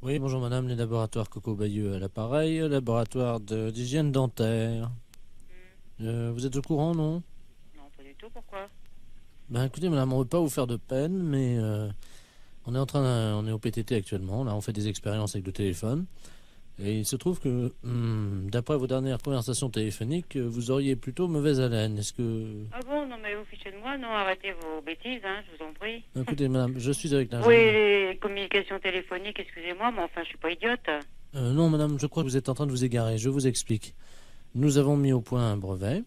Oui, bonjour madame, les laboratoires Coco Bayeux à l'appareil, laboratoire d'hygiène dentaire. Vous êtes au courant, non? Non, pas du tout, pourquoi? Ben écoutez madame, on ne veut pas vous faire de peine, mais on est au PTT actuellement, là on fait des expériences avec le téléphone. Et il se trouve que, d'après vos dernières conversations téléphoniques, vous auriez plutôt mauvaise haleine. Est-ce que... Ah bon, non mais vous fichez de moi, non, arrêtez vos bêtises, hein, je vous en prie. Écoutez madame, je suis avec l'ingénieur. Oui, les communications téléphoniques, excusez-moi, mais enfin je suis pas idiote. Non madame, je crois que vous êtes en train de vous égarer, je vous explique. Nous avons mis au point un brevet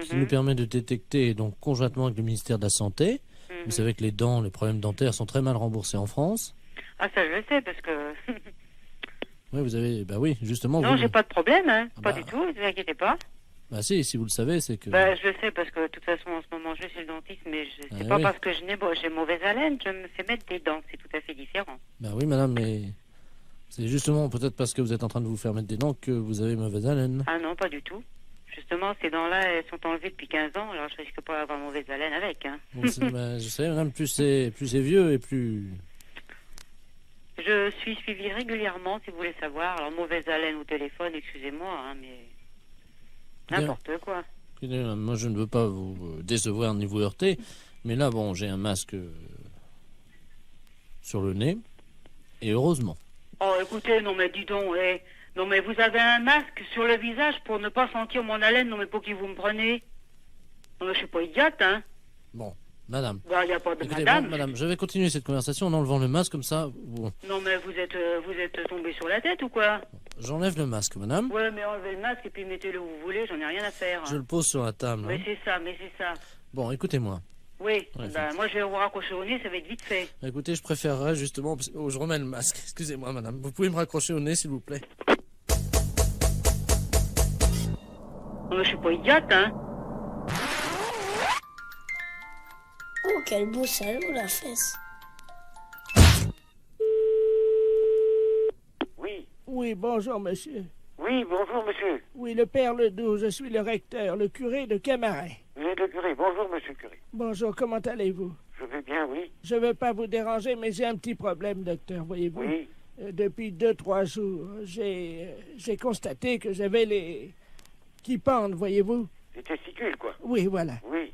qui nous permet de détecter, donc conjointement avec le ministère de la Santé, vous savez que les problèmes dentaires sont très mal remboursés en France. Ah ça je le sais, parce que... Oui, vous avez... Bah oui, justement... Non, vous... j'ai pas de problème, hein, pas bah... du tout, ne vous inquiétez pas. Bah si vous le savez, c'est que... Bah je le sais, parce que de toute façon en ce moment je vais chez le dentiste, mais c'est pas parce que j'ai mauvaise haleine, je me fais mettre des dents, c'est tout à fait différent. Bah oui madame, mais... C'est justement peut-être parce que vous êtes en train de vous faire mettre des dents que vous avez mauvaise haleine. Ah non, pas du tout. Justement, ces dents-là, elles sont enlevées depuis 15 ans, alors je risque pas d'avoir mauvaise haleine avec. Hein. Bah, je sais, madame, plus c'est vieux et plus... Je suis suivie régulièrement, si vous voulez savoir. Alors, mauvaise haleine au téléphone, excusez-moi, hein, mais... N'importe quoi. Moi, je ne veux pas vous décevoir ni vous heurter, mais là, bon, j'ai un masque sur le nez, et heureusement. Oh, écoutez, non mais dis donc, non mais vous avez un masque sur le visage pour ne pas sentir mon haleine, non mais pour qui vous me prenez? Non mais je suis pas idiote, hein. Bon, madame. Bah, y a pas de écoutez, madame. Bon, madame, je vais continuer cette conversation en enlevant le masque, comme ça... Bon. Non mais vous êtes tombé sur la tête ou quoi? J'enlève le masque, madame. Ouais, mais enlevez le masque et puis mettez-le où vous voulez, j'en ai rien à faire. Je le pose sur la table. Mais c'est ça. Bon, écoutez-moi. Oui, bah, moi je vais vous raccrocher au nez, ça va être vite fait. Écoutez, je préférerais justement... Oh, je remets le masque. Excusez-moi, madame. Vous pouvez me raccrocher au nez, s'il vous plaît? Non mais je suis pas idiote, hein. Oh, quel beau salon, la fesse. Oui, bonjour, monsieur. Oui, bonjour, monsieur. Oui, le père Ledoux, je suis le recteur, le curé de Camaret. Vous êtes le curé. Bonjour, monsieur le curé. Bonjour, comment allez-vous? Je vais bien, oui. Je ne veux pas vous déranger, mais j'ai un petit problème, docteur, voyez-vous. Oui. Depuis 2-3 jours, j'ai constaté que j'avais les... qui pendent, voyez-vous. Les testicules, quoi. Oui, voilà. Oui.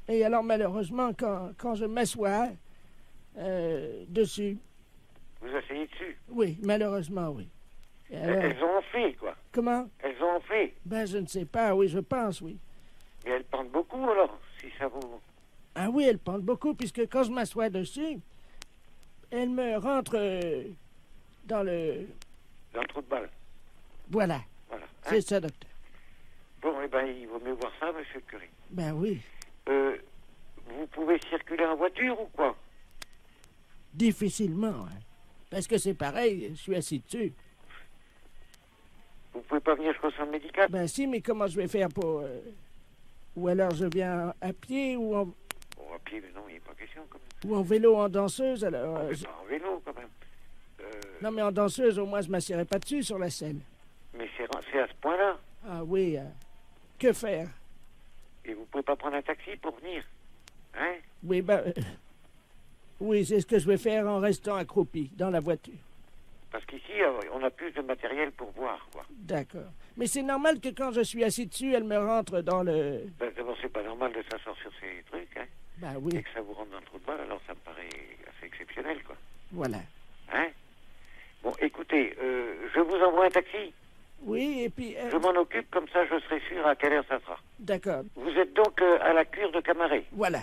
Et alors, malheureusement, quand je m'assois dessus... Vous asseyez dessus? Oui, malheureusement, oui. Alors... Elles ont enflé, quoi. Comment? Elles ont enflé. Ben, je ne sais pas, oui, je pense, oui. Mais elles pendent beaucoup, alors, si ça vous... Ah oui, elles pendent beaucoup, puisque quand je m'assois dessus, elles me rentrent dans le... Dans le trou de balle. Voilà. Voilà. Hein? C'est ça, docteur. Bon, eh ben, il vaut mieux voir ça, monsieur le curé. Ben oui. Vous pouvez circuler en voiture ou quoi? Difficilement, hein. Parce que c'est pareil, je suis assis dessus. Vous pouvez pas venir jusqu'au centre médical? Ben si, mais comment je vais faire pour... Ou alors je viens à pied ou en... Bon, à pied, mais non, il n'est pas question, quand même. Ou en vélo, en danseuse, alors... Mais pas en vélo, quand même. Non, mais en danseuse, au moins, je ne m'assierai pas dessus sur la selle. Mais c'est à ce point-là. Ah oui, que faire? Et vous pouvez pas prendre un taxi pour venir? Hein? Oui, ben... oui, c'est ce que je vais faire en restant accroupi dans la voiture. Parce qu'ici, on a plus de matériel pour voir, quoi. D'accord. Mais c'est normal que quand je suis assis dessus, elle me rentre dans le... Ben, d'abord, c'est pas normal de s'asseoir sur ces trucs, hein. Ben oui. Et que ça vous rentre dans le trou de balle, alors ça me paraît assez exceptionnel, quoi. Voilà. Hein? Bon, écoutez, je vous envoie un taxi. Oui, et puis... Je m'en occupe, comme ça je serai sûr à quelle heure ça sera. D'accord. Vous êtes donc à la cure de Camaret? Voilà.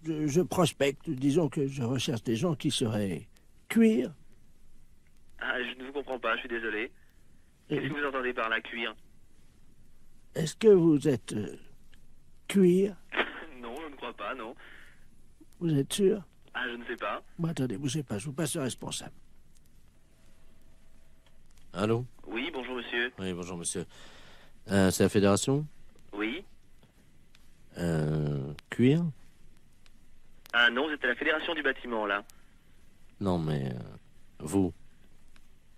je prospecte, disons que je recherche des gens qui seraient cuir. Ah, je ne vous comprends pas, je suis désolé. Qu'est-ce que vous entendez par la cuir? Est-ce que vous êtes cuir? Non, je ne crois pas, non. Vous êtes sûr? Ah, je ne sais pas. Bon, attendez, bougez pas, je vous passe le responsable. Allô? Oui, bonjour monsieur. Oui, bonjour monsieur. C'est la fédération? Oui. Cuir? Ah non, vous êtes à la fédération du bâtiment, là. Non, mais vous,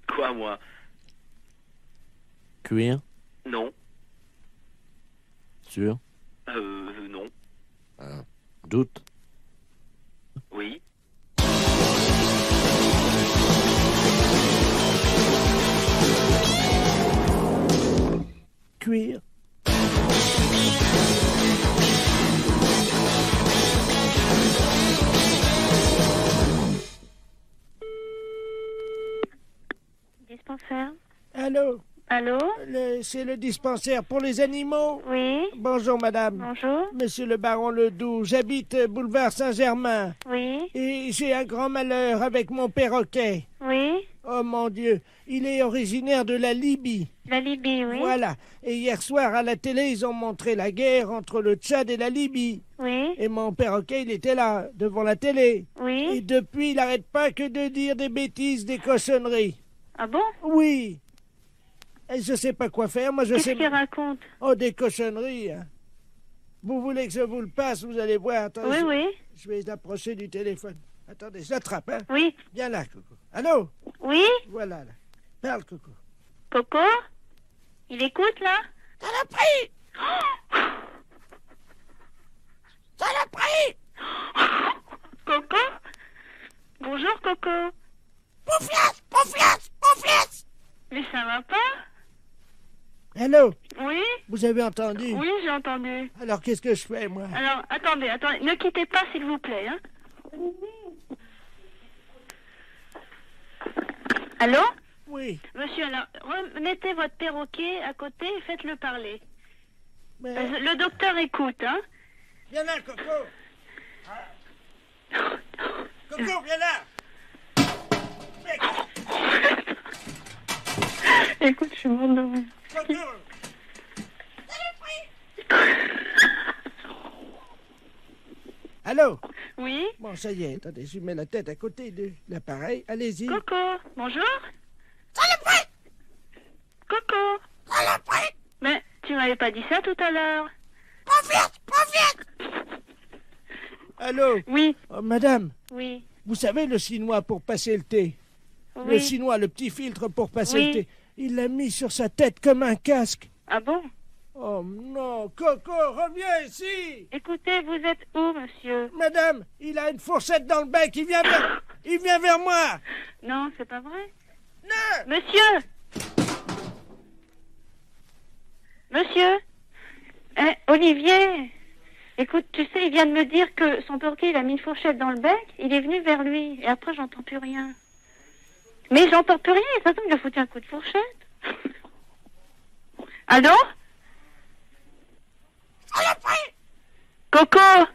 Quoi, moi? cuir? Non. Sûr? Non. Doute? Oui. Cuir? Dispensaire. Allô? Allô? C'est le dispensaire pour les animaux? Oui. Bonjour, madame. Bonjour. Monsieur le baron Ledoux, j'habite boulevard Saint-Germain. Oui. Et j'ai un grand malheur avec mon perroquet. Oui. Oh mon Dieu, il est originaire de la Libye. La Libye, oui. Voilà. Et hier soir, à la télé, ils ont montré la guerre entre le Tchad et la Libye. Oui. Et mon perroquet, il était là, devant la télé. Oui. Et depuis, il n'arrête pas que de dire des bêtises, des cochonneries. Ah bon? Oui. Et je sais pas quoi faire, moi je Qu'est-ce sais... qu'il raconte? Oh, des cochonneries. Hein. Vous voulez que je vous le passe, vous allez voir. Attendez, Oui, oui. Je vais l'approcher du téléphone. Attendez, je l'attrape, hein. Oui. Viens là, Coco. Allô? Oui. Voilà, là. Parle, Coco. Coco? Il écoute, là? Ça l'a pris! Ça l'a pris! Coco? Bonjour, Coco. Pouflasse! Pouflasse! Pouflasse! Mais ça va pas? Allô? Oui. Vous avez entendu? Oui, j'ai entendu. Alors, qu'est-ce que je fais, moi? Alors, attendez. Ne quittez pas, s'il vous plaît, hein. Allô? Oui. Monsieur, alors, mettez votre perroquet à côté et faites-le parler. Mais... Le docteur écoute, hein? Viens là, Coco! Coco, viens là! Écoute, je suis morte de rire. Coco! Allô? Oui? Bon, ça y est, attendez, je mets la tête à côté de l'appareil. Allez-y. Coco, bonjour? Saloperie! Coco! Saloperie! Mais tu m'avais pas dit ça tout à l'heure. Profite! Profite! Allô? Oui, Oh, madame, oui, vous savez le chinois pour passer le thé? Le oui. chinois, le petit filtre pour passer Oui. le thé. Il l'a mis sur sa tête comme un casque. Ah bon? Oh non, Coco, reviens ici! Écoutez, vous êtes où, monsieur? Madame, il a une fourchette dans le bec, il vient vers moi! Non, c'est pas vrai. Non! Monsieur! Monsieur? Olivier? Écoute, tu sais, il vient de me dire que son perroquet, il a mis une fourchette dans le bec, il est venu vers lui, et après, j'entends plus rien. Mais j'entends plus rien, et ça tombe, il a foutu un coup de fourchette. Allô? Saloperie! Coco!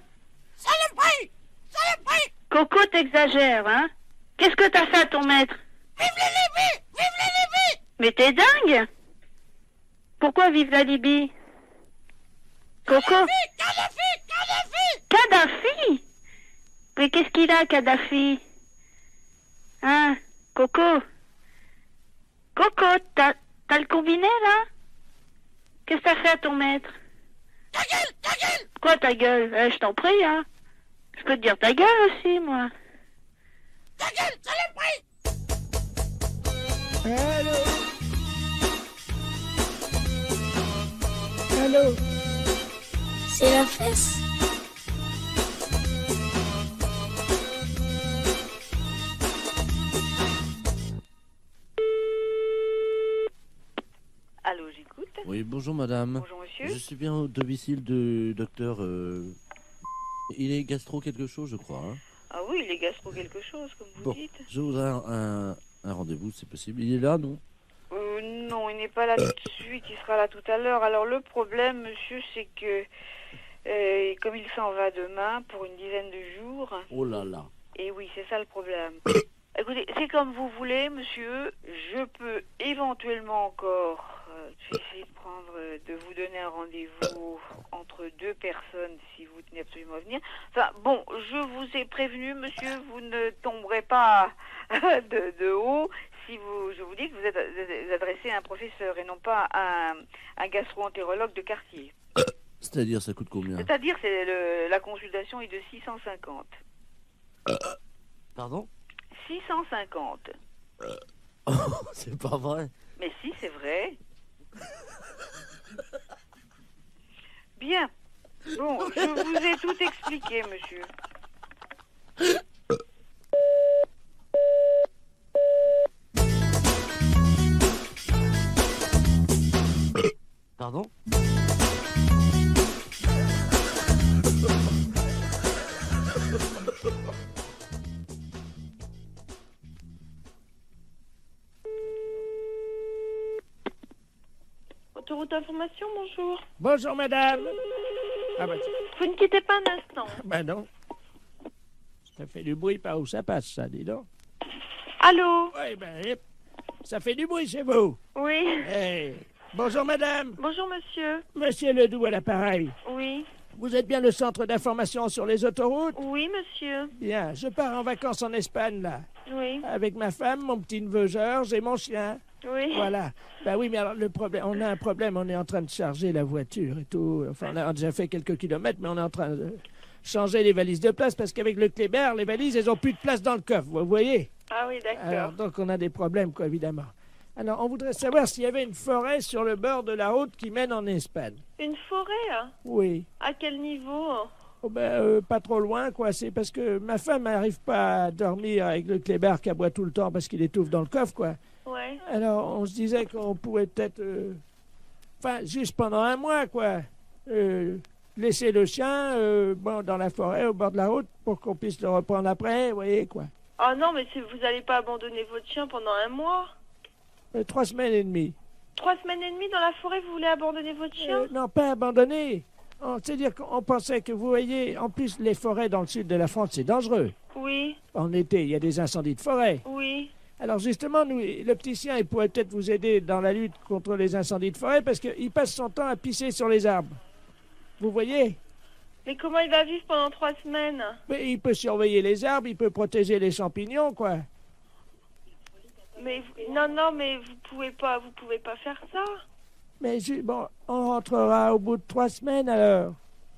Saloperie! Saloperie! Coco, t'exagères, hein? Qu'est-ce que t'as fait à ton maître? Vive la Libye! Vive la Libye! Mais t'es dingue? Pourquoi vive la Libye? Coco? Kadhafi! Kadhafi? Mais qu'est-ce qu'il a, Kadhafi? Hein? Coco? Coco, t'as le combiné, là? Qu'est-ce que t'as fait à ton maître? Ta gueule! Ta gueule! Quoi, ta gueule? Je t'en prie, hein? Je peux te dire ta gueule aussi, moi. Ta gueule! Saloperie! Allô? Allô? C'est la fesse. Allô, j'écoute. Oui, bonjour madame. Bonjour, monsieur. Je suis bien au domicile du docteur... Il est gastro quelque chose, je crois. Hein. Ah oui, il est gastro quelque chose, comme vous Bon, dites. je voudrais un rendez-vous, c'est possible. Il est là, non? Non, il n'est pas là tout de suite, il sera là tout à l'heure. Alors le problème, monsieur, c'est que Comme il s'en va demain pour une dizaine de jours. Oh là là. Et oui, c'est ça le problème. Écoutez, c'est comme vous voulez, monsieur. Je peux éventuellement encore essayer de vous donner un rendez-vous entre deux personnes si vous tenez absolument à venir. Enfin, bon, je vous ai prévenu, monsieur, vous ne tomberez pas de haut si je vous dis que vous êtes adressé à un professeur et non pas à un gastro-entérologue de quartier. C'est-à-dire, ça coûte combien? C'est-à-dire, la consultation est de 650. Pardon? 650. C'est pas vrai. Mais si, c'est vrai. Bien. Bon, je vous ai tout expliqué, monsieur. Pardon? Autoroute d'information, bonjour. Bonjour, madame. Ah bah, Vous ne quittez pas un instant. bah non. Ça fait du bruit par où ça passe, ça, dis donc. Allô? Oui, ben, ça fait du bruit chez vous. Oui. Hey. Bonjour, madame. Bonjour, monsieur. Monsieur Ledoux à l'appareil. Oui. Vous êtes bien le centre d'information sur les autoroutes? Oui, monsieur. Bien, je pars en vacances en Espagne, là. Oui. Avec ma femme, mon petit-neveu Georges et mon chien. Oui. Voilà. Ben oui, mais alors le problème, on a un problème, on est en train de charger la voiture et tout. Enfin, on a déjà fait quelques kilomètres, mais on est en train de changer les valises de place parce qu'avec le Kléber, les valises, elles ont plus de place dans le coffre, vous voyez? Ah oui, d'accord. Alors, donc on a des problèmes, quoi, évidemment. Alors, on voudrait savoir s'il y avait une forêt sur le bord de la route qui mène en Espagne. Une forêt, hein? Oui. À quel niveau? Oh ben, pas trop loin, quoi. C'est parce que ma femme n'arrive pas à dormir avec le Kléber qui aboie tout le temps parce qu'il étouffe dans le coffre, quoi. Ouais. Alors, on se disait qu'on pouvait peut-être... Enfin, juste pendant un mois, quoi. Laisser le chien bon, dans la forêt, au bord de la route, pour qu'on puisse le reprendre après, vous voyez, quoi. Ah non, mais vous n'allez pas abandonner votre chien pendant un mois? 3 semaines et demie. 3 semaines et demie dans la forêt, vous voulez abandonner votre chien? Non, pas abandonner. C'est-à-dire qu'on pensait que, vous voyez, en plus, les forêts dans le sud de la France, c'est dangereux. Oui. En été, il y a des incendies de forêt. Oui. Alors justement, nous, le petit chien, il pourrait peut-être vous aider dans la lutte contre les incendies de forêt parce qu'il passe son temps à pisser sur les arbres. Vous voyez? Mais comment il va vivre pendant 3 semaines? Mais il peut surveiller les arbres, il peut protéger les champignons, quoi. Mais non, mais vous pouvez pas faire ça. Mais bon, on rentrera au bout de 3 semaines alors.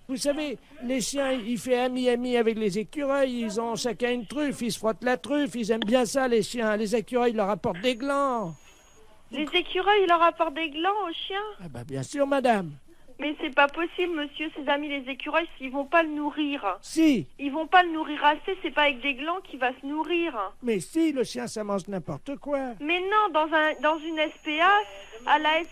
Vous savez, les chiens, ils font ami avec les écureuils, ils ont chacun une truffe, ils se frottent la truffe, ils aiment bien ça, les chiens. Les écureuils leur apportent des glands. Les écureuils, ils leur apportent des glands aux chiens? Ah bah bien sûr, madame. Mais c'est pas possible, monsieur, ses amis les écureuils, ils vont pas le nourrir. Si. Ils vont pas le nourrir assez, c'est pas avec des glands qu'il va se nourrir. Mais si, le chien, ça mange n'importe quoi. Mais non, dans une SPA, à la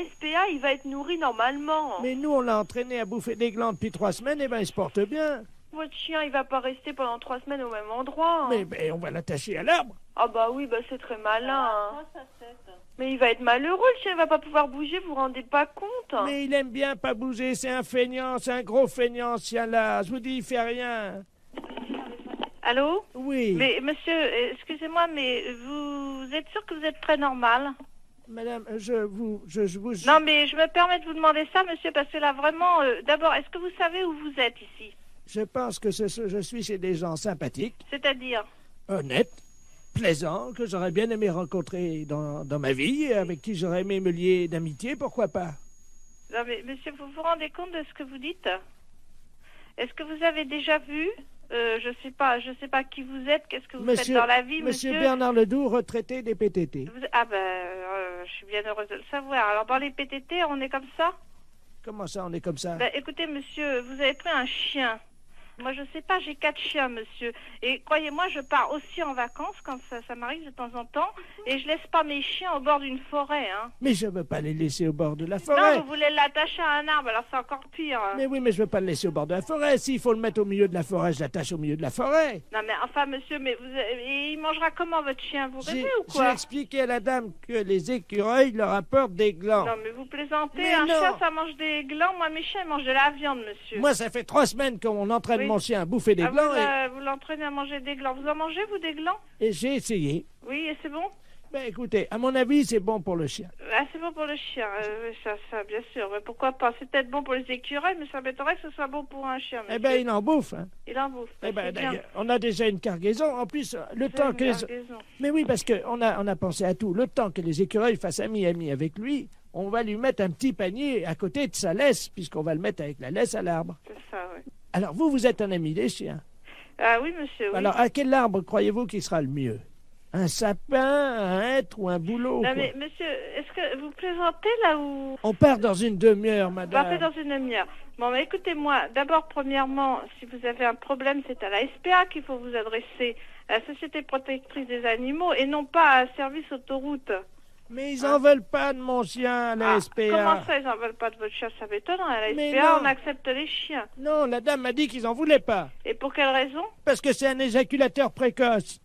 SPA, il va être nourri normalement. Mais nous, on l'a entraîné à bouffer des glands depuis 3 semaines, et ben il se porte bien. Votre chien, il va pas rester pendant 3 semaines au même endroit. Mais on va l'attacher à l'arbre. Ah bah oui, bah c'est très malin. Hein. Mais il va être malheureux, le chien, il va pas pouvoir bouger, vous vous rendez pas compte? Mais il aime bien pas bouger, c'est un feignant, c'est un gros feignant, ce chien-là. Je vous dis, il fait rien. Allô? Oui. Mais monsieur, excusez-moi, mais vous êtes sûr que vous êtes très normal? Madame, je vous... Non, mais je me permets de vous demander ça, monsieur, parce que là, vraiment, d'abord, est-ce que vous savez où vous êtes ici? Je pense que je suis chez des gens sympathiques. C'est-à-dire? Honnêtes, plaisants, que j'aurais bien aimé rencontrer dans ma vie, avec qui j'aurais aimé me lier d'amitié, pourquoi pas? Non, mais monsieur, vous vous rendez compte de ce que vous dites? Est-ce que vous avez déjà vu je sais pas qui vous êtes, qu'est-ce que vous faites dans la vie, monsieur? Monsieur Bernard Ledoux, retraité des PTT. Ah ben, je suis bien heureuse de le savoir. Alors, dans les PTT, on est comme ça? Comment ça, on est comme ça? Ben, écoutez, monsieur, vous avez pris un chien. Moi, je sais pas, j'ai 4 chiens, monsieur. Et croyez-moi, je pars aussi en vacances quand ça m'arrive de temps en temps. Et je laisse pas mes chiens au bord d'une forêt, hein. Mais je veux pas les laisser au bord de la forêt. Non, vous voulez l'attacher à un arbre, alors c'est encore pire. Mais oui, mais je veux pas le laisser au bord de la forêt. S'il faut le mettre au milieu de la forêt, je l'attache au milieu de la forêt. Non, mais enfin, monsieur, mais il mangera comment votre chien? Vous rêvez ou J'ai quoi? expliqué à la dame que les écureuils leur apportent des glands. Non, mais vous plaisantez. Mais un non. chien, ça mange des glands. Moi, mes chiens, ils mangent de la viande, monsieur. Moi, ça fait 3 semaines qu'on entraîne Oui. mon chien à bouffer des Ah, glands vous l'entraînez à manger des glands. Vous en mangez, vous, des glands? et j'ai essayé. Oui, et c'est bon? Ben écoutez, à mon avis, c'est bon pour le chien. Ah, c'est bon pour le chien, oui, ça, bien sûr. Mais pourquoi pas? C'est peut-être bon pour les écureuils, mais ça m'étonnerait que ce soit bon pour un chien, monsieur. Eh ben, il en bouffe. Hein. Il en bouffe. Eh ben, c'est bien. d'ailleurs, on a déjà une cargaison. En plus, le temps que les... Cargaison. Mais oui, parce qu'on a pensé à tout. Le temps que les écureuils fassent ami avec lui, on va lui mettre un petit panier à côté de sa laisse, puisqu'on va le mettre avec la laisse à l'arbre. C'est ça, oui. Alors, vous êtes un ami des chiens. Ah oui, monsieur, oui. Alors, à quel arbre croyez-vous qui sera le mieux? Un sapin, un hêtre ou un bouleau? Non, quoi? mais monsieur, est-ce que vous plaisantez là ou... On part dans une demi-heure, Vous madame. partez dans une demi-heure. Bon, mais écoutez-moi, d'abord, premièrement, si vous avez un problème, c'est à la SPA qu'il faut vous adresser, à la Société protectrice des animaux, et non pas à un service autoroute. Mais ils en veulent pas de mon chien, la SPA. Comment ça, ils en veulent pas de votre chien? Ça m'étonne, à la Mais SPA, non. on accepte les chiens. Non, la dame m'a dit qu'ils en voulaient pas. Et pour quelle raison? Parce que c'est un éjaculateur précoce.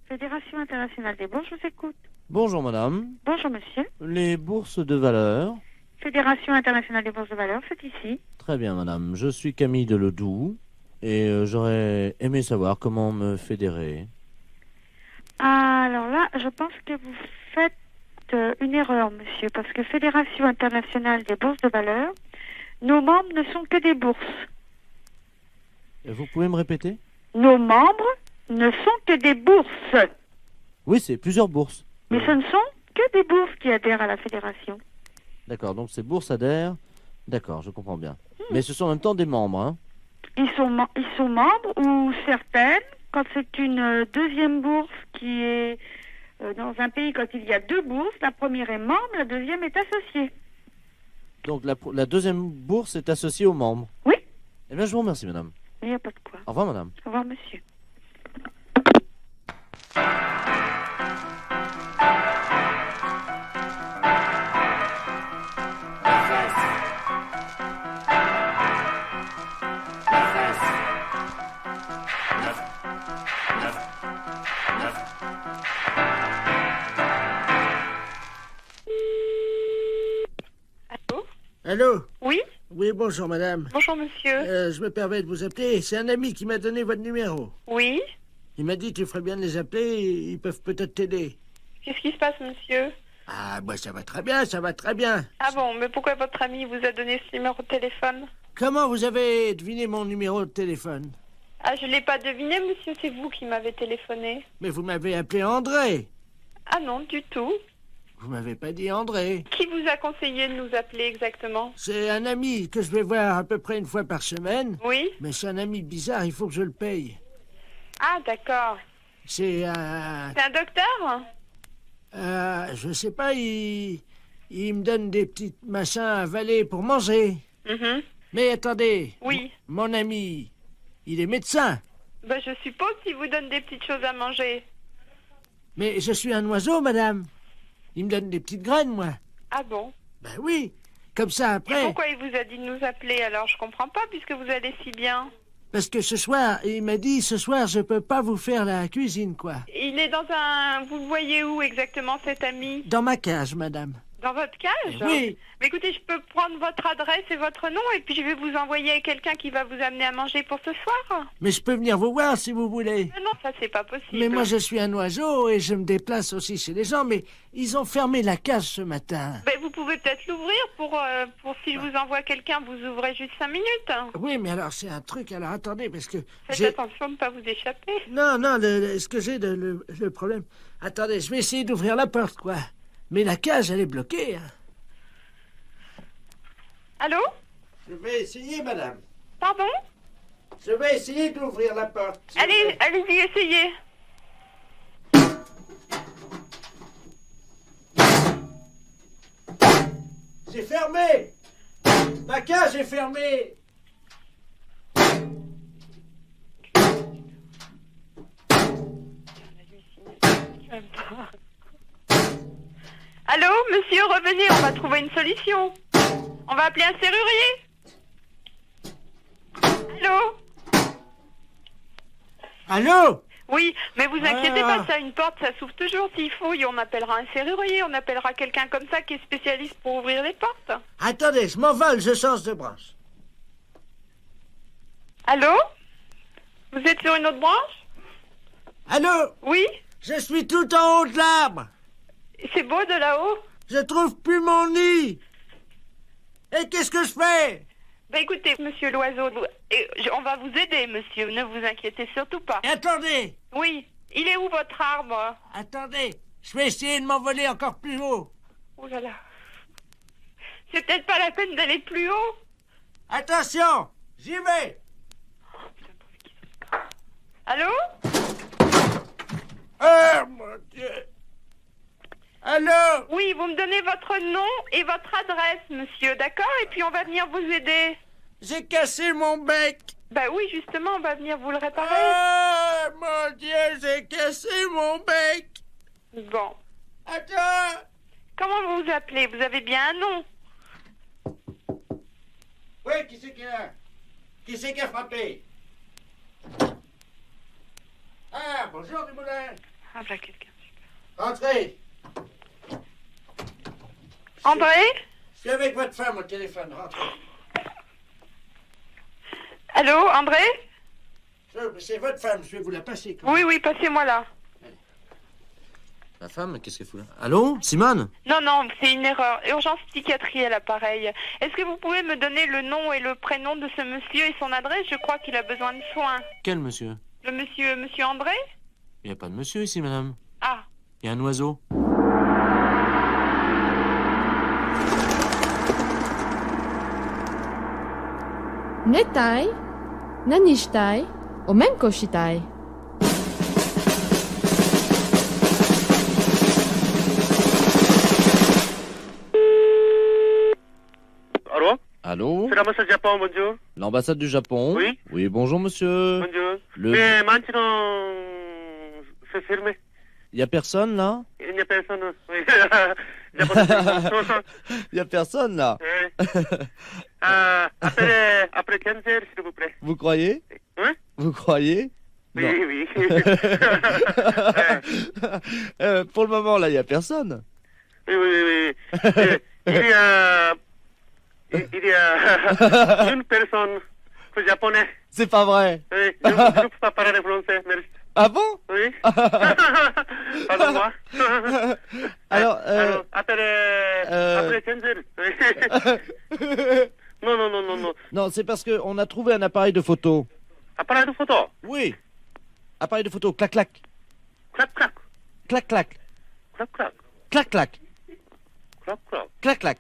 Fédération internationale des bourses, je vous écoute. Bonjour madame. Bonjour monsieur. Les bourses de valeur. Fédération internationale des bourses de valeur, c'est ici. Très bien madame. Je suis Camille de Ledoux et j'aurais aimé savoir comment me fédérer. Alors là, je pense que vous faites une erreur, monsieur, parce que Fédération internationale des bourses de valeur, nos membres ne sont que des bourses. Vous pouvez me répéter? Nos membres ne sont que des bourses. Oui, c'est plusieurs bourses. Mais ce ne sont que des bourses qui adhèrent à la fédération. D'accord, donc ces bourses adhèrent. D'accord, je comprends bien. Mais ce sont en même temps des membres, hein? Ils sont membres ou certaines, quand c'est une deuxième bourse qui est dans un pays, quand il y a 2 bourses, la première est membre, la deuxième est associée. Donc la deuxième bourse est associée aux membres? Oui. Eh bien, je vous remercie, madame. Il n'y a pas de quoi. Au revoir, madame. Au revoir, monsieur. Allô? Oui? Oui, bonjour madame. Bonjour monsieur. Je me permets de vous appeler. C'est un ami qui m'a donné votre numéro. Oui? Il m'a dit tu ferais bien de les appeler, ils peuvent peut-être t'aider. Qu'est-ce qui se passe, monsieur? Ah, moi ça va très bien, ça va très bien. Ah bon, mais pourquoi votre ami vous a donné ce numéro de téléphone? Comment vous avez deviné mon numéro de téléphone? Ah, je l'ai pas deviné, monsieur, c'est vous qui m'avez téléphoné. Mais vous m'avez appelé André. Ah non, du tout. Vous m'avez pas dit André. Qui vous a conseillé de nous appeler exactement? C'est un ami que je vais voir à peu près une fois par semaine. Oui? Mais c'est un ami bizarre, il faut que je le paye. Ah, d'accord. C'est un... C'est un docteur? je sais pas, il me donne des petits machins à avaler pour manger. Mhm. Mais attendez. Oui. Mon ami, il est médecin. Ben, je suppose qu'il vous donne des petites choses à manger. Mais je suis un oiseau, madame. Il me donne des petites graines, moi. Ah bon? Ben oui. Comme ça, Et après... pourquoi il vous a dit de nous appeler alors? Je comprends pas, puisque vous allez si bien. Parce que ce soir, il m'a dit, ce soir, je peux pas vous faire la cuisine, quoi. Il est dans un... Vous le voyez où exactement, cet ami? Dans ma cage, madame. Dans votre cage? Oui. Mais écoutez, je peux prendre votre adresse et votre nom et puis je vais vous envoyer quelqu'un qui va vous amener à manger pour ce soir. Mais je peux venir vous voir si vous voulez. Non, ça c'est pas possible. Mais moi, je suis un oiseau et je me déplace aussi chez les gens, mais ils ont fermé la cage ce matin. Ben, vous pouvez peut-être l'ouvrir pour si je vous envoie quelqu'un, vous ouvrez juste 5 minutes. Oui, mais alors c'est un truc, alors attendez, parce que... Faites attention de ne pas vous échapper. Non, ce que j'ai, le problème... Attendez, je vais essayer d'ouvrir la porte, quoi. Mais la cage, elle est bloquée. Hein. Allô? Je vais essayer, madame. Pardon? Je vais essayer d'ouvrir la porte. Allez-y, essayez. C'est fermé. Ma cage est fermée. Allô, monsieur, revenez, on va trouver une solution. On va appeler un serrurier. Allô? Allô? Oui, mais vous inquiétez Ah. pas, ça, une porte, ça s'ouvre toujours s'il faut. Et on appellera un serrurier, on appellera quelqu'un comme ça qui est spécialiste pour ouvrir les portes. Attendez, je m'envole, je change de branche. Allô? Vous êtes sur une autre branche? Allô? Oui? Je suis tout en haut de l'arbre. C'est beau de là-haut? Je trouve plus mon nid. Et qu'est-ce que je fais? Ben écoutez, monsieur l'oiseau, on va vous aider, monsieur, ne vous inquiétez surtout pas. Attendez. Oui, il est où votre arbre? Attendez, je vais essayer de m'envoler encore plus haut. Oh là là. C'est peut-être pas la peine d'aller plus haut. Attention, j'y vais. Allô? Oh mon Dieu. Allô? Oui, vous me donnez votre nom et votre adresse, monsieur, d'accord? Et puis on va venir vous aider. J'ai cassé mon bec. Bah oui, justement, on va venir vous le réparer. Oh mon Dieu, j'ai cassé mon bec. Bon. Attends. Comment vous vous appelez? Vous avez bien un nom? Oui, qui c'est qui est là? Qui c'est qui a frappé? Ah, bonjour, Dumoulin. Ah, voilà quelqu'un. Entrez. André? Je suis avec votre femme au téléphone, rentrez. Allô, André? C'est votre femme, je vais vous la passer. Oui, oui, passez-moi là. La femme, qu'est-ce qu'elle fout là? Allô, Simone? Non, non, c'est une erreur. Urgence psychiatrie à l'appareil. Est-ce que vous pouvez me donner le nom et le prénom de ce monsieur et son adresse? Je crois qu'il a besoin de soins. Quel monsieur? Le monsieur André? Il n'y a pas de monsieur ici, madame. Ah. Il y a un oiseau. Netai, nanishtai, omenkoshitai. Allô? Allô? C'est l'ambassade du Japon, bonjour. L'ambassade du Japon? Oui. Oui, bonjour, monsieur. Bonjour. Le- Mais maintenant, c'est fermé. Il n'y a personne, là? Il n'y a personne. Oui. Il n'y a pas de personne. Il n'y a personne, là? Oui. Après 15 heures, s'il vous plaît. Vous croyez? Hein? Vous croyez? Oui, Non. oui. Pour le moment, là, il n'y a personne. Oui, oui, oui. Il y a une personne japonaise. C'est pas vrai. Oui, je ne peux pas parler français, merci. Ah bon? Oui. Pardon-moi. Alors, après 15 heures. Non, non, non, non, non. Non, c'est parce qu'on a trouvé un appareil de photo. Appareil de photo? Oui. Appareil de photo, clac, clac. Clac, clac. Clac, clac. Clac, clac. Clac, clac. Clac, clac. Clac, clac.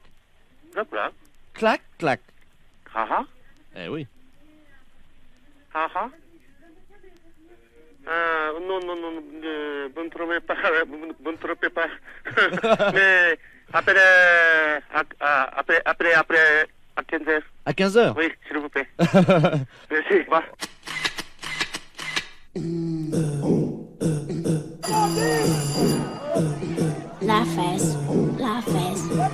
Clac, clac. Clac, clac. Ah ah. Eh oui. Ah ah. Non, non, non, vous ne trompez pas, vous ne trompez pas. Mais après, à 15 heures. À 15 heures? Oui, s'il vous plaît. Merci, au revoir. La fesse, la fesse, la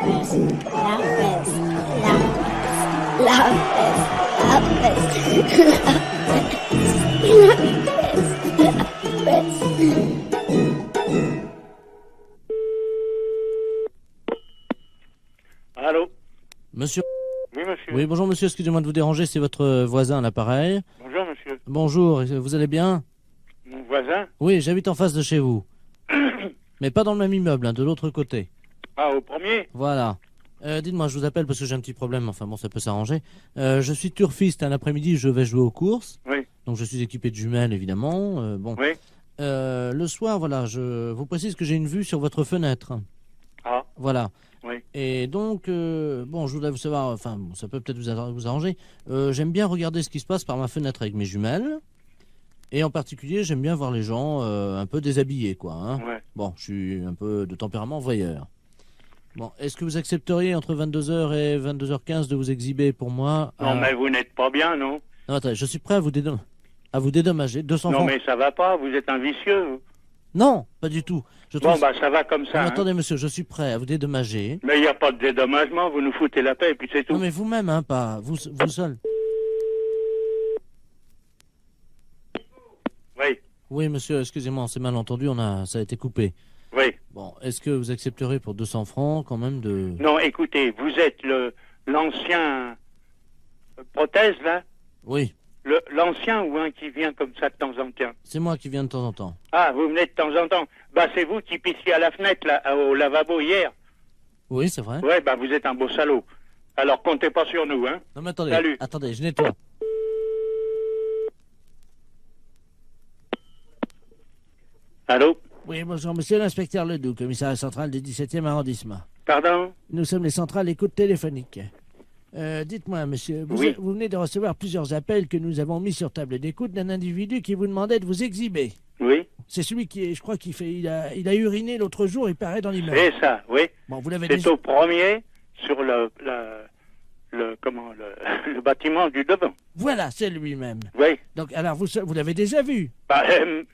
fesse, la fesse, la fesse, la fesse, la fesse, la fesse. Monsieur. Oui, monsieur. Oui, bonjour monsieur, excusez-moi de vous déranger, c'est votre voisin à l'appareil. Bonjour, monsieur. Bonjour, vous allez bien? Mon voisin? Oui, j'habite en face de chez vous. Mais pas dans le même immeuble, hein, de l'autre côté. Ah, au premier? Voilà. Dites-moi, je vous appelle parce que j'ai un petit problème, enfin bon, ça peut s'arranger. Je suis turfiste, un après-midi, je vais jouer aux courses. Oui. Donc je suis équipé de jumelles, évidemment. Bon. Oui. Le soir, voilà, je vous précise que j'ai une vue sur votre fenêtre. Ah. Voilà. Oui. Et donc, bon, je voudrais vous savoir, enfin, bon, ça peut peut-être vous arranger. J'aime bien regarder ce qui se passe par ma fenêtre avec mes jumelles. Et en particulier, j'aime bien voir les gens un peu déshabillés, quoi. Hein. Ouais. Bon, je suis un peu de tempérament voyeur. Bon, est-ce que vous accepteriez entre 22h et 22h15 de vous exhiber pour moi? Non, mais vous n'êtes pas bien, non? Non, attendez, je suis prêt à vous dédommager. 200 Non, francs. mais ça va pas, vous êtes un vicieux. Vous. Non, pas du tout. Bon, bah ça va comme ça. Non, Hein. attendez, monsieur, je suis prêt à vous dédommager. Mais il n'y a pas de dédommagement, vous nous foutez la paix et puis c'est tout. Non, mais vous-même, hein, pas vous seul. Oui. Oui, monsieur, excusez-moi, on s'est mal entendu, ça a été coupé. Oui. Bon, est-ce que vous accepterez pour 200 francs quand même de... Non, écoutez, vous êtes l'ancien prothèse, là? Oui. L'ancien ou un qui vient comme ça de temps en temps? C'est moi qui viens de temps en temps. Ah, vous venez de temps en temps. Bah, c'est vous qui pissiez à la fenêtre, là, au lavabo hier. Oui, c'est vrai. Ouais, bah, vous êtes un beau salaud. Alors, comptez pas sur nous, hein. Non, mais attendez, Salut. attendez, je nettoie. Allô? Oui, bonjour, monsieur l'inspecteur Ledoux, commissariat central du 17e arrondissement. Pardon? Nous sommes les centrales écoute téléphonique. Dites-moi, monsieur, vous venez de recevoir plusieurs appels que nous avons mis sur table d'écoute d'un individu qui vous demandait de vous exhiber. Oui. C'est celui qui, je crois, il a uriné l'autre jour, il paraît dans l'immeuble. C'est ça, oui. Bon, vous l'avez C'est déjà... au premier, sur le bâtiment du devant. Voilà, c'est lui-même. Oui. Donc, alors, vous l'avez déjà vu? Bah,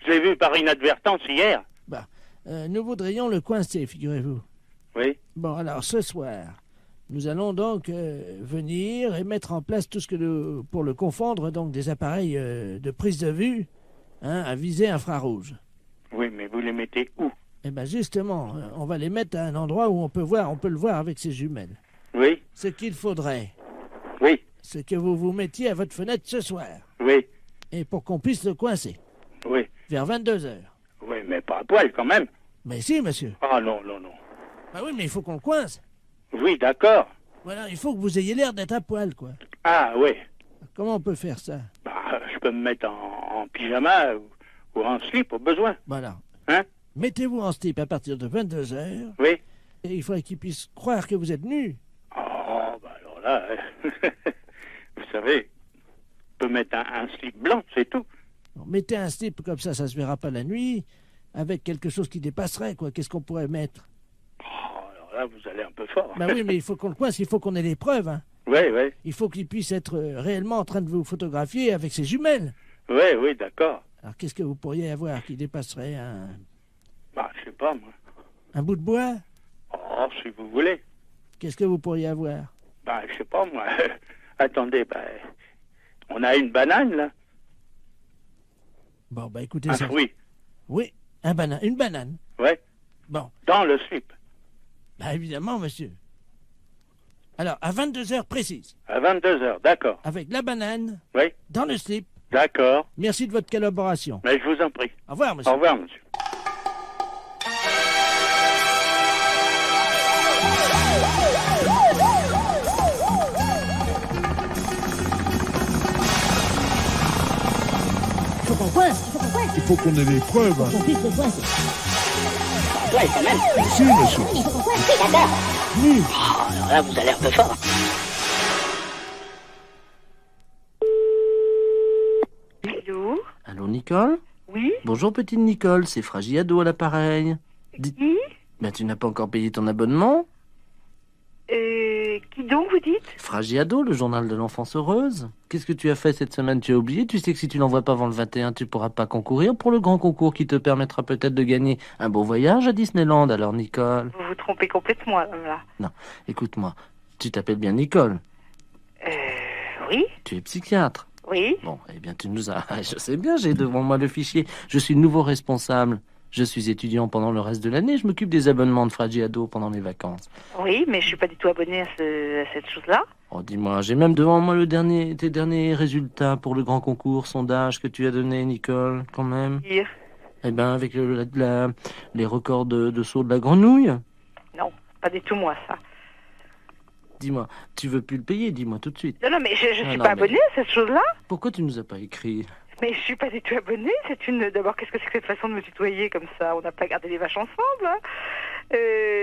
j'ai vu par inadvertance hier. Bah, nous voudrions le coincer, figurez-vous. Oui. Bon, alors, ce soir, nous allons donc venir et mettre en place tout ce que pour le confondre, donc des appareils de prise de vue, hein, à visée infrarouge. Oui, mais vous les mettez où? Eh bien, justement, on va les mettre à un endroit où on peut le voir avec ses jumelles. Oui. Ce qu'il faudrait, oui, c'est que vous vous mettiez à votre fenêtre ce soir. Oui. Et pour qu'on puisse le coincer. Oui. Vers 22h. Oui, mais pas à poil quand même. Mais si, monsieur. Ah non, non, non. Bah oui, mais il faut qu'on le coince. Oui, d'accord. Voilà, il faut que vous ayez l'air d'être à poil, quoi. Ah oui. Comment on peut faire ça? Bah, je peux me mettre en pyjama ou en slip au besoin. Voilà. Hein? Mettez-vous en slip à partir de 22h. Oui. Et il faudrait qu'il puisse croire que vous êtes nu. Oh, bah alors là, vous savez, on peut mettre un slip blanc, c'est tout. Bon, mettez un slip comme ça se verra pas la nuit, avec quelque chose qui dépasserait, quoi. Qu'est-ce qu'on pourrait mettre? Oh, alors là, vous allez un peu fort. Bah oui, mais il faut qu'on le coince, il faut qu'on ait les preuves, hein. Oui, oui. Il faut qu'il puisse être réellement en train de vous photographier avec ses jumelles. Oui, oui, d'accord. Alors qu'est-ce que vous pourriez avoir qui dépasserait un... Bah, je sais pas, moi. Un bout de bois? Oh, si vous voulez. Qu'est-ce que vous pourriez avoir? Bah, je sais pas, moi. Attendez, bah, on a une banane, là. Bon, bah écoutez Un ça. fruit. Oui, une banane. Ouais. Bon. Dans le slip. Bah évidemment, monsieur. Alors, à 22h précises. À 22h, d'accord. Avec la banane. Oui. Dans le slip. D'accord. Merci de votre collaboration. Mais je vous en prie. Au revoir, monsieur. Au revoir, monsieur. Faut qu'on coince, Il faut qu'on ait les preuves. qu'on puisse le coincer. Ouais, quand même. Si, monsieur. Il faut qu'on coince, oui, d'accord. Oui. Oh, alors là, vous allez un peu fort. Allô? Allô, Nicole? Oui? Bonjour, petite Nicole, c'est Fragiado à l'appareil. Qui? Ben, tu n'as pas encore payé ton abonnement? Qui donc, vous dites? Fragiado, le journal de l'enfance heureuse. Qu'est-ce que tu as fait cette semaine? Tu as oublié? Tu sais que si tu l'envoies pas avant le 21, tu pourras pas concourir pour le grand concours qui te permettra peut-être de gagner un beau voyage à Disneyland. Alors, Nicole? Vous vous trompez complètement, là. Non, écoute-moi. Tu t'appelles bien Nicole? Oui? Tu es psychiatre? Oui? Bon, eh bien, tu nous as... Je sais bien, j'ai devant moi le fichier. Je suis le nouveau responsable. Je suis étudiant pendant le reste de l'année, je m'occupe des abonnements de Fraggiado pendant les vacances. Oui, mais je suis pas du tout abonnée à cette chose-là. Oh, dis-moi, j'ai même devant moi tes derniers résultats pour le grand concours sondage que tu as donné, Nicole, quand même. Dire. Eh ben, avec les records de saut de la grenouille. Non, pas du tout moi, ça. Dis-moi, tu veux plus le payer, dis-moi tout de suite. Non, mais je suis pas abonnée à cette chose-là. Pourquoi tu nous as pas écrit? Mais je suis pas du tout abonnée. D'abord, qu'est-ce que c'est que cette façon de me tutoyer comme ça? On n'a pas gardé les vaches ensemble, hein.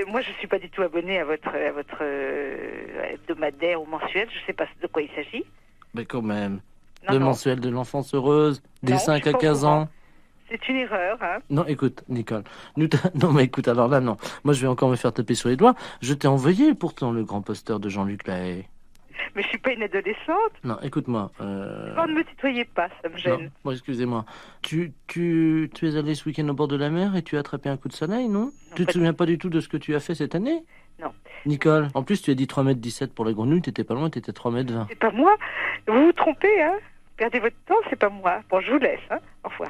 Moi, je suis pas du tout abonnée à votre hebdomadaire ou mensuel. Je sais pas de quoi il s'agit. Mais quand même. Non, le non. mensuel de l'enfance heureuse, des Non, 5 je suis à pas au 15 courant. ans. C'est une erreur, hein. Non, écoute, Nicole. Non, mais écoute, alors là, non. Moi, je vais encore me faire taper sur les doigts. Je t'ai envoyé pourtant le grand poster de Jean-Luc Lahaye. Mais je suis pas une adolescente. Non, écoute-moi. Ne me tutoyez pas, ça me gêne. Non, bon, excusez-moi. Tu es allé ce week-end au bord de la mer et tu as attrapé un coup de soleil, non? Tu te souviens pas du tout de ce que tu as fait cette année? Non. Nicole, en plus, tu as dit 3,17 m pour les grenouilles, t'étais pas loin, t'étais 3,20 m. C'est pas moi. Vous vous trompez, hein. Perdez votre temps, c'est pas moi. Bon, je vous laisse, hein. Au revoir.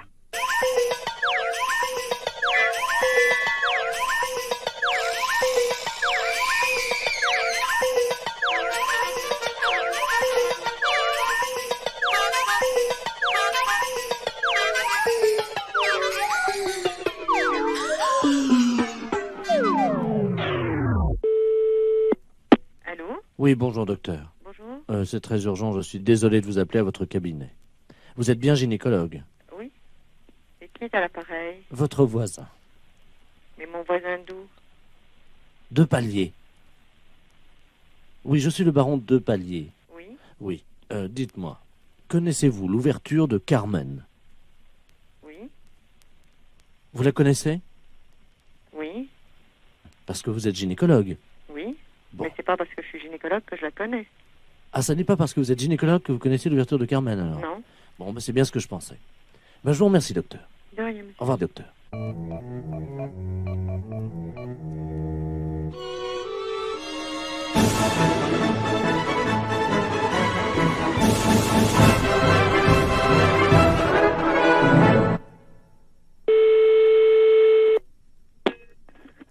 Allô? Oui, bonjour, docteur. Bonjour. C'est très urgent, je suis désolé de vous appeler à votre cabinet. Vous êtes bien gynécologue? Oui. Et qui est à l'appareil? Votre voisin. Mais mon voisin d'où? De Palier. Oui, je suis le baron de Palier. Oui. Oui. Dites-moi, connaissez-vous l'ouverture de Carmen? Oui. Vous la connaissez? Oui. Parce que vous êtes gynécologue. Oui. Bon. Mais c'est pas parce que je suis gynécologue que je la connais. Ah, ça n'est pas parce que vous êtes gynécologue que vous connaissez l'ouverture de Carmen, alors? Non. Bon, ben, c'est bien ce que je pensais. Ben, je vous remercie, docteur. De rien, monsieur. Au revoir, docteur.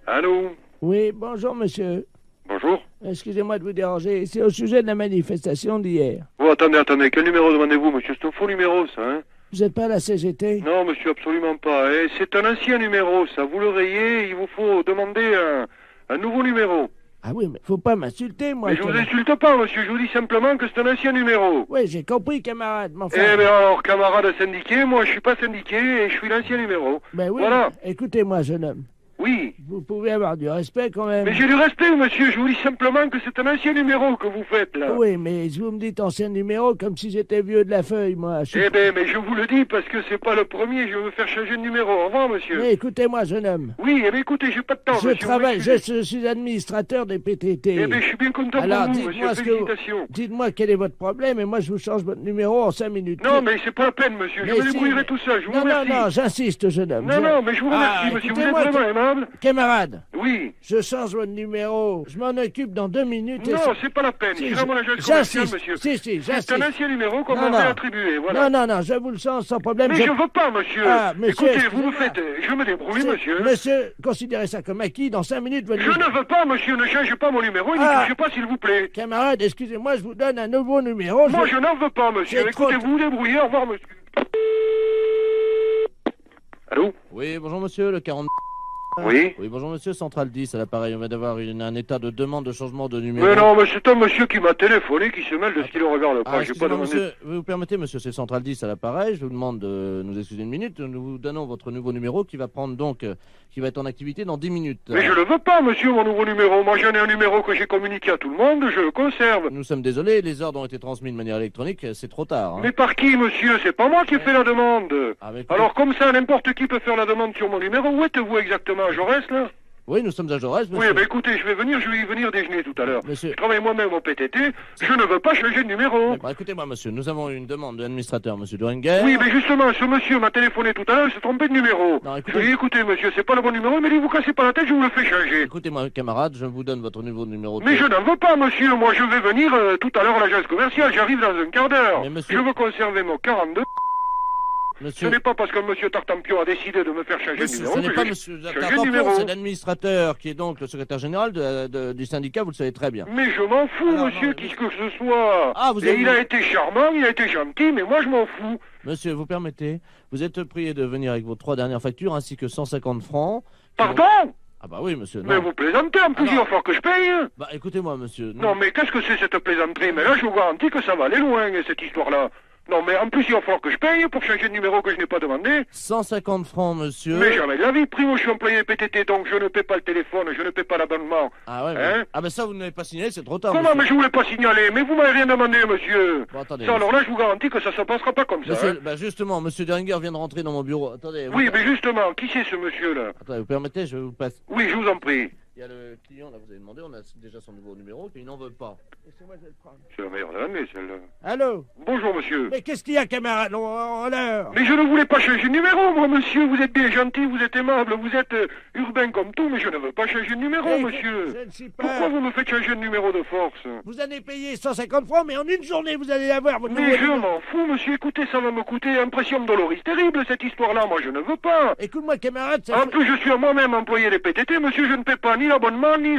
Allô? Oui, bonjour, monsieur. Bonjour. Excusez-moi de vous déranger. C'est au sujet de la manifestation d'hier. Oh, attendez, quel numéro demandez-vous, monsieur? C'est un faux numéro, ça, hein? Vous n'êtes pas à la CGT? Non, monsieur, absolument pas. Eh, c'est un ancien numéro, ça. Vous le rayez, il vous faut demander un nouveau numéro. Ah oui, mais faut pas m'insulter, moi. Mais je vous insulte pas, monsieur, je vous dis simplement que c'est un ancien numéro. Oui, j'ai compris, camarade. Mais enfin... Eh bien alors, camarade syndiqué, moi je suis pas syndiqué et je suis l'ancien numéro. Ben oui, Voilà. écoutez-moi, jeune homme. Oui. Vous pouvez avoir du respect quand même. Mais j'ai du respect, monsieur, je vous dis simplement que c'est un ancien numéro que vous faites, là. Oui, mais vous me dites ancien numéro comme si j'étais vieux de la feuille, moi. Eh ben, mais je vous le dis parce que c'est pas le premier, je veux me faire changer de numéro. Au revoir, monsieur. Mais écoutez-moi, jeune homme. Oui, eh bien, écoutez, j'ai pas de temps, Je monsieur. travaille, je suis administrateur des PTT. Eh bien, je suis bien content Alors, pour vous, monsieur, dites-moi félicitations. dites-moi quel est votre problème et moi je vous change votre numéro en 5 minutes. Non, mais c'est pas la peine, monsieur, je Mais me si, débrouillerai mais- tout seul, je vous Non, remercie. non, j'insiste, jeune homme. Non, non, mais je vous remercie, monsieur, vous êtes écoutez-moi, vraiment aimable. Camarade. Oui. Je change votre numéro. Je m'en occupe dans 2 minutes. et Non, c'est pas la peine, Si, c'est vraiment l'agence commerciale, monsieur. Si, C'est j'insiste. un ancien numéro qu'on Non, m'avait non. attribué, voilà. Non, je vous le change sans problème. Mais je veux pas, monsieur. Ah, monsieur, Écoutez, vous me excusez-moi. faites... Je me débrouille, monsieur. Monsieur, considérez ça comme acquis. Dans 5 minutes, votre Je ne veux pas, monsieur, ne changez pas mon numéro et Ah. n'y touchez pas, s'il vous plaît. Camarade, excusez-moi, je vous donne un nouveau numéro. Moi, je n'en veux pas, monsieur. C'est trop- Écoutez, vous vous débrouillez, au revoir, monsieur. Allô? Oui, bonjour monsieur, le 40... Oui. Oui, bonjour monsieur, Central 10, à l'appareil. On va d'avoir un état de demande de changement de numéro. Mais non, mais c'est un monsieur qui m'a téléphoné, qui se mêle de ce qu'il ne regarde pas. Ah, J'ai pas excusez-moi, demandé... monsieur, vous permettez, monsieur, c'est Central 10 à l'appareil. Je vous demande de nous excuser une minute. Nous vous donnons votre nouveau numéro qui va prendre donc, qui va être en activité dans 10 minutes. Mais je le veux pas, monsieur, mon nouveau numéro. Moi, j'en ai un numéro que j'ai communiqué à tout le monde, je le conserve. Nous sommes désolés, les ordres ont été transmis de manière électronique, c'est trop tard. hein. Mais par qui, monsieur? C'est pas moi qui ai fait la demande. Avec- Alors, comme ça, n'importe qui peut faire la demande sur mon numéro. Où êtes-vous exactement? À Jaurès, là? Oui, nous sommes à Jaurès, Oui, monsieur. ben écoutez, je vais y venir déjeuner tout à l'heure. Monsieur- Je travaille moi-même au PTT, je ne veux pas changer de numéro. Bah, écoutez-moi, monsieur, nous avons une demande de l'administrateur, monsieur Duringer. Oui, mais justement, ce monsieur m'a téléphoné tout à l'heure, il s'est trompé de numéro. Non, Je écoutez- lui ai dit, écoutez, monsieur, c'est pas le bon numéro, mais il vous cassez pas la tête, je vous le fais changer. Écoutez-moi, camarade, je vous donne votre nouveau numéro de Mais je n'en veux pas, monsieur. Moi, je vais venir tout à l'heure à l'agence commerciale. J'arrive dans un quart d'heure. Mais monsieur- Je veux conserver mon 42. Ce n'est pas parce que monsieur Tartampion a décidé de me faire changer de Monsieur, numéro ce n'est que pas j'ai monsieur changé de Tartampion, numéro. c'est l'administrateur qui est donc le secrétaire général du syndicat, vous le savez très bien. Mais je m'en fous, monsieur, qui que ce soit. Ah, vous Et avez- il a été charmant, il a été gentil, mais moi je m'en fous. Monsieur, vous permettez, vous êtes prié de venir avec vos 3 dernières factures ainsi que 150 francs. Pardon? Ah bah oui, monsieur. Mais non. vous plaisantez, en plus il va falloir que je paye. Bah écoutez-moi, monsieur. Non, mais qu'est-ce que c'est cette plaisanterie? Mais là, je vous garantis que ça va aller loin, cette histoire-là. Non, mais en plus, il va falloir que je paye pour changer de numéro que je n'ai pas demandé. 150 francs, monsieur. Mais jamais de la vie. Primo, je suis employé PTT, donc je ne paie pas le téléphone, je ne paie pas l'abonnement. Ah ouais, Hein? ah bah ça, vous ne l'avez pas signalé, c'est trop tard. Comment? monsieur. Mais je voulais pas signaler. Mais vous m'avez rien demandé, monsieur. Bon, attendez, Ça, alors là, monsieur. je vous garantis que ça se passera pas comme ça. Monsieur, hein. bah justement, monsieur Deringer vient de rentrer dans mon bureau. Attendez. Oui, mais justement, qui c'est ce monsieur-là? Attendez, vous permettez, je vous passe. Oui, je vous en prie. Il y a le client, là, vous avez demandé, on a déjà son nouveau numéro, qu'il n'en veut pas. Laissez-moi, je vais le prendre. C'est la meilleure de l'année, celle-là. Allô? Bonjour, monsieur. Mais qu'est-ce qu'il y a, camarade? En l'heure. Mais je ne voulais pas changer de numéro, moi, monsieur. Vous êtes bien gentil, vous êtes aimable, vous êtes urbain comme tout, mais je ne veux pas changer de numéro, Eh, monsieur. je ne suis pas- Pourquoi vous me faites changer de numéro de force? Vous allez payer 150 francs, mais en une journée, vous allez avoir votre Mais nouveau je numéro. m'en fous, monsieur. Écoutez, ça va me coûter impression doloris terrible, cette histoire-là. Moi, je ne veux pas. Écoute-moi, camarade, ça En fait- plus, je suis moi-même employé des PTT, monsieur. Je ne paie pas ni l'abonnement, ni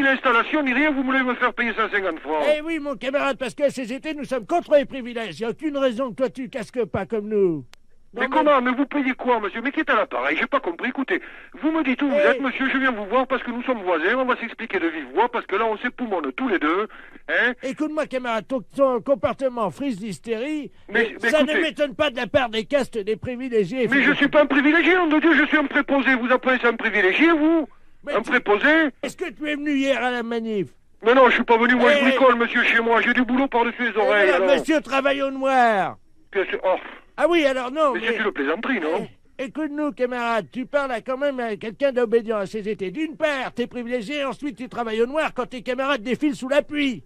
l'installation, ni rien. Vous voulez me faire payer 150 francs. Eh oui, mon camarade, parce qu'à CGT, nous sommes contre les privilèges. Il n'y a aucune raison que toi, tu casques pas comme nous. Mais comment? Mais vous payez quoi, monsieur? Mais qui est à l'appareil? J'ai pas compris. Écoutez, vous me dites où vous êtes, monsieur. Je viens vous voir parce que nous sommes voisins. On va s'expliquer de vive voix parce que là, on s'époumonne tous les deux. Hein? Écoute-moi, camarade, ton comportement frise d'hystérie, Mais ça écoutez- ne m'étonne pas de la part des castes des privilégiés. Mais je suis pas un privilégié, nom de Dieu. Je suis un préposé. Vous appelez ça un privilégié, vous? Un préposé? Est-ce que tu es venu hier à la manif? Mais non, je suis pas venu. Moi, je Eh. bricole, monsieur, chez moi. J'ai du boulot par-dessus les Eh oreilles. voilà, alors. monsieur travaille au noir. Qu'est-ce que- Oh. Ah oui, alors non, Mais c'est une plaisanterie, non? Écoute-nous, camarade, tu parles à quand même à quelqu'un d'obédient à CGT. D'une part, t'es privilégié, ensuite tu travailles au noir quand tes camarades défilent sous la pluie.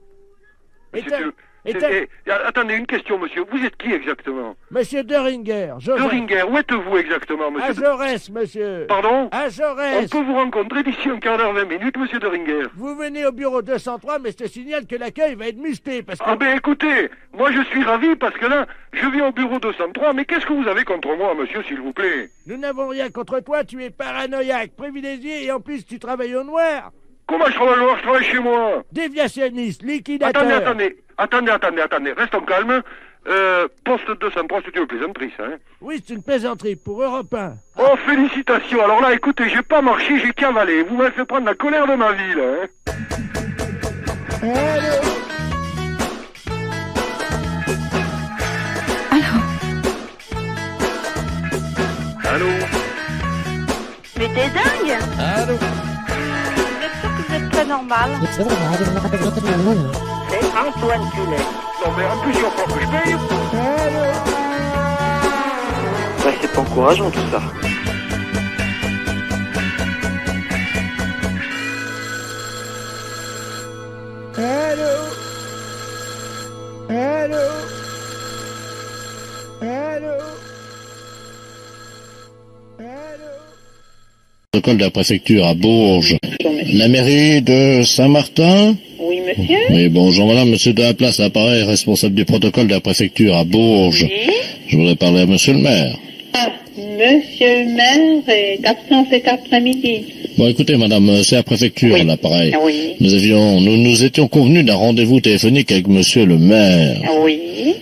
Mais Et c'est t'as- une- et c'est- t'as- attendez, une question, monsieur. Vous êtes qui exactement? Monsieur Deringer, Joseph. Deringer, où êtes-vous exactement, À monsieur? Jaurès, monsieur. Pardon? À On Jaurès. peut vous rencontrer d'ici un quart d'heure, 20 minutes, monsieur Deringer. Vous venez au bureau 203, mais je te signale que l'accueil va être musté parce que... Ah ben écoutez, moi je suis ravi parce que là, je viens au bureau 203, mais qu'est-ce que vous avez contre moi, monsieur, s'il vous plaît? Nous n'avons rien contre toi, tu es paranoïaque, privilégié et en plus tu travailles au noir. Comment je travaille noir? Je travaille chez moi. Déviationniste, liquidateur. Attendez, restons calmes. Poste 203, c'est une plaisanterie, ça, hein? Oui, c'est une plaisanterie pour Europe 1. Oh, félicitations. Alors là, écoutez, j'ai pas marché, j'ai cavalé. Vous m'avez fait prendre la colère de ma vie, là, hein? Allô? Mais t'es dingue! Allô? Vous êtes sûr que vous êtes très normal? C'est Antoine Tulet. Non, mais en plus, il va falloir que je paye. Ouais, c'est pas encourageant tout ça. Allô? Allô? Allô? Protocole de la préfecture à Bourges. La mairie de Saint-Martin? Oui, monsieur. Oui, bonjour madame, monsieur de la place, appareil, responsable du protocole de la préfecture à Bourges. Oui. Je voudrais parler à monsieur le maire. Ah, monsieur le maire est absent cet après-midi. Bon, écoutez madame, c'est la préfecture, l'appareil. Oui. Nous nous étions convenus d'un rendez-vous téléphonique avec monsieur le maire. Oui.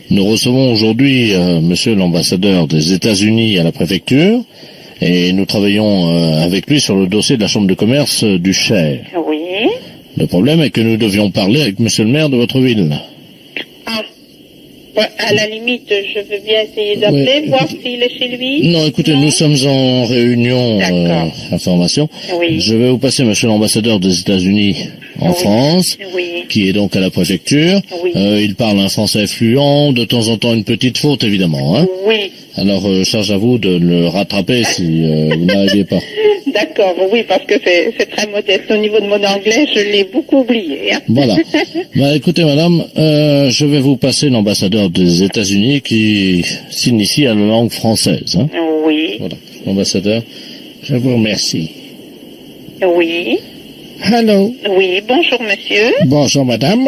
Nous recevons aujourd'hui monsieur l'ambassadeur des États-Unis à la préfecture et nous travaillons avec lui sur le dossier de la chambre de commerce du Cher. Oui. Le problème est que nous devions parler avec monsieur le maire de votre ville. Ah. Ouais, à la limite, je veux bien essayer d'appeler, voir s'il est chez lui. Non, écoutez, nous sommes en réunion information. Oui. Je vais vous passer monsieur l'ambassadeur des États-Unis en France, qui est donc à la préfecture. Oui. Il parle un français fluent, de temps en temps une petite faute évidemment. Hein. Oui. Alors, charge à vous de le rattraper si vous n'arrivez pas. D'accord, oui, parce que c'est très modeste. Au niveau de mon anglais, je l'ai beaucoup oublié. Hein. Voilà. Bah, écoutez, madame, je vais vous passer l'ambassadeur des États-Unis qui s'initie à la langue française. Hein. Oui. Voilà, l'ambassadeur, je vous remercie. Oui. Allô. Oui, bonjour monsieur. Bonjour, madame.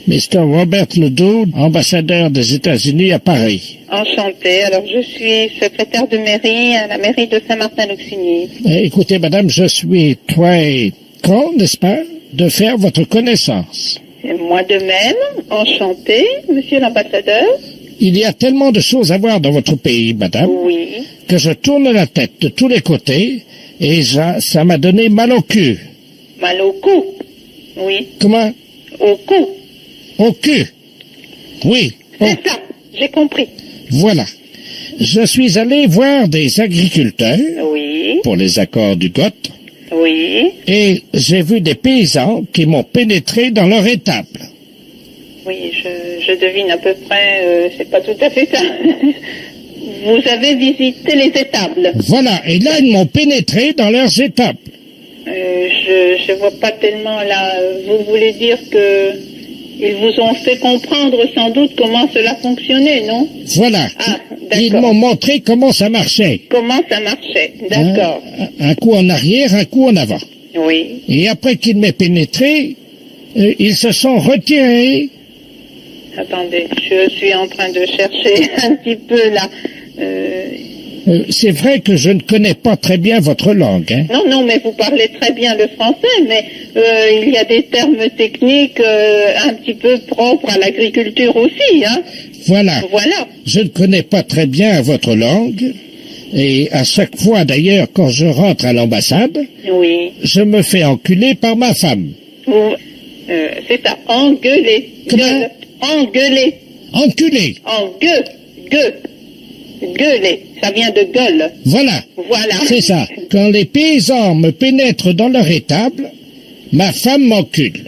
Mr. Robert Ledoux, ambassadeur des États-Unis à Paris. Enchantée. Alors, je suis secrétaire de mairie à la mairie de Saint-Martin-l'Auxigny. Écoutez, madame, je suis très content, n'est-ce pas, de faire votre connaissance. Et moi de même, enchantée, monsieur l'ambassadeur. Il y a tellement de choses à voir dans votre pays, madame, Oui. que je tourne la tête de tous les côtés et ça m'a donné mal au cul. Mal au cou. Oui. Comment? Au cou. Au cul. Oui. C'est ça. J'ai compris. Voilà. Je suis allé voir des agriculteurs Oui. pour les accords du GOT. Oui. Et j'ai vu des paysans qui m'ont pénétré dans leur étable. Oui, je devine à peu près, c'est pas tout à fait ça. Vous avez visité les étables. Voilà, et là, ils m'ont pénétré dans leurs étapes. Je vois pas tellement là. Vous voulez dire que ils vous ont fait comprendre sans doute comment cela fonctionnait, non? Voilà. Ah, d'accord. Ils m'ont montré comment ça marchait. Comment ça marchait, d'accord. Un coup en arrière, un coup en avant. Oui. Et après qu'ils m'aient pénétré, ils se sont retirés. Attendez, je suis en train de chercher un petit peu là. C'est vrai que je ne connais pas très bien votre langue. Hein. Non, mais vous parlez très bien le français, mais il y a des termes techniques un petit peu propres à l'agriculture aussi, hein. Voilà. Voilà. Je ne connais pas très bien votre langue, et à chaque fois d'ailleurs, quand je rentre à l'ambassade, oui. Je me fais enculer par ma femme. C'est à engueuler. Comment? Engueuler. Enculer. Gueuler. Ça vient de gueule. Voilà. C'est ça. Quand les paysans me pénètrent dans leur étable, ma femme m'encule.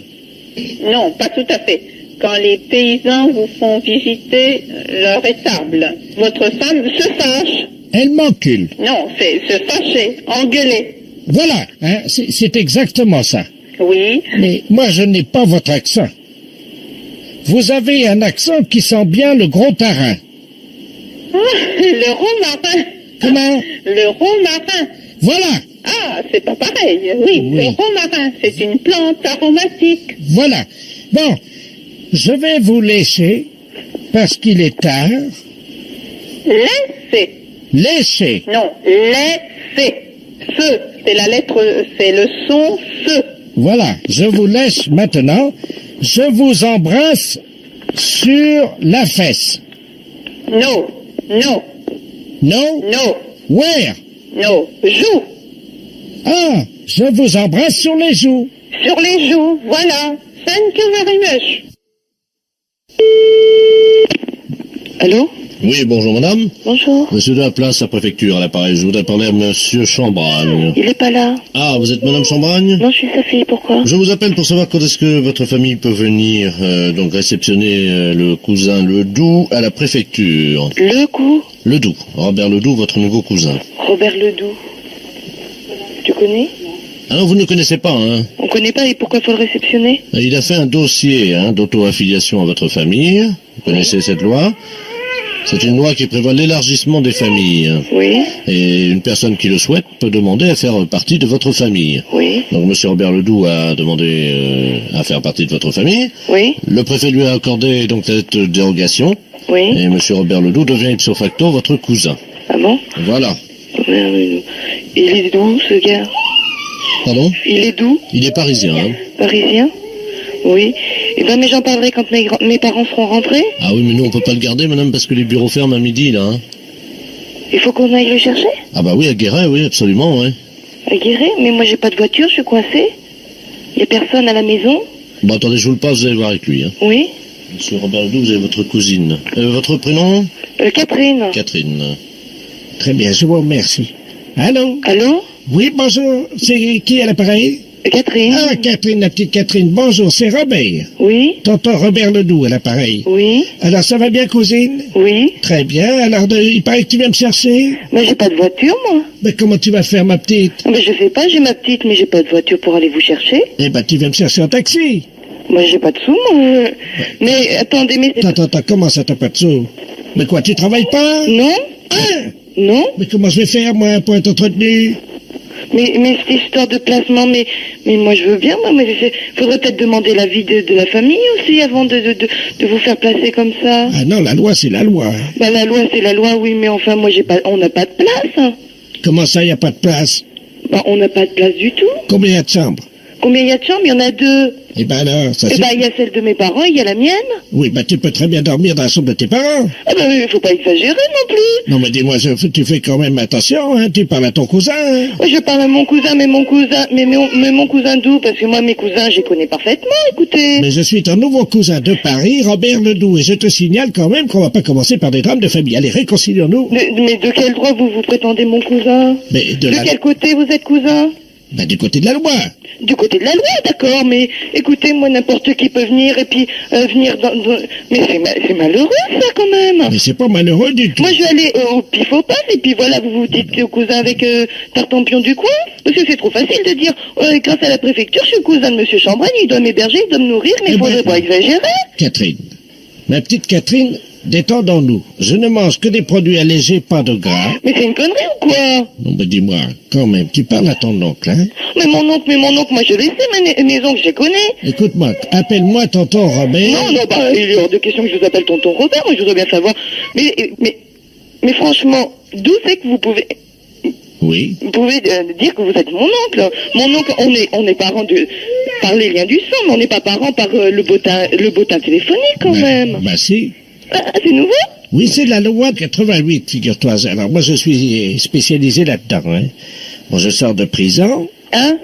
Non, pas tout à fait. Quand les paysans vous font visiter leur étable, votre femme se fâche. Elle m'encule. Non, c'est se fâcher, engueuler. Voilà, hein, c'est exactement ça. Oui. Mais moi, je n'ai pas votre accent. Vous avez un accent qui sent bien le gros tarin. Le romarin. Comment? Le romarin. Voilà. Ah, c'est pas pareil. Oui, le romarin, c'est une plante aromatique. Voilà. Bon, je vais vous laisser parce qu'il est tard. Laissez. Laissez. Non, laissez. Ce, c'est la lettre, c'est le son ce. Voilà, je vous laisse maintenant. Je vous embrasse sur la fesse. No. No? No. Where? No. Joue. Ah, je vous embrasse sur les joues. Sur les joues, voilà. Thank you very much. Allô? Oui, bonjour madame. Bonjour. Monsieur de la place à préfecture à l'appareil. Je voudrais parler à monsieur Chambragne. Il est pas là. Ah, vous êtes madame Chambragne? Non, je suis sa fille, pourquoi? Je vous appelle pour savoir quand est-ce que votre famille peut venir donc réceptionner le cousin Ledoux à la préfecture. Ledoux. Robert Ledoux, votre nouveau cousin. Robert Ledoux. Tu connais? Ah non, vous ne le connaissez pas, hein? On connaît pas, et pourquoi faut le réceptionner? Il a fait un dossier d'auto-affiliation à votre famille. Vous connaissez cette loi? C'est une loi qui prévoit l'élargissement des familles. Oui. Et une personne qui le souhaite peut demander à faire partie de votre famille. Oui. Donc M. Robert Ledoux a demandé à faire partie de votre famille. Oui. Le préfet lui a accordé donc cette dérogation. Oui. Et M. Robert Ledoux devient ipso facto votre cousin. Ah bon? Voilà. Il est d'où, ce gars? Pardon? Il est d'où? Il est parisien, hein? Parisien? Oui. Eh ben, mais j'en parlerai quand mes parents seront rentrés. Ah oui, mais nous, on peut pas le garder, madame, parce que les bureaux ferment à midi, là. Hein. Il faut qu'on aille le chercher? Ah bah oui, à Guéret, oui, absolument, ouais. À Guéret? Mais moi, j'ai pas de voiture, je suis coincée. Il y a personne à la maison. Bon, attendez, je vous le passe, vous allez voir avec lui, hein. Oui. Monsieur Robert Ledoux, vous avez votre cousine. Votre prénom? Catherine. Catherine. Très bien, je vous remercie. Allô? Allô? Oui, bonjour. C'est qui à l'appareil? Catherine. Ah, Catherine, la petite Catherine. Bonjour, c'est Robert. Oui. Tonton Robert Ledoux à l'appareil. Oui. Alors, ça va bien, cousine? Oui. Très bien. Alors, il paraît que tu viens me chercher? Mais j'ai pas de voiture, moi. Mais comment tu vas faire, ma petite? Mais je sais pas, j'ai ma petite, mais j'ai pas de voiture pour aller vous chercher. Eh ben, tu viens me chercher en taxi. Moi, j'ai pas de sous, moi. Mais, attendez, mais... Attends, comment ça, t'as pas de sous? Mais quoi, tu travailles pas? Non. Hein? Non. Mais comment je vais faire, moi, pour être entretenu? Mais cette histoire de placement, mais moi je veux bien, moi, mais faudrait peut-être demander l'avis de la famille aussi avant de vous faire placer comme ça. Ah non, la loi, c'est la loi. Hein. Bah la loi, c'est la loi, oui, mais enfin, moi on n'a pas de place. Hein. Comment ça, il n'y a pas de place? Bah on n'a pas de place du tout. Combien il y a de chambres? Combien il y a de chambres? Il y en a 2. Eh ben alors, ça Eh ben, il y a celle de mes parents, il y a la mienne. Oui, bah tu peux très bien dormir dans la chambre de tes parents. Ah ben, il faut pas exagérer non plus. Non, mais dis-moi, tu fais quand même attention, hein, tu parles à ton cousin. Hein. Oui, je parle à mon cousin, mais mon cousin d'où? Parce que moi, mes cousins, je les connais parfaitement, écoutez. Mais je suis ton nouveau cousin de Paris, Robert Ledoux, et je te signale quand même qu'on va pas commencer par des drames de famille. Allez, réconcilions-nous. Mais de quel droit vous prétendez mon cousin? Mais de quel côté vous êtes cousin? Ben, du côté de la loi. Du côté de la loi, d'accord, mais écoutez, moi, n'importe qui peut venir et puis venir dans... Mais c'est malheureux, ça, quand même. Mais c'est pas malheureux du tout. Moi, je vais aller au pif au paf et puis voilà, vous vous dites au cousin avec Tartampion du coin. Parce que c'est trop facile de dire, grâce à la préfecture, je suis le cousin de Monsieur Chambragne, il doit m'héberger, il doit me nourrir, mais il faudrait pas exagérer. Catherine, ma petite Catherine, détendons-nous. Je ne mange que des produits allégés, pas de gras. Mais c'est une connerie ou quoi? Non, mais dis-moi, quand même, tu parles à ton oncle, hein? Mais mon oncle, moi je le sais, mes oncles, je les connais. Écoute-moi, appelle-moi tonton Robert. Non, bah, il est hors de question que je vous appelle tonton Robert, moi je voudrais bien savoir. Mais franchement, d'où c'est que vous pouvez... Oui. Vous pouvez dire que vous êtes mon oncle. Mon oncle, on est parents par les liens du sang, mais on n'est pas parents par le bottin téléphonique quand même. Bah si. Ah, c'est nouveau? Oui, c'est la loi de 88, figure-toi. Alors moi je suis spécialisé là-dedans, hein. Bon, je sors de prison. Hein?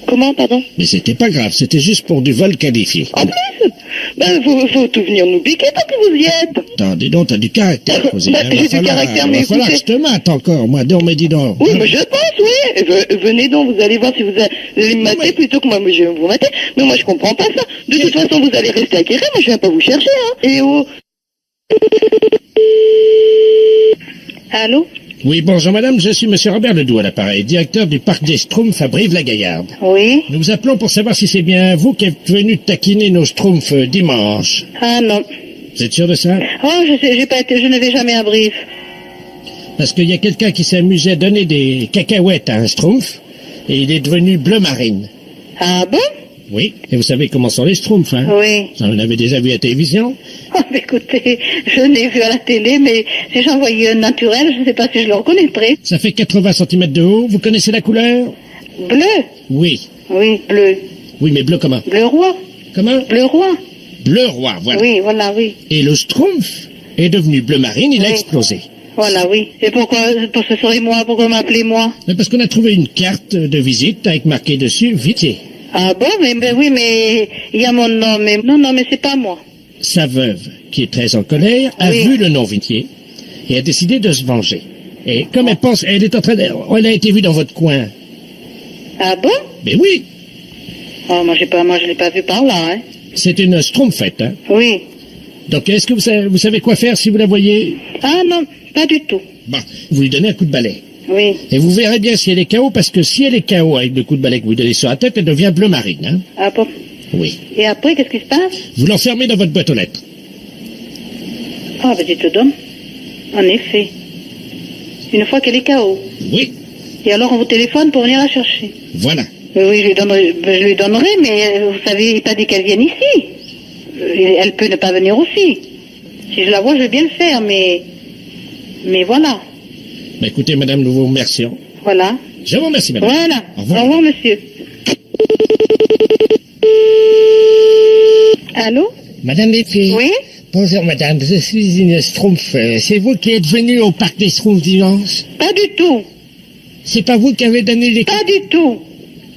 Comment, pardon? Mais c'était pas grave, c'était juste pour du vol qualifié. En plus? Ben, faut tout venir nous piquer tant que vous y êtes. Attends, dis donc, t'as du caractère, Cosy. J'ai du caractère, mais il va falloir que je te mate encore, moi. Donc, mais dis donc. Oui, mais je pense, oui. Venez donc, vous allez voir si vous allez me mater plutôt que moi je vais vous mater. Mais moi, je comprends pas ça. De toute façon, vous allez rester à Guéret, moi, je viens pas vous chercher, hein. Et oh... Allô? Oui, bonjour madame, je suis monsieur Robert Ledoux à l'appareil, directeur du parc des Schtroumpfs à Brive-la-Gaillarde. Oui. Nous vous appelons pour savoir si c'est bien vous qui êtes venu taquiner nos Schtroumpfs dimanche. Ah non. Vous êtes sûr de ça? Oh, je ne vais jamais à Brive. Parce qu'il y a quelqu'un qui s'est amusé à donner des cacahuètes à un Schtroumpf, et il est devenu bleu marine. Ah bon? Oui, et vous savez comment sont les Schtroumpfs, hein? Oui. Vous en avez déjà vu à la télévision? Oh, écoutez, je l'ai vu à la télé, mais si j'en voyais un naturel, je ne sais pas si je le reconnaîtrais. Ça fait 80 cm de haut, vous connaissez la couleur? Bleu? Oui. Oui, bleu. Oui, mais bleu comment? Bleu roi. Comment? Bleu roi. Bleu roi, voilà. Oui, voilà, oui. Et le Schtroumpf est devenu bleu marine, il a explosé. Voilà, oui. Et pourquoi ce serait moi? Pourquoi m'appeler moi? Parce qu'on a trouvé une carte de visite avec marqué dessus Vitier. Ah bon? Mais oui, mais il y a mon nom. Mais non, mais c'est pas moi. Sa veuve, qui est très en colère, a vu le nom Vitier et a décidé de se venger. Et comme elle pense, elle a été vue dans votre coin. Ah bon? Mais oui. Oh, moi je l'ai pas vue par là, hein. C'est une Schtroumpfette, hein. Oui. Donc est-ce que vous savez quoi faire si vous la voyez? Ah non, pas du tout. Bon, vous lui donnez un coup de balai. Oui. Et vous verrez bien si elle est KO, parce que si elle est KO avec le coup de balai que vous donnez sur la tête, elle devient bleu marine, hein. Ah bon? Oui. Et après, qu'est-ce qui se passe? Vous l'enfermez dans votre boîte aux lettres. Ah, ben tu te donnes. En effet. Une fois qu'elle est KO. Oui. Et alors on vous téléphone pour venir la chercher. Voilà. Oui, je lui donnerai, mais vous savez, il n'est pas dit qu'elle vienne ici. Elle peut ne pas venir aussi. Si je la vois, je vais bien le faire, mais voilà. Bah, écoutez, madame, nous vous remercions. Voilà. Je vous remercie, madame. Voilà. Au revoir. Au revoir, monsieur. Allô? Madame Lépée. Oui? Bonjour, madame. Je suis une Schtroumpf. C'est vous qui êtes venue au parc des Schtroumpfs dimanche? Pas du tout. C'est pas vous qui avez donné les... Pas du tout.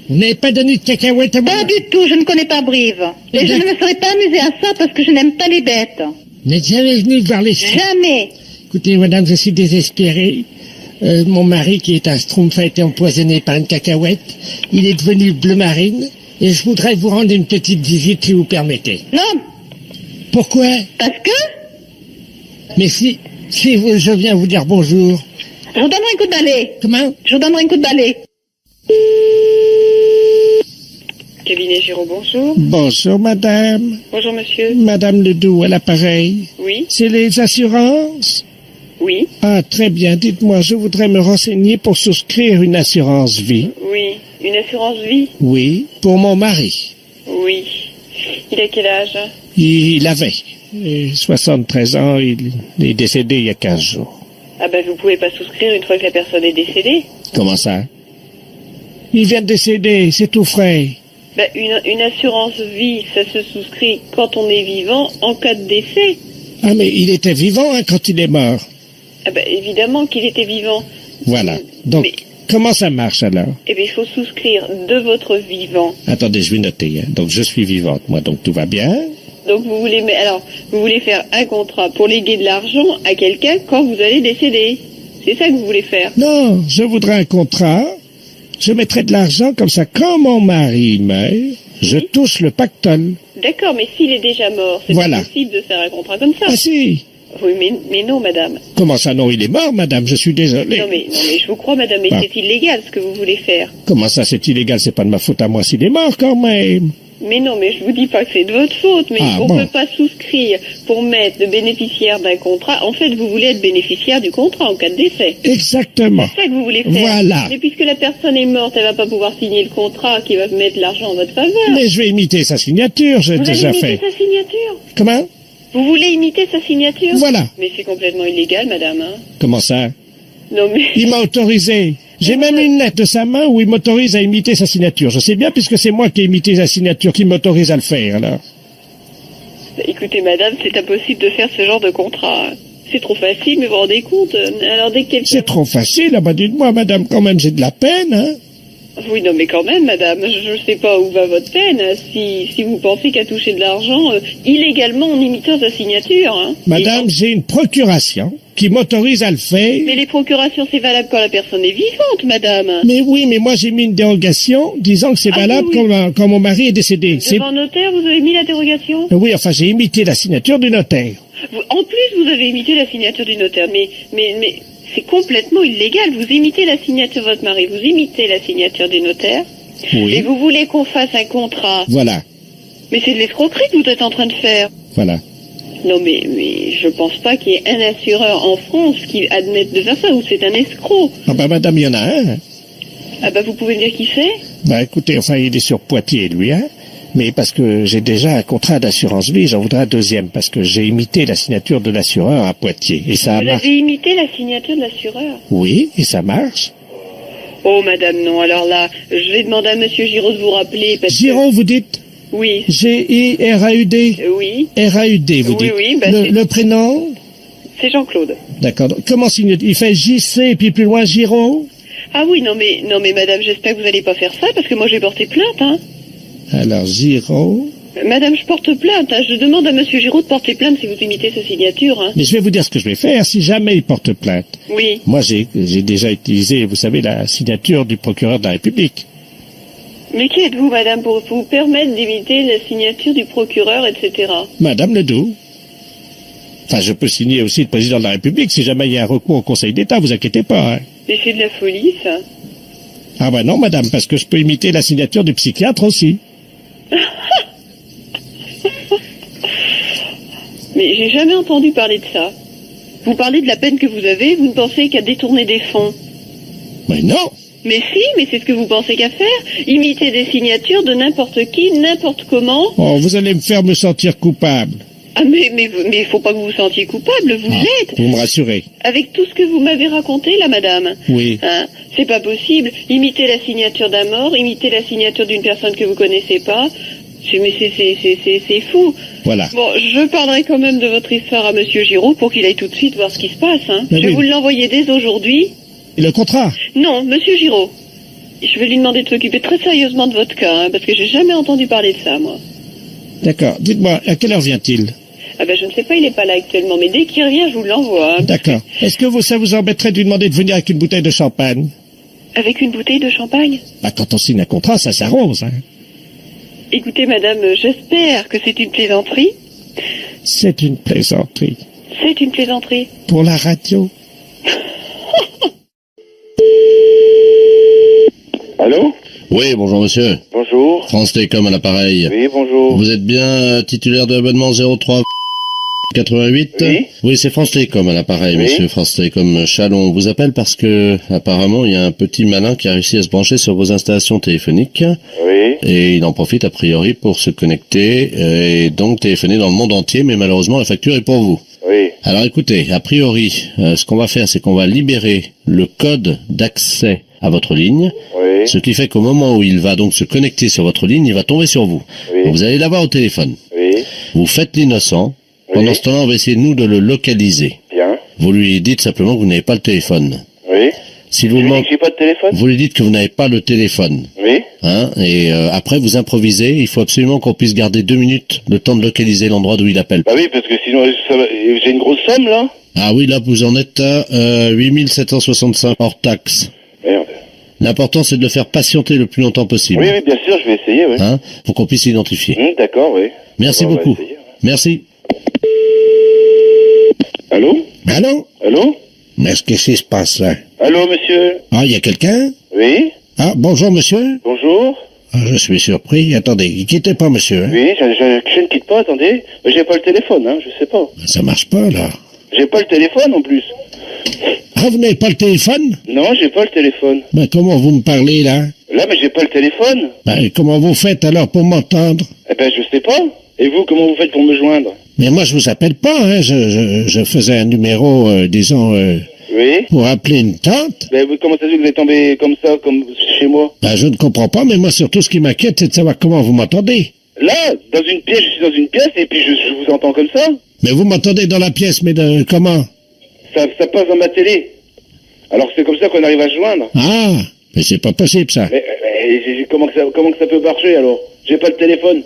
Vous n'avez pas donné de cacahuètes à moi? Pas du tout. Je ne connais pas Brive. Et je ne me serais pas amusée à ça parce que je n'aime pas les bêtes. Vous n'êtes jamais venu voir les Schtroumpfs? Jamais. Écoutez, madame, je suis désespéré. Mon mari, qui est un Schtroumpf, a été empoisonné par une cacahuète. Il est devenu bleu marine. Et je voudrais vous rendre une petite visite, si vous permettez. Non. Pourquoi? Parce que? Mais si je viens vous dire bonjour. Je vous donnerai un coup de balai. Comment? Je vous donnerai un coup de balai. Cabinet Giraud, bonjour. Bonjour, madame. Bonjour, monsieur. Madame Ledoux, à l'appareil. Oui. C'est les assurances? Oui. Ah, très bien. Dites-moi, je voudrais me renseigner pour souscrire une assurance vie. Oui. Une assurance vie? Oui, pour mon mari. Oui. Il a quel âge? Il avait 73 ans, il est décédé il y a 15 jours. Ah ben vous pouvez pas souscrire une fois que la personne est décédée. Comment ça? Il vient de décéder, c'est tout frais. Ben, une assurance vie, ça se souscrit quand on est vivant en cas de décès. Ah, mais il était vivant hein, quand il est mort. Ah ben évidemment qu'il était vivant. Voilà. Donc, comment ça marche alors? Eh bien il faut souscrire de votre vivant. Attendez, je vais noter. Hein. Donc, je suis vivante, moi, donc tout va bien. Donc vous voulez faire un contrat pour léguer de l'argent à quelqu'un quand vous allez décéder. C'est ça que vous voulez faire? Non, je voudrais un contrat. Je mettrai de l'argent comme ça. Quand mon mari meurt, je touche le pactole. D'accord, mais s'il est déjà mort, c'est pas possible de faire un contrat comme ça. Ah si. Oui, mais non, madame. Comment ça, non? Il est mort, madame, je suis désolé. Non, mais je vous crois, madame, mais c'est illégal ce que vous voulez faire. Comment ça, c'est illégal? C'est pas de ma faute à moi s'il est mort, quand même. Mais non, mais je vous dis pas que c'est de votre faute, mais on peut pas souscrire pour mettre le bénéficiaire d'un contrat. En fait, vous voulez être bénéficiaire du contrat en cas de décès. Exactement. C'est ça que vous voulez faire. Voilà. Mais puisque la personne est morte, elle va pas pouvoir signer le contrat qui va mettre l'argent en votre faveur. Mais je vais imiter sa signature, j'ai déjà fait. Vous allez imiter sa signature? Comment? Vous voulez imiter sa signature? Voilà. Mais c'est complètement illégal, madame, hein. Comment ça? Non, mais... Il m'a autorisé. J'ai même une lettre de sa main où il m'autorise à imiter sa signature. Je sais bien puisque c'est moi qui ai imité sa signature qui m'autorise à le faire, alors. Écoutez, madame, c'est impossible de faire ce genre de contrat. C'est trop facile, mais vous vous rendez compte? Alors, dès que quelqu'un... C'est trop facile, ah bah dites-moi, madame, quand même, j'ai de la peine, hein. Oui, non, mais quand même, madame, je ne sais pas où va votre peine, si vous pensez qu'à toucher de l'argent illégalement en imitant sa signature, hein. Madame, j'ai une procuration qui m'autorise à le faire. Mais les procurations, c'est valable quand la personne est vivante, madame. Mais oui, mais moi j'ai mis une dérogation disant que c'est valable quand mon mari est décédé. Devant notaire, vous avez mis la dérogation? Oui, enfin, j'ai imité la signature du notaire. En plus, vous avez imité la signature du notaire, mais c'est complètement illégal. Vous imitez la signature de votre mari, vous imitez la signature du notaire, et vous voulez qu'on fasse un contrat. Voilà. Mais c'est de l'escroquerie que vous êtes en train de faire. Voilà. Non, mais je pense pas qu'il y ait un assureur en France qui admette de faire ça, ou c'est un escroc. Ah bah madame, il y en a un. Ah bah vous pouvez me dire qui c'est? Bah écoutez, enfin il est sur Poitiers, lui, hein. Mais parce que j'ai déjà un contrat d'assurance vie, j'en voudrais un deuxième, parce que j'ai imité la signature de l'assureur à Poitiers. Et ça Vous marche. avez imité la signature de l'assureur? Oui, et ça marche. Oh madame, non, alors là, je vais demander à monsieur Giraud de vous rappeler, parce Giraud, vous dites? Oui. G-I-R-A-U-D? Oui. R-A-U-D, vous dites? Oui, bah le prénom? C'est Jean-Claude. D'accord. Comment signe? Il fait J-C, et puis plus loin Giraud? Ah oui, non mais madame, j'espère que vous n'allez pas faire ça, parce que moi je vais porter plainte, hein. Alors, Giraud. Madame, je porte plainte, hein. Je demande à monsieur Giraud de porter plainte si vous imitez sa signature, hein. Mais je vais vous dire ce que je vais faire si jamais il porte plainte. Oui. Moi, j'ai déjà utilisé, vous savez, la signature du procureur de la République. Mais qui êtes-vous, madame, pour vous permettre d'imiter la signature du procureur, etc. Madame Ledoux. Enfin, je peux signer aussi le président de la République si jamais il y a un recours au Conseil d'État, vous inquiétez pas, hein. Mais c'est de la folie, ça. Ah bah non, madame, parce que je peux imiter la signature du psychiatre aussi. Mais j'ai jamais entendu parler de ça. Vous parlez de la peine que vous avez, vous ne pensez qu'à détourner des fonds. Mais non. Mais si, mais c'est ce que vous pensez qu'à faire. Imiter des signatures de n'importe qui, n'importe comment. Oh, vous allez me faire me sentir coupable. Ah mais il faut pas que vous vous sentiez coupable, vous l'êtes. Vous me rassurez. Avec tout ce que vous m'avez raconté là, madame. Oui. Hein, c'est pas possible. Imiter la signature d'un mort, imiter la signature d'une personne que vous connaissez pas. Mais c'est fou. Voilà. Bon, je parlerai quand même de votre histoire à monsieur Giraud pour qu'il aille tout de suite voir ce qui se passe, hein. Mais je vais vous l'envoyer dès aujourd'hui. Et le contrat? Non, monsieur Giraud. Je vais lui demander de s'occuper très sérieusement de votre cas, hein, parce que j'ai jamais entendu parler de ça, moi. D'accord. Dites-moi, à quelle heure vient-il? Ah ben je ne sais pas, il n'est pas là actuellement, mais dès qu'il revient, je vous l'envoie. Hein. D'accord. Est-ce que ça vous embêterait de lui demander de venir avec une bouteille de champagne? Avec une bouteille de champagne? Bah quand on signe un contrat, ça s'arrose, hein. Écoutez, madame, j'espère que c'est une plaisanterie. C'est une plaisanterie. C'est une plaisanterie. Pour la radio. Allô? Oui, bonjour monsieur. Bonjour. France Télécom à l'appareil. Oui, bonjour. Vous êtes bien titulaire de l'abonnement 03 88. Oui, c'est France Télécom à l'appareil, monsieur. France Télécom Chalon. On vous appelle parce que, apparemment, il y a un petit malin qui a réussi à se brancher sur vos installations téléphoniques. Oui. Et il en profite, a priori, pour se connecter et donc téléphoner dans le monde entier, mais malheureusement, la facture est pour vous. Oui. Alors écoutez, a priori, ce qu'on va faire, c'est qu'on va libérer le code d'accès à votre ligne. Oui. Ce qui fait qu'au moment où il va donc se connecter sur votre ligne, il va tomber sur vous. Oui. Donc, vous allez l'avoir au téléphone. Oui. Vous faites l'innocent. Pendant ce temps-là, on va essayer, nous, de le localiser. Bien. Vous lui dites simplement que vous n'avez pas le téléphone. Oui. S'il vous demande... J'ai pas de téléphone. Vous lui dites que vous n'avez pas le téléphone. Oui. Hein, et après, vous improvisez. Il faut absolument qu'on puisse garder 2 minutes le temps de localiser l'endroit d'où il appelle. Bah oui, parce que sinon, j'ai une grosse somme, là. Ah oui, là, vous en êtes à 8765 hors taxe. Merde. L'important, c'est de le faire patienter le plus longtemps possible. Oui, oui, bien sûr, je vais essayer, oui. Hein, pour qu'on puisse l'identifier. D'accord, oui. Merci On va beaucoup. essayer. Merci. Allô? Allô? Allô? Mais qu'est-ce qui se passe là? Allô, monsieur? Ah, il y a quelqu'un? Oui? Ah, bonjour monsieur. Bonjour? Ah, je suis surpris. Attendez, ne quittez pas monsieur. Hein? Oui, je ne quitte pas, attendez. Mais j'ai pas le téléphone, hein, je sais pas. Ça marche pas là. J'ai pas le téléphone en plus. Ah, vous n'avez pas le téléphone? Non, j'ai pas le téléphone. Ben, comment vous me parlez là? Là, mais j'ai pas le téléphone. Ben, comment vous faites alors pour m'entendre? Eh ben, je sais pas. Et vous, comment vous faites pour me joindre? Mais moi, je vous appelle pas, hein. Je faisais un numéro, disons, oui? pour appeler une tante. Ben, comment ça se fait que vous êtes tombé comme ça, comme chez moi? Ben, je ne comprends pas, mais moi, surtout, ce qui m'inquiète, c'est de savoir comment vous m'entendez. Là, dans une pièce, je suis dans une pièce, et puis je vous entends comme ça. Mais vous m'entendez dans la pièce, mais comment? Ça passe dans ma télé. Alors c'est comme ça qu'on arrive à se joindre. Ah, mais c'est pas possible, ça. Mais, comment que ça peut marcher, alors? J'ai pas le téléphone.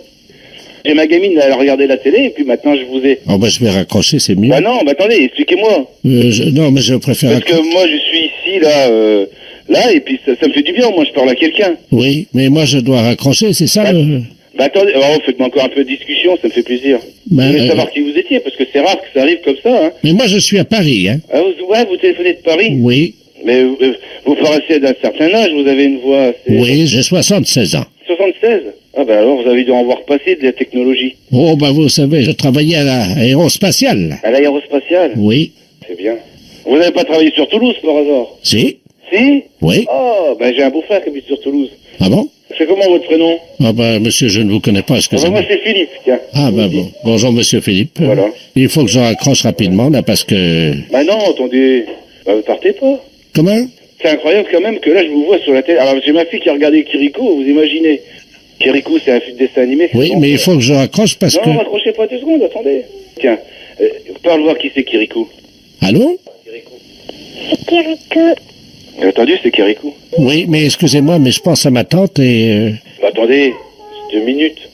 J'ai ma gamine, elle a regardé la télé, et puis maintenant je vous ai... Oh, ben, je vais raccrocher, c'est mieux. Bah non, mais attendez, expliquez-moi. Non, mais je préfère... Parce que moi, je suis ici, là, et puis ça me fait du bien, moi, je parle à quelqu'un. Oui, mais moi, je dois raccrocher, c'est ça, Bah attendez, faites-moi encore un peu de discussion, ça me fait plaisir. Ben, je voulais savoir qui vous étiez, parce que c'est rare que ça arrive comme ça, hein. Mais moi, je suis à Paris, hein. Ah, vous téléphonez de Paris? Oui. Mais vous paraissez d'un certain âge, vous avez une voix assez... Oui, j'ai 76 ans. 76? Ah bah alors, vous avez dû en voir passer de la technologie. Oh, bah vous savez, je travaillais à l'aérospatiale. À l'aérospatiale? Oui. C'est bien. Vous n'avez pas travaillé sur Toulouse, par hasard? Si. Si? Oui. Oh, bah j'ai un beau-frère qui habite sur Toulouse. Ah bon? C'est comment votre prénom? Ah bah, monsieur, je ne vous connais pas, excusez-moi. Moi, c'est Philippe, tiens. Ah bah bon. Bonjour, monsieur Philippe. Voilà. Il faut que je raccroche rapidement, là, parce que... Bah non, attendez. Bah, vous partez pas. Comment? C'est incroyable quand même que là, je vous vois sur la télé. Alors, j'ai ma fille qui a regardé Kirikou, vous imaginez. Kirikou, c'est un dessin animé. Oui, mais il faut que je raccroche parce que... Non, raccrochez pas 2 secondes, attendez. Tiens, parle voir qui c'est Kirikou. Allô? C'est Kirikou. Entendu, c'est Kirikou. Oui, mais excusez-moi, mais je pense à ma tante et... Bah, attendez, 2 minutes.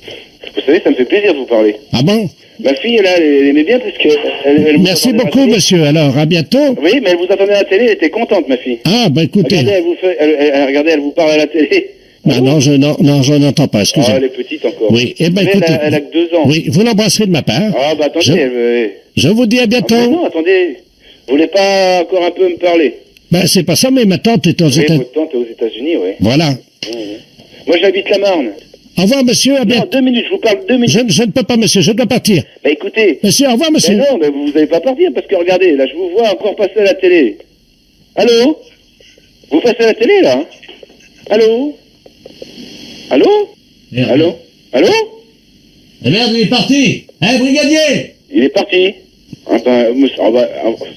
Vous savez, ça me fait plaisir de vous parler. Ah bon? Ma fille, elle aimait bien parce que... Elle Merci beaucoup, monsieur. Alors, à bientôt. Oui, mais elle vous entendait à la télé, elle était contente, ma fille. Ah, bah écoutez... Regardez, elle vous parle à la télé. Ah non, je n'entends pas, excusez-moi. Ah, elle est petite encore. Oui, eh ben mais écoutez... Elle a que 2 ans. Oui, vous l'embrasserez de ma part. Ah, bah attendez, je vous dis à bientôt. Ah, non, attendez. Vous voulez pas encore un peu me parler? Ben, c'est pas ça, mais ma tante est aux États-Unis. Votre tante est aux États-Unis, oui. Voilà. Moi, j'habite la Marne. Au revoir, monsieur, à bientôt. Non, 2 minutes, je vous parle 2 minutes. Je ne peux pas, monsieur, je dois partir. Bah, écoutez. Monsieur, au revoir, monsieur. Mais non, mais vous n'allez pas partir, parce que regardez, là, je vous vois encore passer à la télé. Allô? Vous passez à la télé, là? Allô? Allô? Merde. Allô? Allô? Eh merde, il est parti. Eh, brigadier! Il est parti. Ah ben,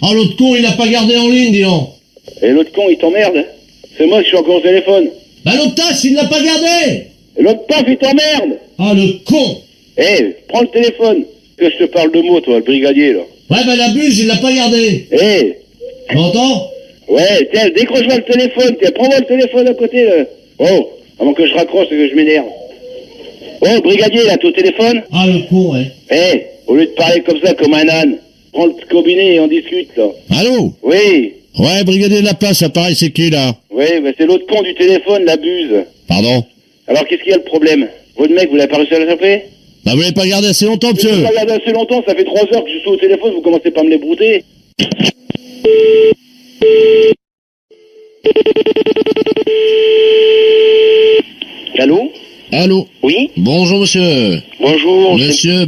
Oh, l'autre con, il l'a pas gardé en ligne, dis donc. Et l'autre con, il t'emmerde. C'est moi qui suis encore au téléphone. Bah, l'autre tasse, il l'a pas gardé. Et l'autre paf, il t'emmerde. Oh, le con. Eh, prends le téléphone. Que je te parle de mots, toi, le brigadier, là. Ouais, bah, la buse, il l'a pas gardé. Eh. Tu m'entends? Ouais, tiens, décroche-moi le téléphone. Tiens, prends-moi le téléphone à côté, là. Oh, avant que je raccroche et que je m'énerve. Oh, brigadier, là, t'es au téléphone? Ah, le con, ouais. Eh, au lieu de parler comme ça, comme un âne, prends le combiné et on discute, là. Allô? Oui. Ouais, brigadier de la place, appareil, c'est qui, là? Oui, bah c'est l'autre con du téléphone, la buse. Pardon? Alors, qu'est-ce qu'il y a le problème? Votre mec, vous l'avez pas réussi à l'attraper? Bah, vous l'avez pas gardé assez longtemps, Vous monsieur. l'avez pas gardé assez longtemps, ça fait 3 heures que je suis au téléphone, vous commencez pas à me les brouter. Allô? Allô? Oui? Bonjour, monsieur. Bonjour. Monsieur...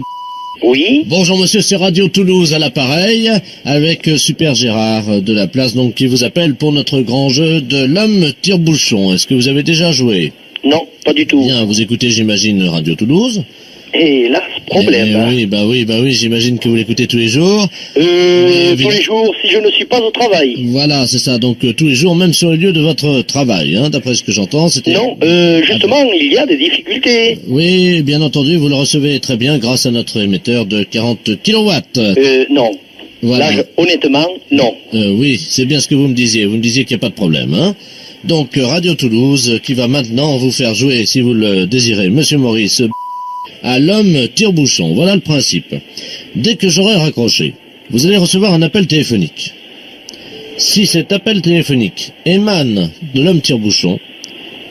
Oui. Bonjour monsieur, c'est Radio Toulouse à l'appareil, avec Super Gérard de la place, donc qui vous appelle pour notre grand jeu de l'homme tire-bouchon. Est-ce que vous avez déjà joué? Non, pas du tout. Bien, vous écoutez, j'imagine, Radio Toulouse. Et là, problème. Oui, bah oui, j'imagine que vous l'écoutez tous les jours. Tous les jours, si je ne suis pas au travail. Voilà, c'est ça, donc tous les jours, même sur le lieu de votre travail, hein, d'après ce que j'entends. Non, justement, il y a des difficultés. Oui, bien entendu, vous le recevez très bien grâce à notre émetteur de 40 kilowatts. Non. Voilà. Là, honnêtement, non. Oui, c'est bien ce que vous me disiez. Vous me disiez qu'il n'y a pas de problème, hein. Donc, Radio Toulouse, qui va maintenant vous faire jouer, si vous le désirez, Monsieur Maurice, à l'homme tire-bouchon. Voilà le principe. Dès que j'aurai raccroché, vous allez recevoir un appel téléphonique. Si cet appel téléphonique émane de l'homme tire-bouchon,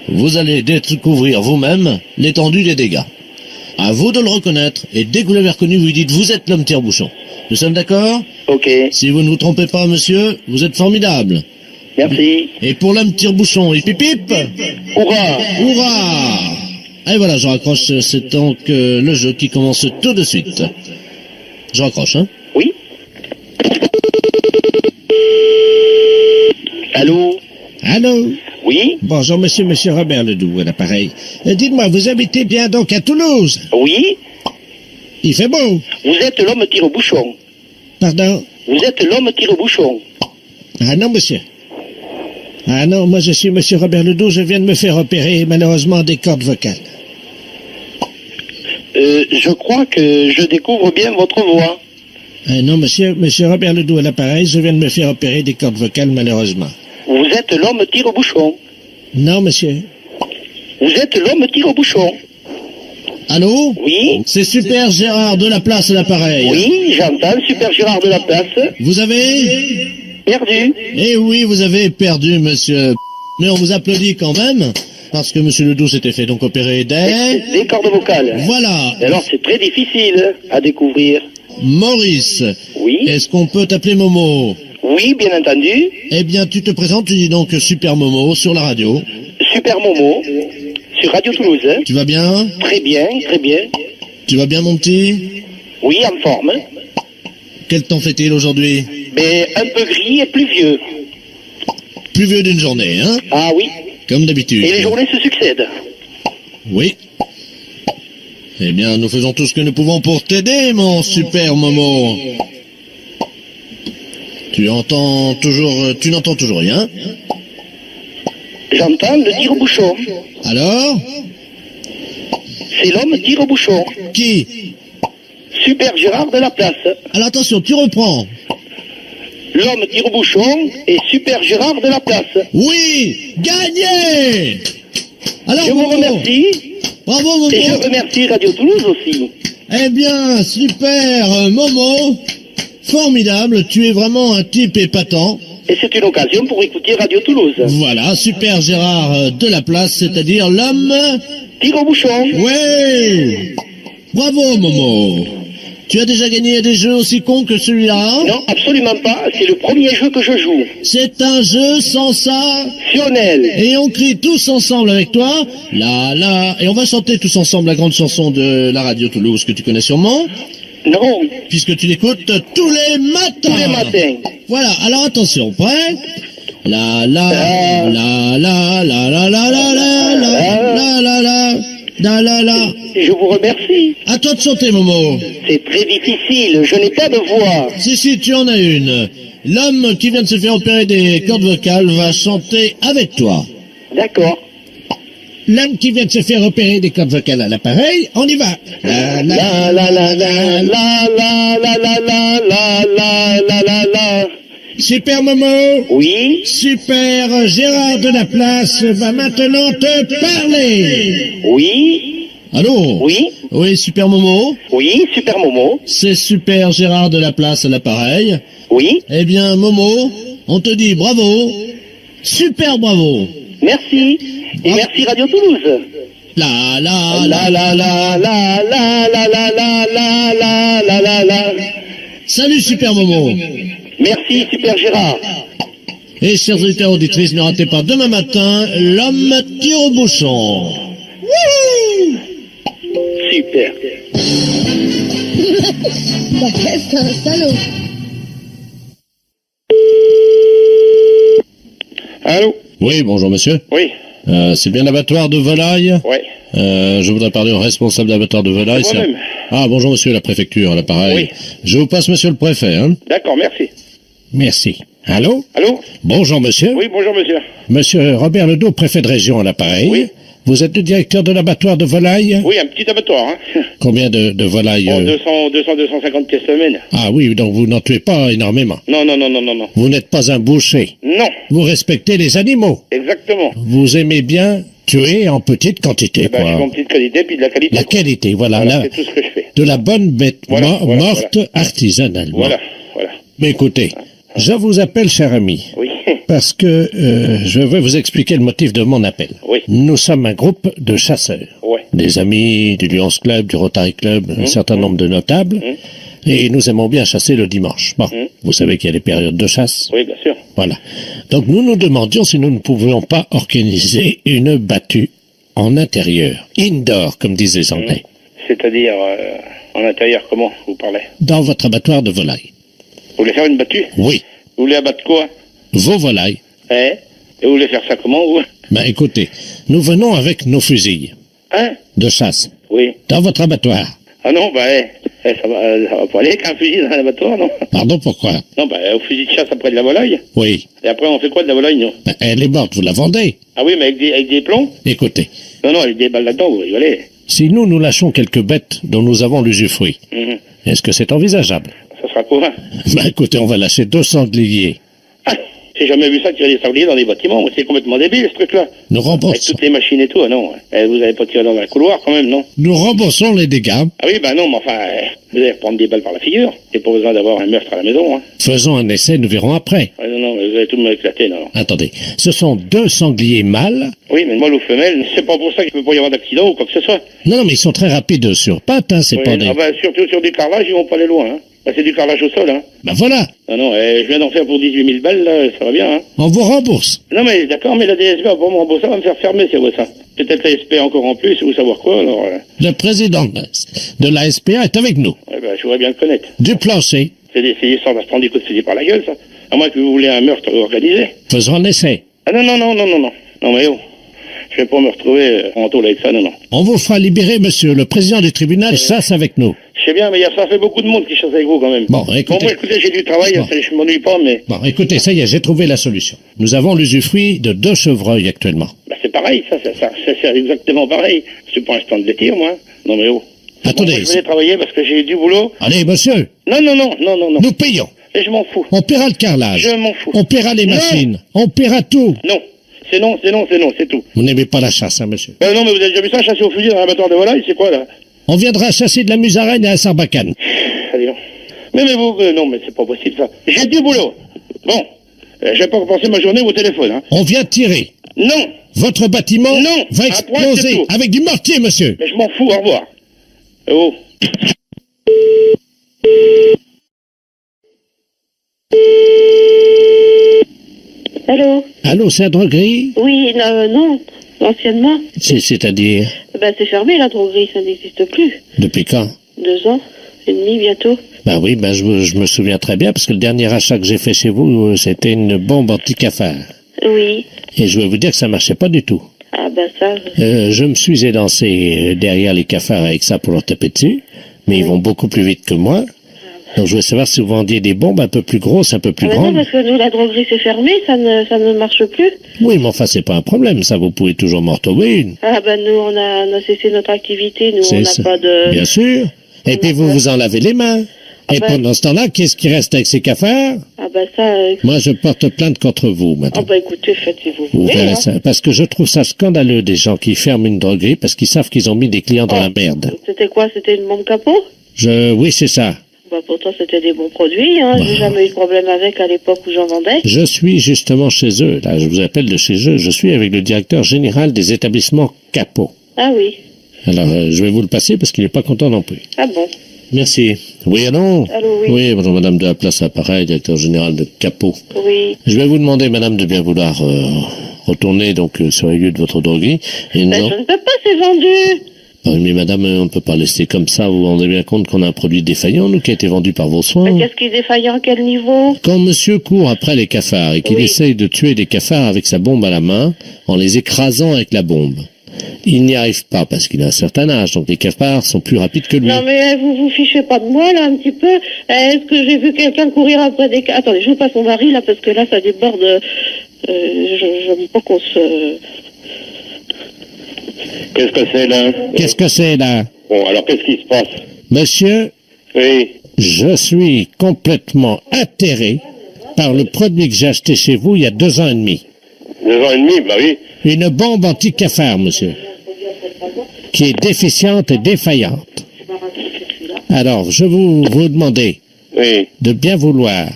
vous allez découvrir vous-même l'étendue des dégâts. À vous de le reconnaître, et dès que vous l'avez reconnu, vous lui dites « Vous êtes l'homme tire-bouchon ». Nous sommes d'accord? Ok. Si vous ne vous trompez pas, monsieur, vous êtes formidable. Merci. Et pour l'homme tire-bouchon, il pip-pip. Hurrah! Hurrah! Et voilà, je raccroche, c'est donc le jeu qui commence tout de suite. Je raccroche, hein? Oui. Allô? Allô? Oui? Bonjour, monsieur Robert Ledoux, à l'appareil. Dites-moi, vous habitez bien donc à Toulouse? Oui. Il fait beau. Vous êtes l'homme tire-bouchon. Pardon? Vous êtes l'homme tire-bouchon. Ah non, monsieur. Ah non, moi je suis monsieur Robert Ledoux, je viens de me faire opérer malheureusement des cordes vocales. Je crois que je découvre bien votre voix. Non, monsieur Robert Ledoux à l'appareil, je viens de me faire opérer des cordes vocales malheureusement. Vous êtes l'homme tire-bouchon. Non, monsieur. Vous êtes l'homme tire-bouchon. Allô? Oui. C'est Super Gérard de la place à l'appareil. Oui, j'entends, Super Gérard de la place. Vous avez perdu. Eh oui, vous avez perdu, monsieur. Mais on vous applaudit quand même, parce que monsieur Ledoux s'était fait donc opérer des cordes vocales. Voilà. Et alors, c'est très difficile à découvrir. Maurice. Oui. Est-ce qu'on peut t'appeler Momo? Oui, bien entendu. Eh bien, tu te présentes, tu dis donc Super Momo sur la radio. Super Momo, sur Radio Toulouse. Hein. Tu vas bien? Très bien, très bien. Tu vas bien, mon petit? Oui, en forme. Quel temps fait-il aujourd'hui? Mais un peu gris et pluvieux. Pluvieux d'une journée, hein? Ah oui. Comme d'habitude. Et les journées se succèdent. Oui. Eh bien, nous faisons tout ce que nous pouvons pour t'aider, mon super Momo. Tu n'entends toujours rien? J'entends le tire-bouchon. Alors? C'est l'homme tire-bouchon. Qui? Super Gérard de la place. Alors attention, tu reprends. L'homme tire-bouchon et Super Gérard de la place. Oui, gagné. Alors, je vous remercie. Bravo, Momo. Et je remercie Radio Toulouse aussi. Eh bien, super, Momo. Formidable, tu es vraiment un type épatant. Et c'est une occasion pour écouter Radio Toulouse. Voilà, Super Gérard de la place, c'est-à-dire l'homme... Tire-bouchon. Oui. Bravo, Momo. Tu as déjà gagné à des jeux aussi cons que celui-là? Non, absolument pas. C'est le premier jeu que je joue. C'est un jeu sensationnel. Et on crie tous ensemble avec toi. La. Et on va chanter tous ensemble la grande chanson de la radio Toulouse que tu connais sûrement. Non. Puisque tu l'écoutes tous les matins. Tous les matins. Voilà. Alors attention, prêt? La. Je vous remercie. À toi de chanter, Momo. C'est très difficile, je n'ai pas de voix. Si, tu en as une. L'homme qui vient de se faire opérer des cordes vocales va chanter avec toi. D'accord. L'homme qui vient de se faire opérer des cordes vocales à l'appareil, on y va. Super Momo. Oui. Super Gérard de la place va maintenant te parler. Oui. Allô? Oui. Oui, Super Momo. Oui, Super Momo. C'est Super Gérard de la place à l'appareil. Oui. Eh bien, Momo, on te dit bravo. Super bravo. Merci. Et merci Radio Toulouse. La. Salut Super Momo. Merci Super Gérard. Et chers auditeurs auditrices, ne ratez pas demain matin l'homme tire-bouchon. Super. Bah, qu'est-ce qu'un salaud. Allô? Oui, bonjour monsieur. Oui. C'est bien l'abattoir de volaille? Oui. Je voudrais parler au responsable d'abattoir de volaille. C'est moi-même. Ah, bonjour monsieur, la préfecture, à l'appareil. Oui. Je vous passe monsieur le préfet, hein. D'accord, merci. Merci. Allô? Allô? Bonjour monsieur. Oui, bonjour monsieur. Monsieur Robert Ledoux, préfet de région à l'appareil. Oui. Vous êtes le directeur de l'abattoir de volaille? Oui, un petit abattoir, hein. Combien de volailles? 250 pièces semaine. Ah oui, donc vous n'en tuez pas énormément. Non. Vous n'êtes pas un boucher. Non. Vous respectez les animaux. Exactement. Vous aimez bien tuer en petite quantité, Ben, je suis en petite qualité, puis de la qualité. La qualité, voilà. C'est tout ce que je fais. De la bonne bête Voilà, morte artisanalement. Voilà. Mais écoutez, je vous appelle, cher ami. Oui. Parce que je vais vous expliquer le motif de mon appel. Oui. Nous sommes un groupe de chasseurs. Ouais. Des amis du Lions Club, du Rotary Club, un certain nombre de notables. Et nous aimons bien chasser le dimanche. Bon, vous savez qu'il y a des périodes de chasse. Oui, bien sûr. Voilà. Donc nous nous demandions si nous ne pouvions pas organiser une battue en intérieur. Indoor, comme disent les Anglais. C'est-à-dire, en intérieur, comment vous parlez? Dans votre abattoir de volailles. Vous voulez faire une battue? Oui. Vous voulez abattre quoi? Vos volailles. Et vous voulez faire ça comment, vous? Ben écoutez, nous venons avec nos fusils. Hein? De chasse. Oui. Dans votre abattoir. Ah non, ça va pas aller avec un fusil dans un abattoir, non? Pardon, pourquoi? Non, au fusil de chasse après de la volaille. Oui. Et après, on fait quoi de la volaille, non? Ben, elle est morte, vous la vendez. Ah oui, mais avec des plombs? Écoutez. Non, avec des balles là-dedans, vous rigolez. Si nous lâchons quelques bêtes dont nous avons l'usufruit, est-ce que c'est envisageable? Ça sera quoi? Ben écoutez, on va lâcher 2 sangliers. J'ai jamais vu ça, tirer des sangliers dans des bâtiments. Moi, c'est complètement débile, ce truc-là. Nous remboursons. Avec toutes les machines et tout, ah non. Vous avez pas tiré dans un couloir, quand même, non? Nous remboursons les dégâts. Ah oui, non, mais enfin, vous allez reprendre des balles par la figure. Il n'y a pas besoin d'avoir un meurtre à la maison, hein. Faisons un essai, nous verrons après. Non, mais vous allez tout me éclater, non. Attendez, ce sont 2 sangliers mâles. Oui, mais mâle ou femelle, c'est pas pour ça qu'il ne peut pas y avoir d'accident ou quoi que ce soit. Non, mais ils sont très rapides sur pattes, hein, c'est pas des... Surtout sur du carrelage, ils vont pas aller loin, hein. C'est du carrelage au sol, hein. Ben voilà. Non, je viens d'en faire pour 18 000 balles, là, ça va bien, hein. On vous rembourse. Non, mais d'accord, mais la DSB va pas me rembourser, ça va me faire fermer, c'est vrai, ça. Peut-être la SPA encore en plus, ou savoir quoi, alors... Le président de la SPA est avec nous. Je voudrais bien le connaître. Du plancher. C'est des histoires de se prendre des coups de fusil par la gueule, ça. À moins que vous voulez un meurtre organisé. Faisons un essai. Ah non. Non, mais je vais pas me retrouver en tôle avec ça, non. On vous fera libérer, monsieur. Le président du tribunal chasse avec nous. Je sais bien, mais ça fait beaucoup de monde qui chasse avec vous, quand même. Bon, écoutez... moi, écoutez, j'ai du travail, je m'ennuie pas, mais... Bon, écoutez, ça y est, j'ai trouvé la solution. Nous avons l'usufruit de 2 chevreuils actuellement. C'est pareil, ça, c'est exactement pareil. C'est pas un stand de tir, moi. Non, mais Attendez. Moi, je vais travailler parce que j'ai du boulot. Allez, monsieur. Non. Nous payons. Et je m'en fous. On paiera le carrelage. Je m'en fous. On paiera les machines. On paiera tout. Non. C'est tout. Vous n'aimez pas la chasse, hein, monsieur? Non, mais vous avez déjà vu ça, chasser au fusil dans un abattoir de volaille, c'est quoi, là? On viendra chasser de la musaraigne à la Sarbacane. Allez, non. Mais vous, non, mais c'est pas possible, ça. J'ai du boulot. Bon. Je vais pas repenser ma journée au téléphone, hein. On vient tirer. Non. Votre bâtiment va exploser avec du mortier, monsieur. Mais je m'en fous, au revoir. Oh. Allô, c'est la droguerie? Oui, non, anciennement. C'est-à-dire? C'est fermé, la droguerie, ça n'existe plus. Depuis quand? 2 ans et demi, bientôt. Oui, je me souviens très bien, parce que le dernier achat que j'ai fait chez vous, c'était une bombe anti-cafard. Oui. Et je vais vous dire que ça marchait pas du tout. Ah, ça... je me suis élancé derrière les cafards avec ça pour leur taper dessus, mais ils vont beaucoup plus vite que moi. Donc je voulais savoir si vous vendiez des bombes un peu plus grosses, un peu plus grandes. Non, parce que nous, la droguerie s'est fermée, ça ne marche plus. Oui, mais enfin, c'est pas un problème, ça, vous pouvez toujours m'en retrouver une. Nous, on a cessé notre activité, nous, on n'a pas de... Bien sûr. Et puis vous en lavez les mains. Et pendant ce temps-là, qu'est-ce qui reste avec ces cafards? Moi, je porte plainte contre vous, madame. Écoutez, faites si vous Vous voulez. verrez ça, parce que je trouve ça scandaleux des gens qui ferment une droguerie parce qu'ils savent qu'ils ont mis des clients dans la merde. C'était quoi? C'était une bombe capot? Oui, c'est ça. Pourtant, c'était des bons produits, hein. J'ai jamais eu de problème avec à l'époque où j'en vendais. Je suis justement chez eux, là, je vous appelle de chez eux. Je suis avec le directeur général des établissements Capot. Ah oui. Alors, je vais vous le passer parce qu'il n'est pas content non plus. Ah bon? Merci. Oui, allô? Allô, oui. Oui, bonjour, madame de la place Appareil, directeur général de Capot. Oui. Je vais vous demander, madame, de bien vouloir retourner donc sur les lieux de votre droguerie. Et non... Je ne peux pas, c'est vendu. Oui, mais madame, on ne peut pas laisser comme ça. Vous vous rendez bien compte qu'on a un produit défaillant, nous, qui a été vendu par vos soins. Mais qu'est-ce qui est défaillant à quel niveau? Quand monsieur court après les cafards et qu'il essaye de tuer des cafards avec sa bombe à la main, en les écrasant avec la bombe, il n'y arrive pas parce qu'il a un certain âge, donc les cafards sont plus rapides que lui. Non mais vous vous fichez pas de moi là un petit peu. Est-ce que j'ai vu quelqu'un courir après des cafards? Attendez, je vous passe mon mari là parce que là ça déborde. J'aime pas qu'on se... Qu'est-ce que c'est là? Qu'est-ce que c'est là? Bon, alors qu'est-ce qui se passe? Monsieur, oui. Je suis complètement atterré par le produit que j'ai acheté chez vous il y a 2 ans et demi. 2 ans et demi, bah oui. Une bombe anti-cafard, monsieur, qui est déficiente et défaillante. Alors, je vous demander de bien vouloir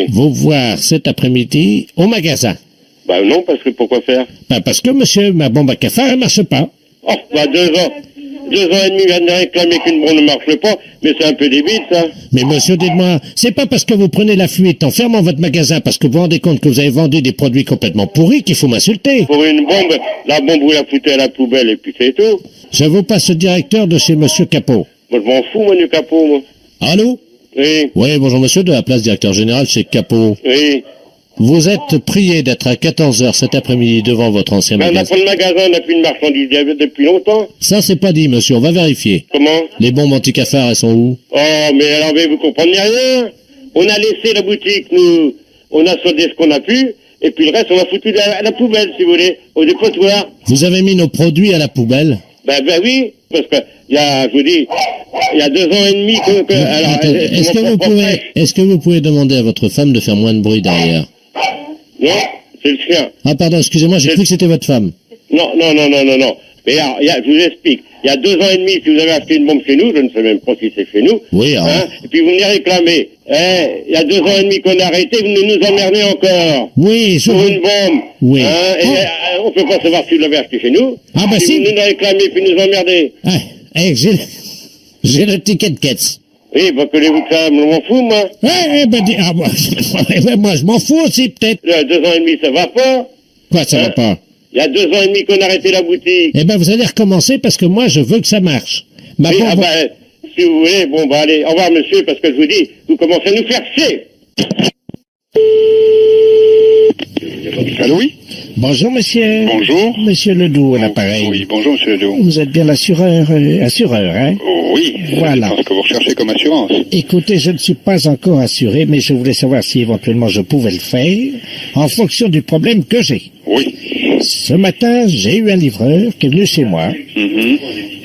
vous voir cet après-midi au magasin. Bah non, parce que pourquoi faire? Bah parce que, monsieur, ma bombe à cafard, elle marche pas. Oh, bah 2 ans. 2 ans et demi, il vient de réclamer qu'une bombe ne marche pas, mais c'est un peu débile, ça. Mais monsieur, dites-moi, c'est pas parce que vous prenez la fuite en fermant votre magasin parce que vous vous rendez compte que vous avez vendu des produits complètement pourris qu'il faut m'insulter. Pour une bombe, la bombe vous la foutez à la poubelle et puis c'est tout. Je vous passe le directeur de chez monsieur Capot. Moi, je m'en fous, moi, du Capot, moi. Allô? Oui. Oui, bonjour monsieur, de la place directeur général chez Capot. Oui. Vous êtes prié d'être à 14h cet après-midi devant votre ancien Ben, on magasin. a pas de magasin, on n'a plus de marchandises depuis longtemps. Ça, c'est pas dit, monsieur, on va vérifier. Comment? Les bombes anti-cafards, elles sont où? Oh, mais alors, mais vous comprenez rien? On a laissé la boutique, nous, on a soldé ce qu'on a pu, et puis le reste, on a foutu à la poubelle, si vous voulez, au dépotoir. Vous avez mis nos produits à la poubelle? Ben oui, parce que, je vous dis, il y a 2 ans et demi que alors, attendez, est-ce que vous pouvez demander à votre femme de faire moins de bruit derrière? Non, c'est le chien. Ah, pardon, excusez-moi, j'ai cru que c'était votre femme. Non. Mais alors, je vous explique. Il y a 2 ans et demi, si vous avez acheté une bombe chez nous, je ne sais même pas si c'est chez nous. Oui, et puis vous venez réclamer. Il y a 2 ans et demi qu'on a arrêté, vous nous emmerdez encore. Oui, pour une bombe. Oui. On peut pas savoir si vous l'avez acheté chez nous. Ah, bah si. Vous nous réclamez, puis nous emmerdez. J'ai le ticket de caisse. Oui, bah, que vous que ça, je m'en fous, moi. Moi, je m'en fous aussi, peut-être. Il y a 2 ans et demi, ça va pas. Quoi, ça va pas? Il y a 2 ans et demi qu'on a arrêté la boutique. Eh ben, vous allez recommencer parce que moi, je veux que ça marche. Si vous voulez, bon, bah, allez, au revoir, monsieur, parce que je vous dis, vous commencez à nous faire chier. Allô, oui? Bonjour, monsieur. Bonjour. Monsieur Ledoux, à l'appareil. Oui, bonjour, monsieur Ledoux. Vous êtes bien l'assureur, hein? Oui. Voilà. C'est ce que vous recherchez comme assurance. Écoutez, je ne suis pas encore assuré, mais je voulais savoir si éventuellement je pouvais le faire, en fonction du problème que j'ai. Oui. Ce matin, j'ai eu un livreur qui est venu chez moi,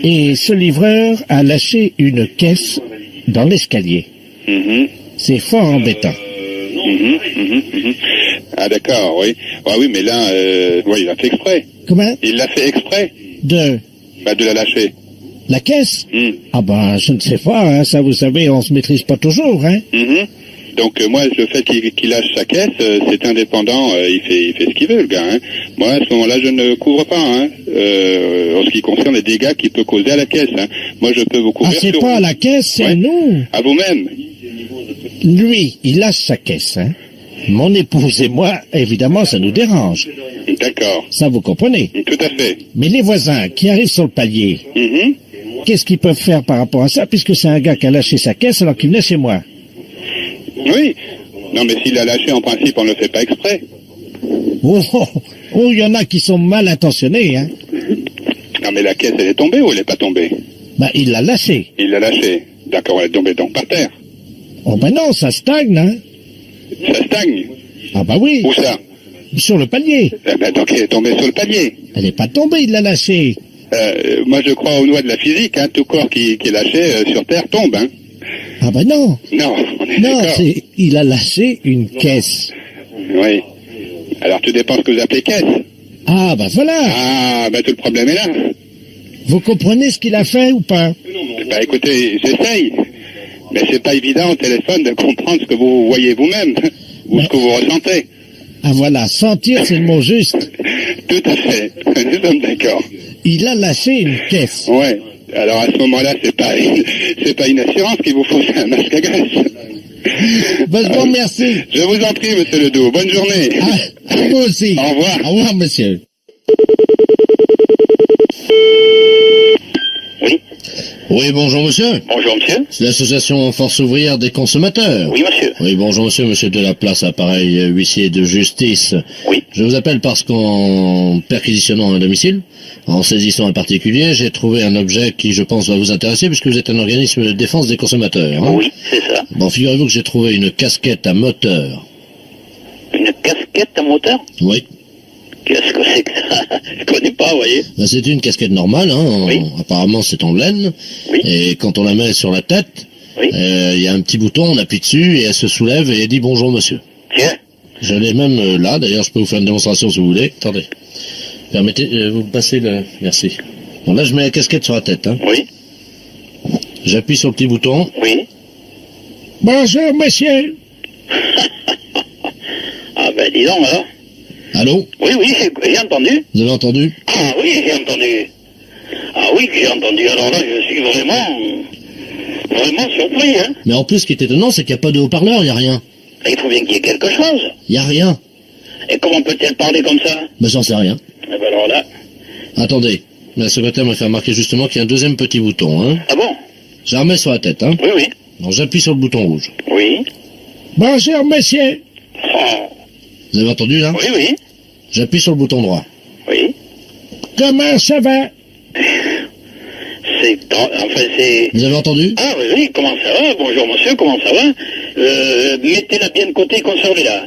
et ce livreur a lâché une caisse dans l'escalier. C'est fort embêtant. Ah, d'accord, oui. Ah oui, mais là, il a fait exprès. Comment? Il l'a fait exprès. De la lâcher. La caisse? Ah ben, je ne sais pas, hein, ça vous savez, on se maîtrise pas toujours, hein. Donc moi, le fait qu'il lâche sa caisse, c'est indépendant, il fait ce qu'il veut, le gars. Hein. Moi, à ce moment-là, je ne couvre pas, hein, en ce qui concerne les dégâts qu'il peut causer à la caisse. Hein. Moi, je peux vous couvrir. Ah, c'est pas à la caisse, c'est nous. À vous-même. Lui, il lâche sa caisse, hein. Mon épouse et moi, évidemment, ça nous dérange. D'accord. Ça, vous comprenez? Tout à fait. Mais les voisins qui arrivent sur le palier, qu'est-ce qu'ils peuvent faire par rapport à ça, puisque c'est un gars qui a lâché sa caisse alors qu'il venait chez moi? Oui. Non, mais s'il l'a lâché, en principe, on ne le fait pas exprès. Il y en a qui sont mal intentionnés, hein. Non, mais la caisse, elle est tombée ou elle n'est pas tombée? Bah, il l'a lâchée. Il l'a lâchée. D'accord, elle est tombée donc par terre. Oh, ben non, ça stagne, hein. Ça stagne? Ah, bah oui. Où ça? Sur le palier. Eh ben, donc elle est tombée sur le palier. Elle n'est pas tombée, il l'a lâchée. Moi, je crois aux lois de la physique, hein. Tout corps qui est lâché sur terre tombe, hein. Ah ben non. Non, on est non, d'accord. Il a lâché une caisse. Oui. Alors tout dépend ce que vous appelez caisse. Ah ben voilà. Ah ben tout le problème est là. Vous comprenez ce qu'il a fait ou pas? Ben écoutez, j'essaye. Mais c'est pas évident au téléphone de comprendre ce que vous voyez vous-même ou ce que vous ressentez. Ah voilà, sentir c'est le mot juste. Tout à fait. Nous sommes d'accord. Il a lâché une caisse. Ouais. Alors à ce moment-là, c'est pas une assurance qu'il vous faut, c'est un masque à gaz. Ben, je vous remercie. Je vous en prie, monsieur Ledoux. Bonne journée. À vous aussi. Au revoir. Au revoir, monsieur. Oui, bonjour monsieur. Bonjour monsieur. C'est l'association Force ouvrière des consommateurs. Oui monsieur. Oui, bonjour monsieur, monsieur de la place, appareil huissier de justice. Oui. Je vous appelle parce qu'en perquisitionnant un domicile, en saisissant un particulier, j'ai trouvé un objet qui, je pense, va vous intéresser puisque vous êtes un organisme de défense des consommateurs. Hein. Oui, c'est ça. Bon, figurez-vous que j'ai trouvé une casquette à moteur. Une casquette à moteur? Oui. Qu'est-ce que c'est que ça? Je connais pas, vous voyez. Ben, c'est une casquette normale, hein. Oui. Apparemment c'est en laine. Oui. Et quand on la met sur la tête, oui. Y a un petit bouton, on appuie dessus et elle se soulève et elle dit bonjour monsieur. Tiens. Je l'ai même là, d'ailleurs je peux vous faire une démonstration si vous voulez. Attendez. Permettez, vous passez le... Merci. Bon là je mets la casquette sur la tête. Hein. Oui. J'appuie sur le petit bouton. Oui. Bonjour, monsieur. Ah ben dis donc alors. Allô? Oui, oui, j'ai entendu. Vous avez entendu? Ah oui, j'ai entendu. Ah oui, j'ai entendu. Alors là, je suis vraiment surpris, hein. Mais en plus, ce qui est étonnant, c'est qu'il n'y a pas de haut-parleur, il n'y a rien. Il faut bien qu'il y ait quelque chose. Il n'y a rien. Et comment peut-elle parler comme ça? Ben j'en sais rien. Eh ben alors là... Attendez. La secrétaire m'a fait remarquer justement qu'il y a un deuxième petit bouton, hein. Ah bon? Je la remets sur la tête, hein. Oui, oui. Donc j'appuie sur le bouton rouge. Oui. Bonjour, monsieur. Oh. Vous avez entendu, là? Oui, oui. J'appuie sur le bouton droit. Oui. Comment ça va? C'est... Vous avez entendu? Ah oui, oui, comment ça va? Bonjour monsieur, comment ça va? Mettez-la bien de côté, conservez-la.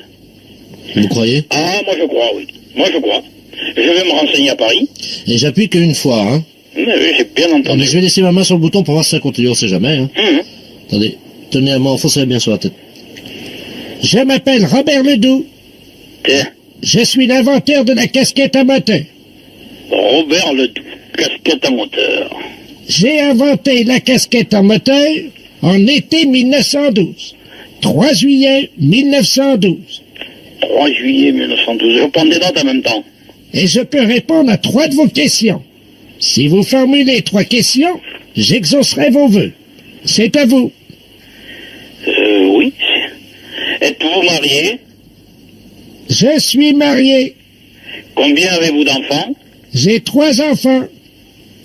Vous croyez? Ah, moi je crois, oui. Moi je crois. Je vais me renseigner à Paris. Et j'appuie qu'une fois, hein. Oui, j'ai bien entendu. Mais je vais laisser ma main sur le bouton pour voir si ça continue, on sait jamais, hein. Attendez, tenez à moi, enfoncez-la bien sur la tête. Je m'appelle Robert Ledoux. Je suis l'inventeur de la casquette à moteur. Robert Ledoux, casquette à moteur. J'ai inventé la casquette à moteur en été 1912. 3 juillet 1912. 3 juillet 1912. Je prends des notes en même temps. Et je peux répondre à 3 de vos questions. Si vous formulez 3 questions, j'exaucerai vos vœux. C'est à vous. Oui. Êtes-vous marié? Je suis marié. Combien avez-vous d'enfants? J'ai 3 enfants.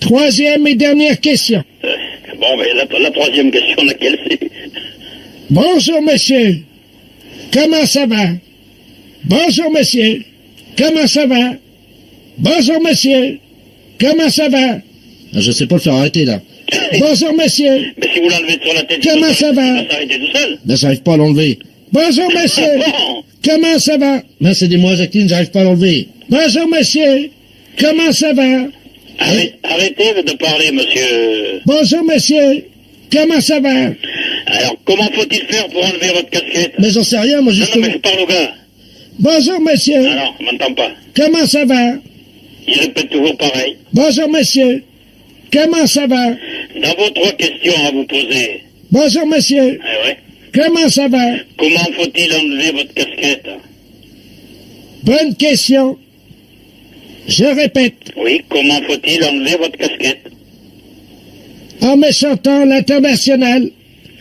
3e et dernière question. Bon, mais la 3e question, laquelle c'est? Bonjour, monsieur. Comment ça va? Bonjour, monsieur. Comment ça va? Bonjour, monsieur. Comment ça va? Je sais pas le faire arrêter, là. Bonjour, monsieur. Mais si vous l'enlevez sur la tête... Comment ça va? Il va s'arrêter tout seul. Ben, j'arrive pas à l'enlever. Bonjour, monsieur. Comment ça va? Ben, c'est des mois, Jacqueline, j'arrive pas à l'enlever. Bonjour, monsieur. Comment ça va? Arrêtez de parler, monsieur. Bonjour, monsieur. Comment ça va? Alors, comment faut-il faire pour enlever votre casquette? Mais j'en sais rien, moi, justement. Non, mais je parle au gars. Bonjour, monsieur. Ah non, on m'entend pas. Comment ça va? Il répète toujours pareil. Bonjour, monsieur. Comment ça va? Dans vos 3 questions à vous poser. Bonjour, monsieur. Ah ouais. Comment ça va? Comment faut-il enlever votre casquette? Bonne question. Je répète. Oui, comment faut-il enlever votre casquette? En me chantant l'international.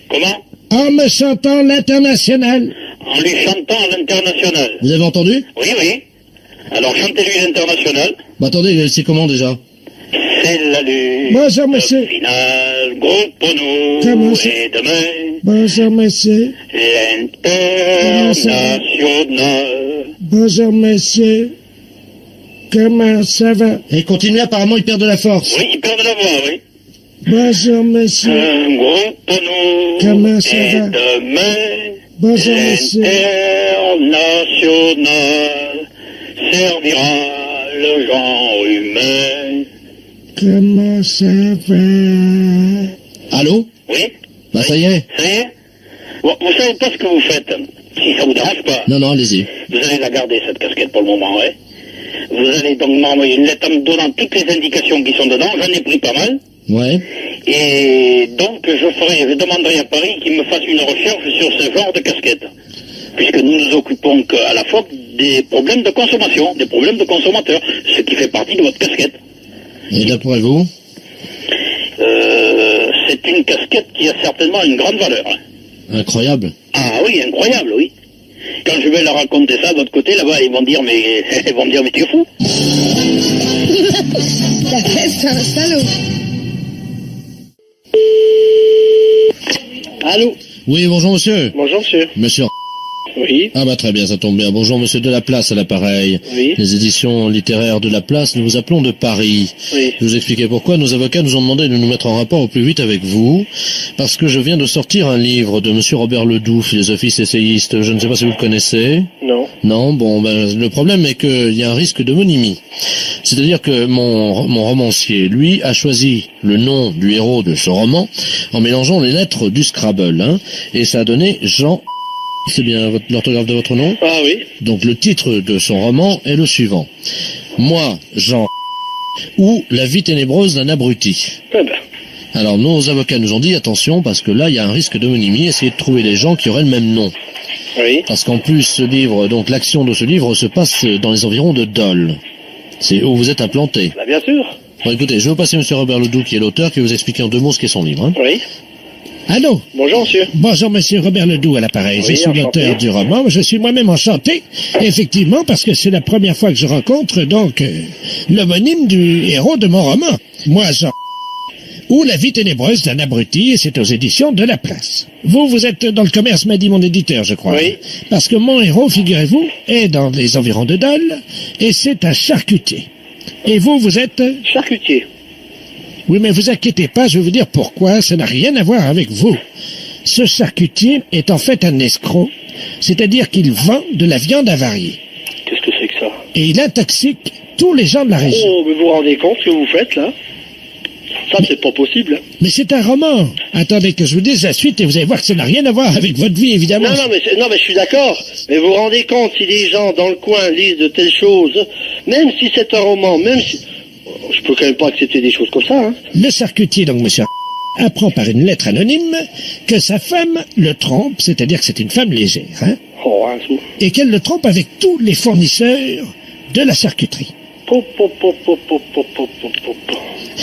Comment? En me chantant l'international. En lui chantant l'international. Vous avez entendu? Oui, oui. Alors chantez-lui l'international. Bah attendez, c'est comment déjà? C'est la lutte. Bonjour, monsieur. Finale, groupe pour nous. Comment ça? Et demain. Bonjour, monsieur. L'international. Bonjour, monsieur. Comment ça va? Et continuez, apparemment, il perd de la force. Oui, il perd de la voix, oui. Bonjour, monsieur. Un groupe pour nous. Comment ça et va? demain. Bonjour, monsieur. L'international servira le genre humain. Comment ça va? Allô? Oui? Bah ça y est. Ça y est? Bon, vous savez pas ce que vous faites. Si ça vous dérange pas. Non, non, allez-y. Vous allez la garder, cette casquette, pour le moment, ouais. Vous allez donc m'envoyer une lettre en me donnant toutes les indications qui sont dedans. J'en ai pris pas mal. Ouais. Et donc, je demanderai à Paris qu'ils me fassent une recherche sur ce genre de casquette. Puisque nous nous occupons à la fois des problèmes de consommation, des problèmes de consommateurs, ce qui fait partie de votre casquette. Et d'après vous? C'est une casquette qui a certainement une grande valeur. Incroyable. Ah oui, incroyable, oui. Quand je vais leur raconter ça de l'autre côté, là-bas, ils vont dire, mais tu es fou. Ça reste un salaud. Allô? Oui, bonjour monsieur. Bonjour monsieur. Monsieur. Oui. Ah bah très bien, ça tombe bien. Bonjour monsieur de la Place à l'appareil. Oui. Les éditions littéraires de la Place, nous vous appelons de Paris. Oui. Je vous expliquer pourquoi. Nos avocats nous ont demandé de nous mettre en rapport au plus vite avec vous, parce que je viens de sortir un livre de monsieur Robert Ledoux, philosophiste essayiste. Je ne sais pas si vous le connaissez. Non. Non, bon, ben, le problème est qu'il y a un risque d'homonymie. C'est-à-dire que mon romancier, lui, a choisi le nom du héros de ce roman en mélangeant les lettres du Scrabble, hein, et ça a donné Jean. C'est bien l'orthographe de votre nom? Ah oui. Donc le titre de son roman est le suivant. Moi, Jean, ou La vie ténébreuse d'un abruti. Eh ben. Alors nos avocats nous ont dit attention parce que là il y a un risque d'homonymie, essayez de trouver des gens qui auraient le même nom. Oui. Parce qu'en plus ce livre, donc l'action de ce livre se passe dans les environs de Dole. C'est où vous êtes implanté. Bah bien sûr. Bon écoutez, je vais vous passer monsieur Robert Ledoux qui est l'auteur, qui va vous expliquer en 2 mots ce qu'est son livre. Hein. Oui. Allô? Bonjour monsieur. Bonjour monsieur Robert Ledoux à l'appareil. Oui, je suis enchanté. l'auteur du roman. Je suis moi-même enchanté, effectivement, parce que c'est la première fois que je rencontre donc l'homonyme du héros de mon roman. Moi, Jean. Ou La vie ténébreuse d'un abruti, et c'est aux éditions de la Place. Vous êtes dans le commerce, m'a dit mon éditeur, je crois. Oui. Parce que mon héros, figurez-vous, est dans les environs de Dole, et c'est un charcutier. Et vous êtes... Charcutier. Oui, mais vous inquiétez pas, je vais vous dire pourquoi, ça n'a rien à voir avec vous. Ce charcutier est en fait un escroc, c'est-à-dire qu'il vend de la viande avariée. Qu'est-ce que c'est que ça? Et il intoxique tous les gens de la région. Oh, mais vous vous rendez compte ce que vous faites là? Ça, c'est pas possible. Hein. Mais c'est un roman. Attendez que je vous dise la suite et vous allez voir que ça n'a rien à voir avec votre vie, évidemment. Non, mais je suis d'accord. Mais vous vous rendez compte si les gens dans le coin lisent de telles choses, même si c'est un roman, même si... Je peux quand même pas accepter des choses comme ça, hein. Le charcutier, donc monsieur, apprend par une lettre anonyme que sa femme le trompe, c'est-à-dire que c'est une femme légère, hein. Oh, hein, et qu'elle le trompe avec tous les fournisseurs de la charcuterie.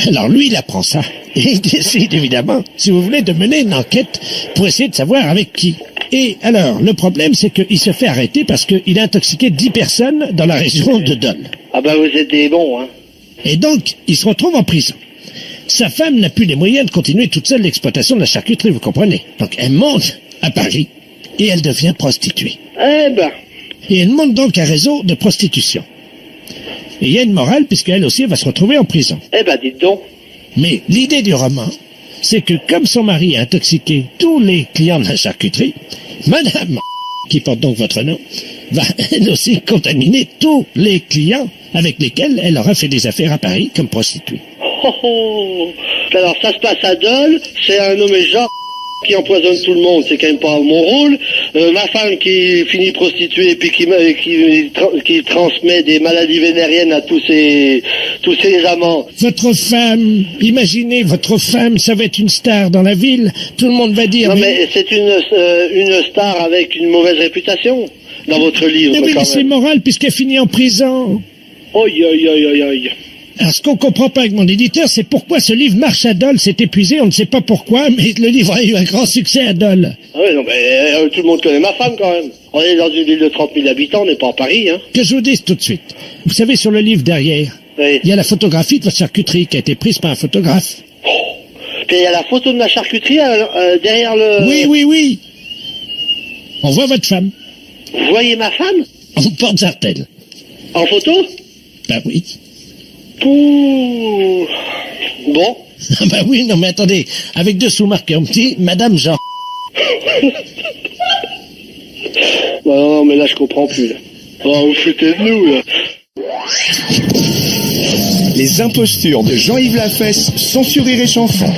Alors lui, il apprend ça, et il décide évidemment, si vous voulez, de mener une enquête pour essayer de savoir avec qui. Et alors, le problème, c'est qu'il se fait arrêter parce qu'il a intoxiqué 10 personnes dans la région de Dole. Ah ben, vous êtes des bons, hein. Et donc, il se retrouve en prison. Sa femme n'a plus les moyens de continuer toute seule l'exploitation de la charcuterie, vous comprenez. Donc, elle monte à Paris, et elle devient prostituée. Eh ben. Et elle monte donc un réseau de prostitution. Et il y a une morale, puisqu'elle aussi va se retrouver en prison. Eh ben, dites donc. Mais l'idée du roman, c'est que comme son mari a intoxiqué tous les clients de la charcuterie, Madame, qui porte donc votre nom, va elle aussi contaminer tous les clients avec lesquels elle aura fait des affaires à Paris comme prostituée. Oh, oh. Alors, ça se passe à Dole, c'est un nommé Jean qui empoisonne tout le monde, c'est quand même pas mon rôle. Ma femme qui finit prostituée puis qui transmet des maladies vénériennes à tous ses amants. Votre femme, imaginez, votre femme, ça va être une star dans la ville, tout le monde va dire... Non mais c'est une star avec une mauvaise réputation dans votre livre. Mais c'est moral puisqu'elle finit en prison. Aïe, aïe, aïe, aïe, aïe. Alors, ce qu'on comprend pas avec mon éditeur, c'est pourquoi ce livre marche à Dole, c'est épuisé, on ne sait pas pourquoi, mais le livre a eu un grand succès à Dole. Ah oui, non, mais tout le monde connaît ma femme, quand même. On est dans une ville de 30 000 habitants, on n'est pas à Paris, hein. Que je vous dise tout de suite. Vous savez, sur le livre derrière, oui. Il y a la photographie de votre charcuterie qui a été prise par un photographe. Oh. Puis il y a la photo de ma charcuterie derrière le... Oui, oui, oui. On voit votre femme. Vous voyez ma femme? En porte-sartelle. En photo? Ben oui. Ouh. Bon. Ah bah oui, non mais attendez, avec dessous marqué en petit, Madame Jean. Non, mais là je comprends plus. Là. Oh, vous foutez de nous là. Les impostures de Jean-Yves Lafesse sont sur Rire et Chanson.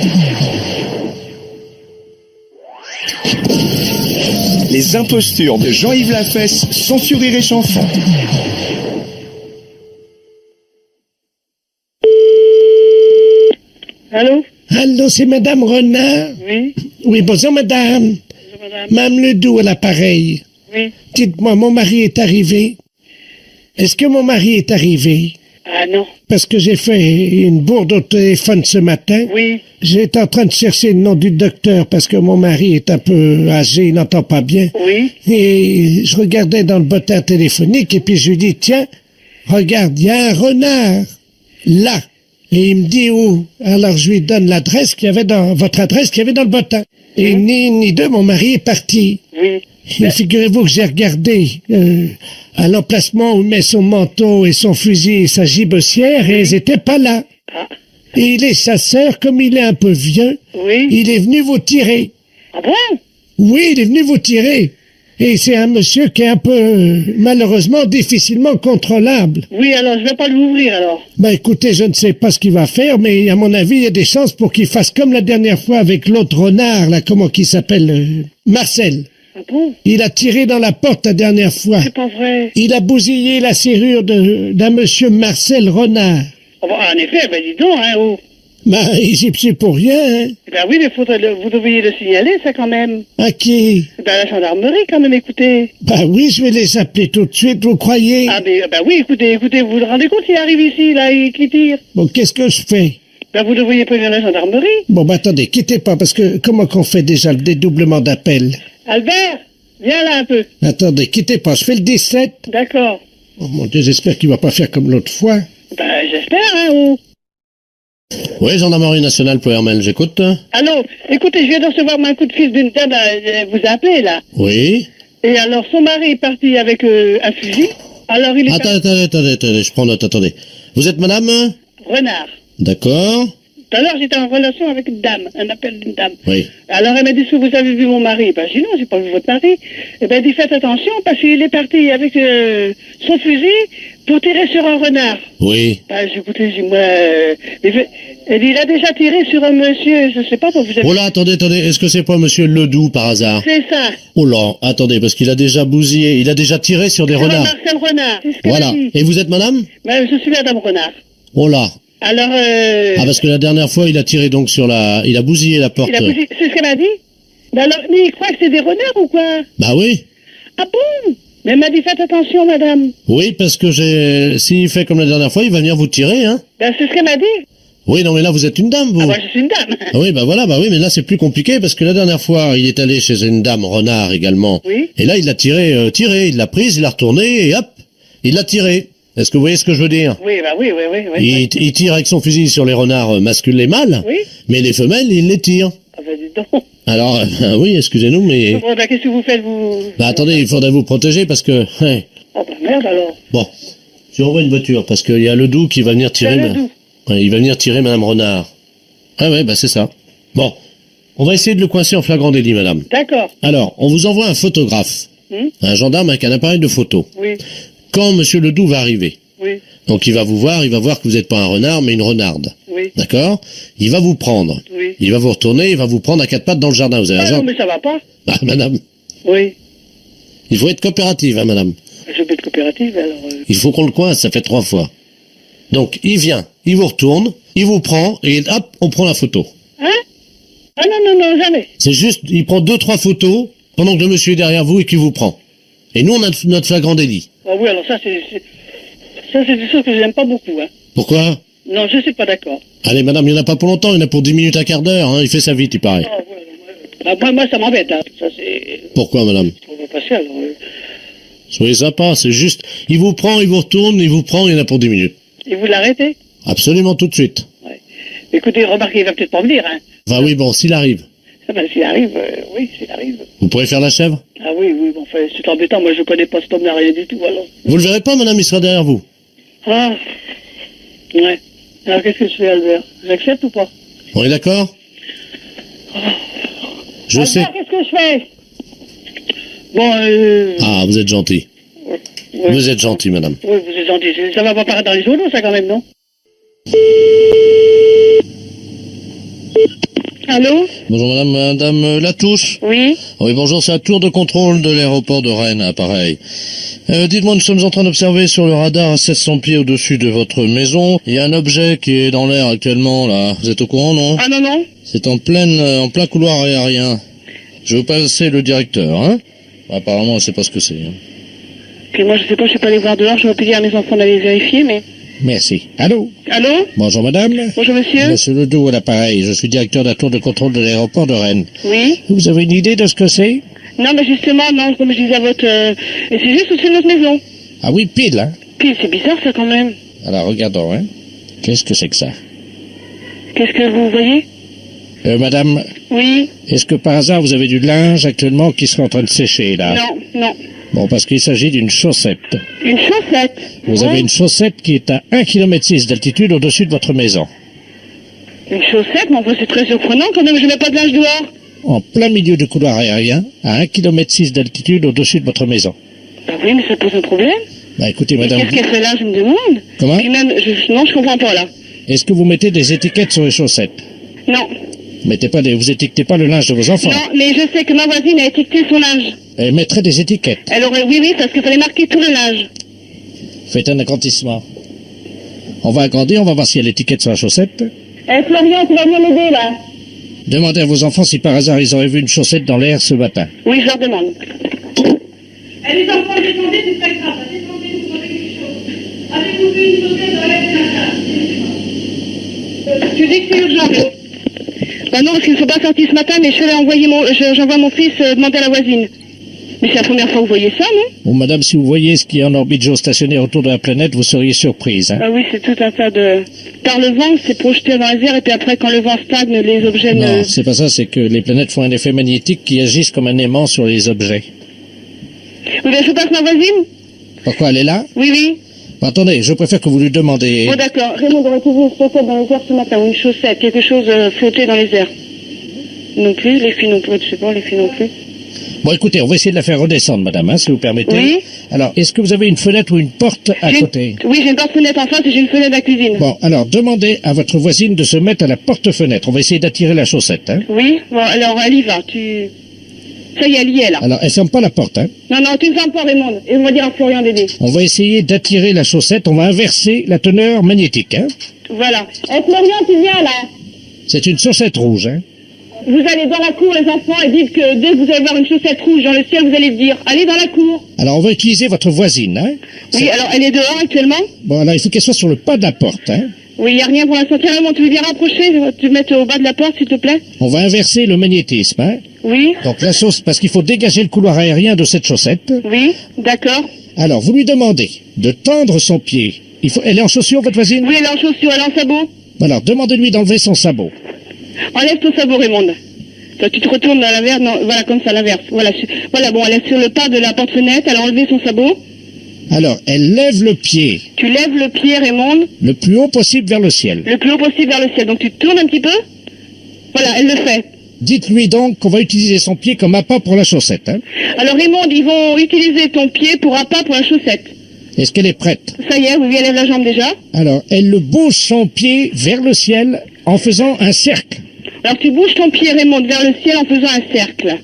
Les impostures de Jean-Yves Lafesse sont sur Rire et Chanson. Allô? Allô, c'est Madame Renard? Oui. Oui, bonjour Madame. Bonjour Madame. Madame Ledoux à l'appareil. Oui. Dites-moi, mon mari est arrivé. Est-ce que mon mari est arrivé? Ah non. Parce que j'ai fait une bourde au téléphone ce matin. Oui. J'étais en train de chercher le nom du docteur parce que mon mari est un peu âgé, il n'entend pas bien. Oui. Et je regardais dans le bottin téléphonique et puis je lui dis, tiens, regarde, il y a un renard là. Et il me dit où? Alors je lui donne l'adresse qu'il y avait dans, votre adresse qu'il y avait dans le bottin. Et ni deux, mon mari est parti. Oui. Et figurez-vous que j'ai regardé à l'emplacement où il met son manteau et son fusil et sa gibecière et ils étaient pas là. Et il est chasseur, comme il est un peu vieux, il est venu vous tirer. Ah bon? Oui, il est venu vous tirer. Et c'est un monsieur qui est un peu, malheureusement, difficilement contrôlable. Oui, alors je vais pas l'ouvrir alors. Ben écoutez, je ne sais pas ce qu'il va faire, mais à mon avis, il y a des chances pour qu'il fasse comme la dernière fois avec l'autre renard, là, comment qu'il s'appelle, Marcel. Ah bon? Il a tiré dans la porte la dernière fois. C'est pas vrai. Il a bousillé la serrure d'un monsieur Marcel Renard. Oh, bah, en effet, ben dis donc, hein, oh. Ben, j'y suis pour rien, hein. Ben oui, mais vous devriez le signaler, ça, quand même. À qui? Ben, à la gendarmerie, quand même, écoutez. Ben oui, je vais les appeler tout de suite, vous croyez? Ah, ben oui, écoutez, vous vous rendez compte, il arrive ici, là, et qui tire? Bon, qu'est-ce que je fais? Ben, vous devriez prévenir la gendarmerie. Bon, ben attendez, quittez pas, parce que comment qu'on fait déjà le dédoublement d'appel? Albert, viens là un peu. Attendez, quittez pas, je fais le 17. D'accord. Oh mon Dieu, j'espère qu'il va pas faire comme l'autre fois. Ben, j'espère, hein, oh. Oui, gendarmerie nationale, Pohermel, j'écoute. Allô, écoutez, je viens de recevoir un coup de fil d'une dame, vous appelez, là. Oui. Et alors, son mari est parti avec un fusil. Alors, il est Attendez, je prends note, attendez. Vous êtes madame? Renard. D'accord. Tout à l'heure, j'étais en relation avec une dame, un appel d'une dame. Oui. Alors, elle m'a dit, est-ce que vous avez vu mon mari? Ben, j'ai dit, non, j'ai pas vu votre mari. Eh ben, elle dit, faites attention, parce qu'il est parti avec son fusil pour tirer sur un renard. Oui. Ben, j'ai écouté, j'ai dit, moi, elle dit, il a déjà tiré sur un monsieur, je sais pas, vous avez... Oh là, attendez, est-ce que c'est pas monsieur Ledoux, par hasard? C'est ça. Oh là, attendez, parce qu'il a déjà bousillé, il a déjà tiré sur des renards. Marcel Renard, c'est ce qu'elle Voilà. a dit. Et vous êtes madame? Ben, je suis madame Renard. Oh là. Alors, Ah, parce que la dernière fois, il a tiré donc sur la... Il a bousillé la porte. c'est ce qu'elle m'a dit? Ben alors, mais il croit que c'est des renards ou quoi? Bah oui. Ah bon? Mais elle m'a dit, faites attention, madame. Oui, parce que s'il fait comme la dernière fois, il va venir vous tirer, hein. Ben, c'est ce qu'elle m'a dit. Oui, non, mais là, vous êtes une dame, vous. Ah, moi, je suis une dame. Ah oui, bah voilà, bah oui, mais là, c'est plus compliqué, parce que la dernière fois, il est allé chez une dame renard également. Oui. Et là, il l'a tiré, il l'a prise, il l'a retournée, et hop, il l'a tiré. Est-ce que vous voyez ce que je veux dire? Oui, bah oui. Il tire avec son fusil sur les renards masculins et mâles, oui. Mais les femelles, il les tire. Ah bah dis donc. Alors, oui, excusez-nous, mais... Bon, bah qu'est-ce que vous faites, vous? Bah attendez, il faudrait vous protéger, parce que... Ouais. Oh bah merde, alors. Bon, je renvoie une voiture, parce qu'il y a Ledoux qui va venir tirer... Ouais, il va venir tirer Madame Renard. Ah ouais, bah c'est ça. Bon, on va essayer de le coincer en flagrant délit, madame. D'accord. Alors, on vous envoie un photographe, un gendarme avec un appareil de photo. Oui. Quand Monsieur Ledoux va arriver, oui. Donc il va vous voir que vous n'êtes pas un renard, mais une renarde. Oui. D'accord? Il va vous prendre. Oui. Il va vous retourner, il va vous prendre à quatre pattes dans le jardin. Vous avez raison? Non, mais ça va pas. Bah, madame. Oui. Il faut être coopérative, hein, madame. Je peux être coopérative, alors... Il faut qu'on le coince, ça fait 3 fois. Donc, il vient, il vous retourne, il vous prend, et hop, on prend la photo. Hein? Ah non, jamais. C'est juste, il prend 2-3 photos, pendant que le monsieur est derrière vous et qu'il vous prend. Et nous, on a notre flagrant délit. Ah oui, alors ça, c'est des choses que j'aime pas beaucoup, hein. Pourquoi? Non, je suis pas d'accord. Allez, madame, il n'y en a pas pour longtemps, il y en a pour 10 minutes à quart d'heure, hein, il fait ça vite, il paraît. Ah, moi, ça m'embête, hein. Ça, c'est... Pourquoi, madame? On va passer, alors... Soyez sympa, c'est juste, il vous prend, il vous retourne, il vous prend, il y en a pour 10 minutes. Et vous l'arrêtez? Absolument tout de suite. Ouais. Écoutez, remarquez, il va peut-être pas venir, hein. Enfin oui, bon, s'il arrive. Ah ben, s'il arrive, oui, s'il arrive. Vous pourrez faire la chèvre? Ah oui, bon, enfin, c'est embêtant, moi je connais pas cet homme-là, rien du tout, alors. Vous le verrez pas, madame, il sera derrière vous. Ah, ouais. Alors qu'est-ce que je fais, Albert? J'accepte ou pas? On est d'accord? Je Albert, sais. qu'est-ce que je fais? Bon, Ah, vous êtes gentil. Ouais. Vous êtes gentil, madame. Oui, vous êtes gentil. Ça va pas paraître dans les journaux, ça, quand même, non? Allô? Bonjour madame Latouche. Oui. Oui, bonjour, c'est la tour de contrôle de l'aéroport de Rennes, appareil. Dites-moi, nous sommes en train d'observer sur le radar à 700 pieds au-dessus de votre maison. Il y a un objet qui est dans l'air actuellement, là. Vous êtes au courant, non? Ah non. C'est en plein couloir aérien. Je vais vous passer le directeur, hein? Apparemment, elle sait pas ce que c'est. Hein. Puis moi, je sais pas, je suis pas allé voir dehors, je vais dire à mes enfants d'aller vérifier, mais... Merci. Allô? Allô? Bonjour madame. Bonjour monsieur. Monsieur Ledoux à l'appareil, je suis directeur de la tour de contrôle de l'aéroport de Rennes. Oui. Vous avez une idée de ce que c'est? Non, mais justement, non, comme je disais à votre... Et c'est juste au-dessus de notre maison. Ah oui, pile, hein? Pile, c'est bizarre ça quand même. Alors regardons, hein. Qu'est-ce que c'est que ça? Qu'est-ce que vous voyez? Madame, Oui. est-ce que par hasard vous avez du linge actuellement qui serait en train de sécher, là? Non, non. Bon, parce qu'il s'agit d'une chaussette. Une chaussette? Vous avez une chaussette qui est à 1,6 km d'altitude au-dessus de votre maison. Une chaussette? Mais enfin, c'est très surprenant quand même, je mets pas de linge dehors. En plein milieu du couloir aérien, à 1,6 km d'altitude au-dessus de votre maison. Bah oui, mais ça pose un problème. Bah écoutez, Et madame... qu'est-ce qu'elle fait là, je me demande? Comment? Puis même, non, je comprends pas là. Est-ce que vous mettez des étiquettes sur les chaussettes? Non. Vous étiquetez pas le linge de vos enfants? Non, mais je sais que ma voisine a étiqueté son linge. Elle mettrait des étiquettes. Elle aurait, oui, parce qu'il fallait marquer tout le linge. Faites un agrandissement. On va agrandir, on va voir s'il y a l'étiquette sur la chaussette. Florian, tu vas venir m'aider là? Demandez à vos enfants si par hasard ils auraient vu une chaussette dans l'air ce matin. Oui, je leur demande. Les enfants, descendez, c'est très grave. Descendez, vous prenez quelque chose. Avez-vous vu une chaussette dans l'air ce matin? Tu dis que c'est urgent. Bah non, parce qu'ils ne sont pas sortis ce matin, mais j'envoie mon fils demander à la voisine. Mais c'est la première fois que vous voyez ça, non? Bon, madame, si vous voyez ce qui est en orbite géostationnaire autour de la planète, vous seriez surprise. Hein? Ah oui, c'est tout un tas de... Par le vent, c'est projeté dans les airs, et puis après, quand le vent stagne, les objets Non, c'est pas ça, c'est que les planètes font un effet magnétique qui agissent comme un aimant sur les objets. Oui, ben je passe ma voisine? Pourquoi elle est là? Oui, oui. Bon, attendez, je préfère que vous lui demandiez... Bon, d'accord. Raymond aurait trouvé une chaussette dans les airs ce matin, ou une chaussette, quelque chose flotté dans les airs. Non plus, les filles non plus, je sais pas, les filles non plus. Bon, écoutez, on va essayer de la faire redescendre, madame, hein, si vous permettez. Oui. Alors, est-ce que vous avez une fenêtre ou une porte à côté? Oui, j'ai une porte-fenêtre en face et j'ai une fenêtre à la cuisine. Bon, alors, demandez à votre voisine de se mettre à la porte-fenêtre. On va essayer d'attirer la chaussette, hein. Oui, bon, alors, elle y va, Ça y est, elle y est, là. Alors, elle ferme pas la porte, hein. Non, non, tu ne fermes pas, Raymond. Et on va dire à Florian d'aider. On va essayer d'attirer la chaussette, on va inverser la teneur magnétique, hein. Voilà. Florian, tu viens, là. C'est une chaussette rouge, hein. Vous allez dans la cour, les enfants, et dites que dès que vous allez voir une chaussette rouge dans le ciel, vous allez dire, allez dans la cour. Alors, on va utiliser votre voisine, hein. Oui, alors, elle est dehors actuellement? Bon, alors, il faut qu'elle soit sur le pas de la porte, hein. Oui, il n'y a rien pour l'instant. Tiens, Raymond, tu veux bien rapprocher, tu mettre au bas de la porte, s'il te plaît? On va inverser le magnétisme, hein. Oui. Donc, la chaussette, parce qu'il faut dégager le couloir aérien de cette chaussette. Oui, d'accord. Alors, vous lui demandez de tendre son pied. Elle est en chaussures, votre voisine? Oui, elle est en chaussures, elle est en sabot. Alors, demandez-lui d'enlever son sabot. Enlève ton sabot, Raymond. Toi, tu te retournes à l'inverse, non, voilà, comme ça, à l'inverse. Voilà, voilà, bon, elle est sur le pas de la porte-fenêtre, elle a enlevé son sabot. Alors, elle lève le pied. Tu lèves le pied, Raymond. Le plus haut possible vers le ciel. Le plus haut possible vers le ciel. Donc, tu te tournes un petit peu. Voilà, elle le fait. Dites-lui donc qu'on va utiliser son pied comme appât pour la chaussette, hein. Alors, Raymond, ils vont utiliser ton pied pour appât pour la chaussette. Est-ce qu'elle est prête? Ça y est, oui, elle lève la jambe déjà. Alors, elle le bouge son pied vers le ciel en faisant un cercle. Alors, tu bouges ton pied, Raymond, vers le ciel en faisant un cercle.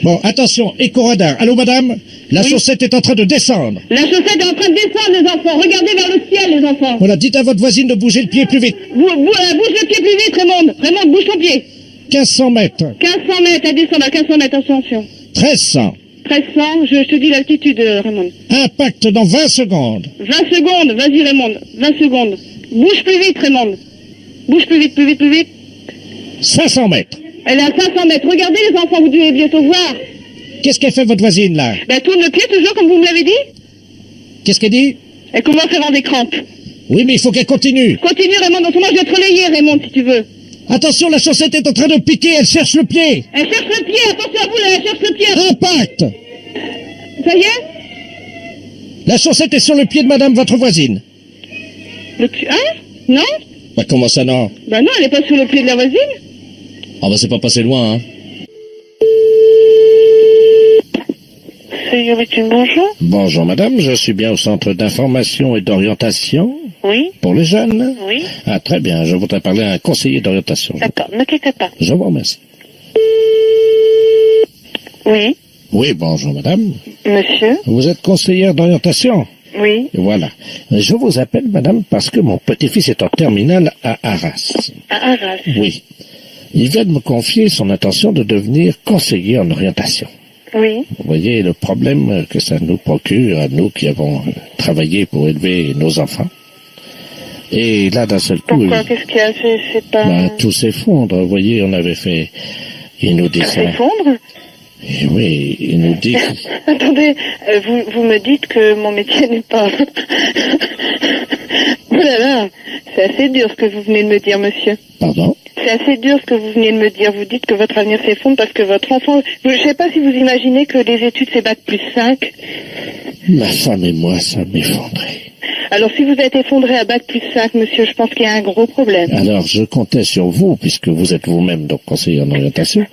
Bon, attention, éco-radar. Allô, madame? La chaussette est en train de descendre. La chaussette est en train de descendre, les enfants. Regardez vers le ciel, les enfants. Voilà, dites à votre voisine de bouger le pied plus vite. Bouge le pied plus vite, Raymond. Raymond, bouge ton pied. 1500 mètres. 1500 mètres, elle descend à 1500 mètres, attention. 1300. 1300, je te dis l'altitude, Raymond. Impact dans 20 secondes. 20 secondes, vas-y, Raymond. 20 secondes. Bouge plus vite, Raymond. Bouge plus vite, plus vite, plus vite. 500 mètres. Elle est à 500 mètres. Regardez, les enfants, vous devez bientôt voir. Qu'est-ce qu'elle fait, votre voisine, là? Ben, tourne le pied, toujours, comme vous me l'avez dit. Qu'est-ce qu'elle dit? Elle commence à avoir des crampes. Oui, mais il faut qu'elle continue. Continue, Raymond. Autrement, je vais te relayer, Raymond, si tu veux. Attention, la chaussette est en train de piquer. Elle cherche le pied. Elle cherche le pied. Attention à vous, là, elle cherche le pied. Impact. Ça y est? La chaussette est sur le pied de madame, votre voisine. Le pied? Hein? Non? Bah, comment ça, non? Bah non, elle est pas sur le pied de la voisine. Ah, bah, c'est pas passé loin, hein. Bonjour. Bonjour, madame. Je suis bien au centre d'information et d'orientation. Oui. Pour les jeunes? Oui. Ah, très bien. Je voudrais parler à un conseiller d'orientation. D'accord, ne quittez pas. Je vous remercie. Oui. Oui, bonjour, madame. Monsieur? Vous êtes conseillère d'orientation? Oui. Voilà. Je vous appelle, madame, parce que mon petit-fils est en terminale à Arras. À Arras? Oui. Il vient de me confier son intention de devenir conseiller en orientation. Oui. Vous voyez le problème que ça nous procure à nous qui avons travaillé pour élever nos enfants. Et là, d'un seul coup... Pourquoi? Qu'est-ce qu'il y a? C'est pas... Ben, tout s'effondre. Vous voyez, on avait fait... Il nous dit ça. S'effondre? Et oui, il nous dit... Attendez, vous me dites que mon métier n'est pas... Oh là là, c'est assez dur ce que vous venez de me dire, monsieur. Pardon? C'est assez dur ce que vous venez de me dire. Vous dites que votre avenir s'effondre parce que votre enfant... Je ne sais pas si vous imaginez que les études, c'est bac plus 5. Ma femme et moi, ça m'effondrait. Alors, si vous êtes effondré à bac plus 5, monsieur, je pense qu'il y a un gros problème. Alors, je comptais sur vous, puisque vous êtes vous-même donc conseiller en orientation,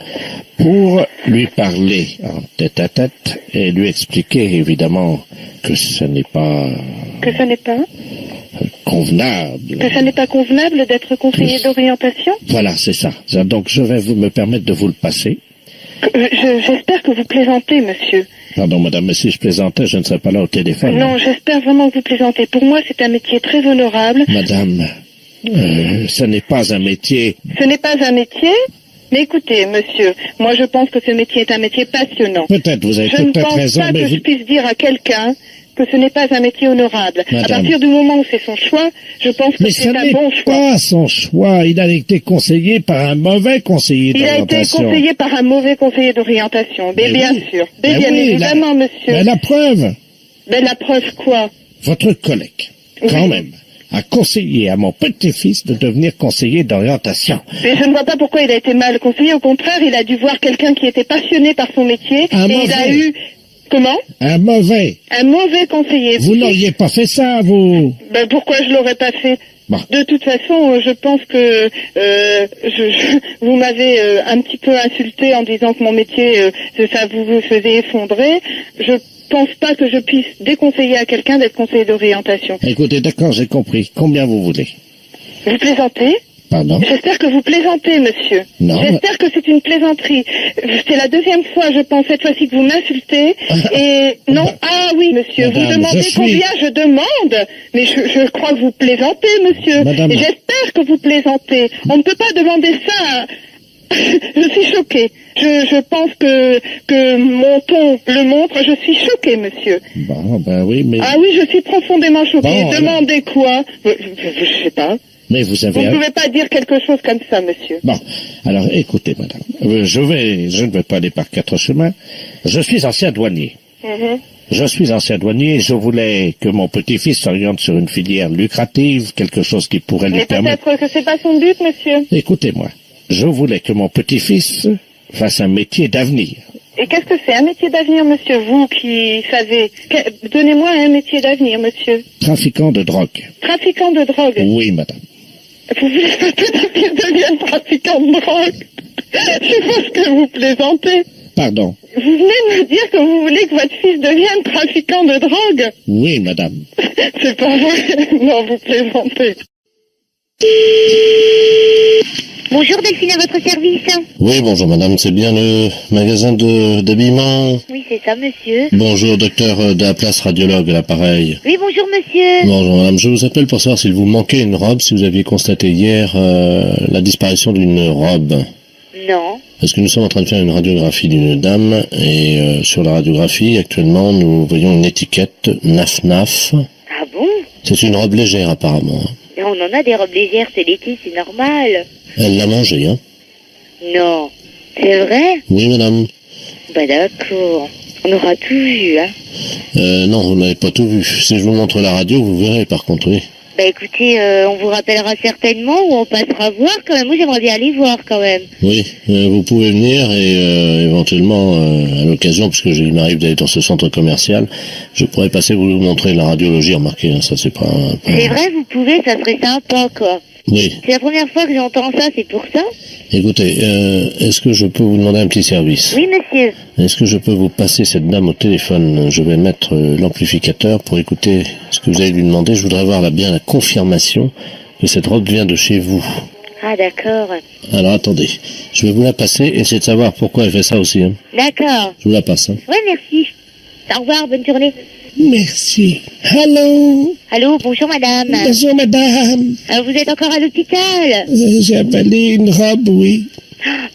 pour lui parler en tête-à-tête et lui expliquer, évidemment, que ce n'est pas... Que ce n'est pas convenable. Que ça n'est pas convenable d'être conseiller d'orientation? Voilà, c'est ça. Donc, je vais me permettre de vous le passer. J'espère que vous plaisantez, monsieur. Pardon, madame, mais si je plaisantais, je ne serais pas là au téléphone. Non, j'espère vraiment que vous plaisantez. Pour moi, c'est un métier très honorable. Madame, ce n'est pas un métier... Ce n'est pas un métier? Mais écoutez, monsieur, moi je pense que ce métier est un métier passionnant. Peut-être, vous avez peut-être raison, Je ne pense pas que je puisse dire à quelqu'un que ce n'est pas un métier honorable. Madame. À partir du moment où c'est son choix, je pense que c'est un bon choix. Pas son choix. Il a été conseillé par un mauvais conseiller d'orientation. Il a été conseillé par un mauvais conseiller d'orientation. Mais bien sûr. Mais bien évidemment, monsieur. Mais la preuve. Mais la preuve quoi? Votre collègue, quand même, a conseillé à mon petit-fils de devenir conseiller d'orientation. Mais je ne vois pas pourquoi il a été mal conseillé. Au contraire, il a dû voir quelqu'un qui était passionné par son métier. Il a eu... Comment? Un mauvais conseiller. Vous n'auriez pas fait ça, vous? Ben pourquoi je l'aurais pas fait? Bon. De toute façon, je pense que vous m'avez un petit peu insulté en disant que mon métier, ça vous faisait effondrer. Je pense pas que je puisse déconseiller à quelqu'un d'être conseiller d'orientation. Écoutez, d'accord, j'ai compris. Combien vous voulez? Vous plaisantez? Pardon? J'espère que vous plaisantez, monsieur. Non. J'espère que c'est une plaisanterie. C'est la deuxième fois, je pense, cette fois-ci que vous m'insultez. Et non, ah oui, monsieur, Madame, vous demandez combien je demande. Mais je crois que vous plaisantez, monsieur. Madame. Et j'espère que vous plaisantez. On ne peut pas demander ça. Je suis choquée. Je pense que mon ton le montre. Je suis choquée, monsieur. Bon, ben oui, mais... Ah oui, je suis profondément choquée. Bon, demandez quoi? Je sais pas. Mais vous avez... Vous ne pouvez pas dire quelque chose comme ça, monsieur. Bon, alors écoutez, madame, je ne vais pas aller par quatre chemins. Je suis ancien douanier. Je suis ancien douanier et je voulais que mon petit-fils s'oriente sur une filière lucrative, quelque chose qui pourrait lui permettre... Mais peut-être que c'est pas son but, monsieur. Écoutez-moi, je voulais que mon petit-fils fasse un métier d'avenir. Et qu'est-ce que c'est un métier d'avenir, monsieur, vous qui savez? Donnez-moi un métier d'avenir, monsieur. Trafiquant de drogue. Trafiquant de drogue? Oui, madame. Vous voulez que votre fils devienne trafiquant de drogue? Je pense que vous plaisantez. Pardon. Vous venez de me dire que vous voulez que votre fils devienne trafiquant de drogue? Oui, madame. C'est pas vrai. Non, vous plaisantez. Bonjour Delphine, à votre service. Oui, bonjour madame, c'est bien le magasin d'habillement? Oui, c'est ça, monsieur. Bonjour, docteur de la place radiologue, à l'appareil. Oui, bonjour monsieur. Bonjour madame, je vous appelle pour savoir s'il vous manquait une robe, si vous aviez constaté hier la disparition d'une robe. Non. Parce que nous sommes en train de faire une radiographie d'une dame, et sur la radiographie, actuellement, nous voyons une étiquette NAF-NAF. Ah bon? C'est une robe légère, apparemment. Mais on en a des robes légères, c'est l'été, c'est normal. Elle l'a mangée, hein? Non. C'est vrai? Oui, madame. Bah d'accord. On aura tout vu, hein? Non, vous n'avez pas tout vu. Si je vous montre la radio, vous verrez, par contre, oui. Bah écoutez, on vous rappellera certainement ou on passera voir quand même. Moi j'aimerais bien aller voir quand même. Oui, vous pouvez venir et éventuellement, à l'occasion, puisque il m'arrive d'aller dans ce centre commercial, je pourrais passer vous montrer la radiologie, remarquez, hein, ça c'est pas... C'est vrai, vous pouvez, ça serait sympa quoi. Oui. C'est la première fois que j'entends ça, c'est pour ça. Écoutez, est-ce que je peux vous demander un petit service? Oui, monsieur. Est-ce que je peux vous passer cette dame au téléphone? Je vais mettre l'amplificateur pour écouter ce que vous allez lui demander. Je voudrais avoir bien la confirmation que cette robe vient de chez vous. Ah, d'accord. Alors, attendez. Je vais vous la passer et essayer de savoir pourquoi elle fait ça aussi. Hein. D'accord. Je vous la passe. Hein. Ouais, merci. Au revoir, bonne journée. Merci. Allô? Allô, bonjour madame. Bonjour madame. Vous êtes encore à l'hôpital? J'ai avalé une robe, oui.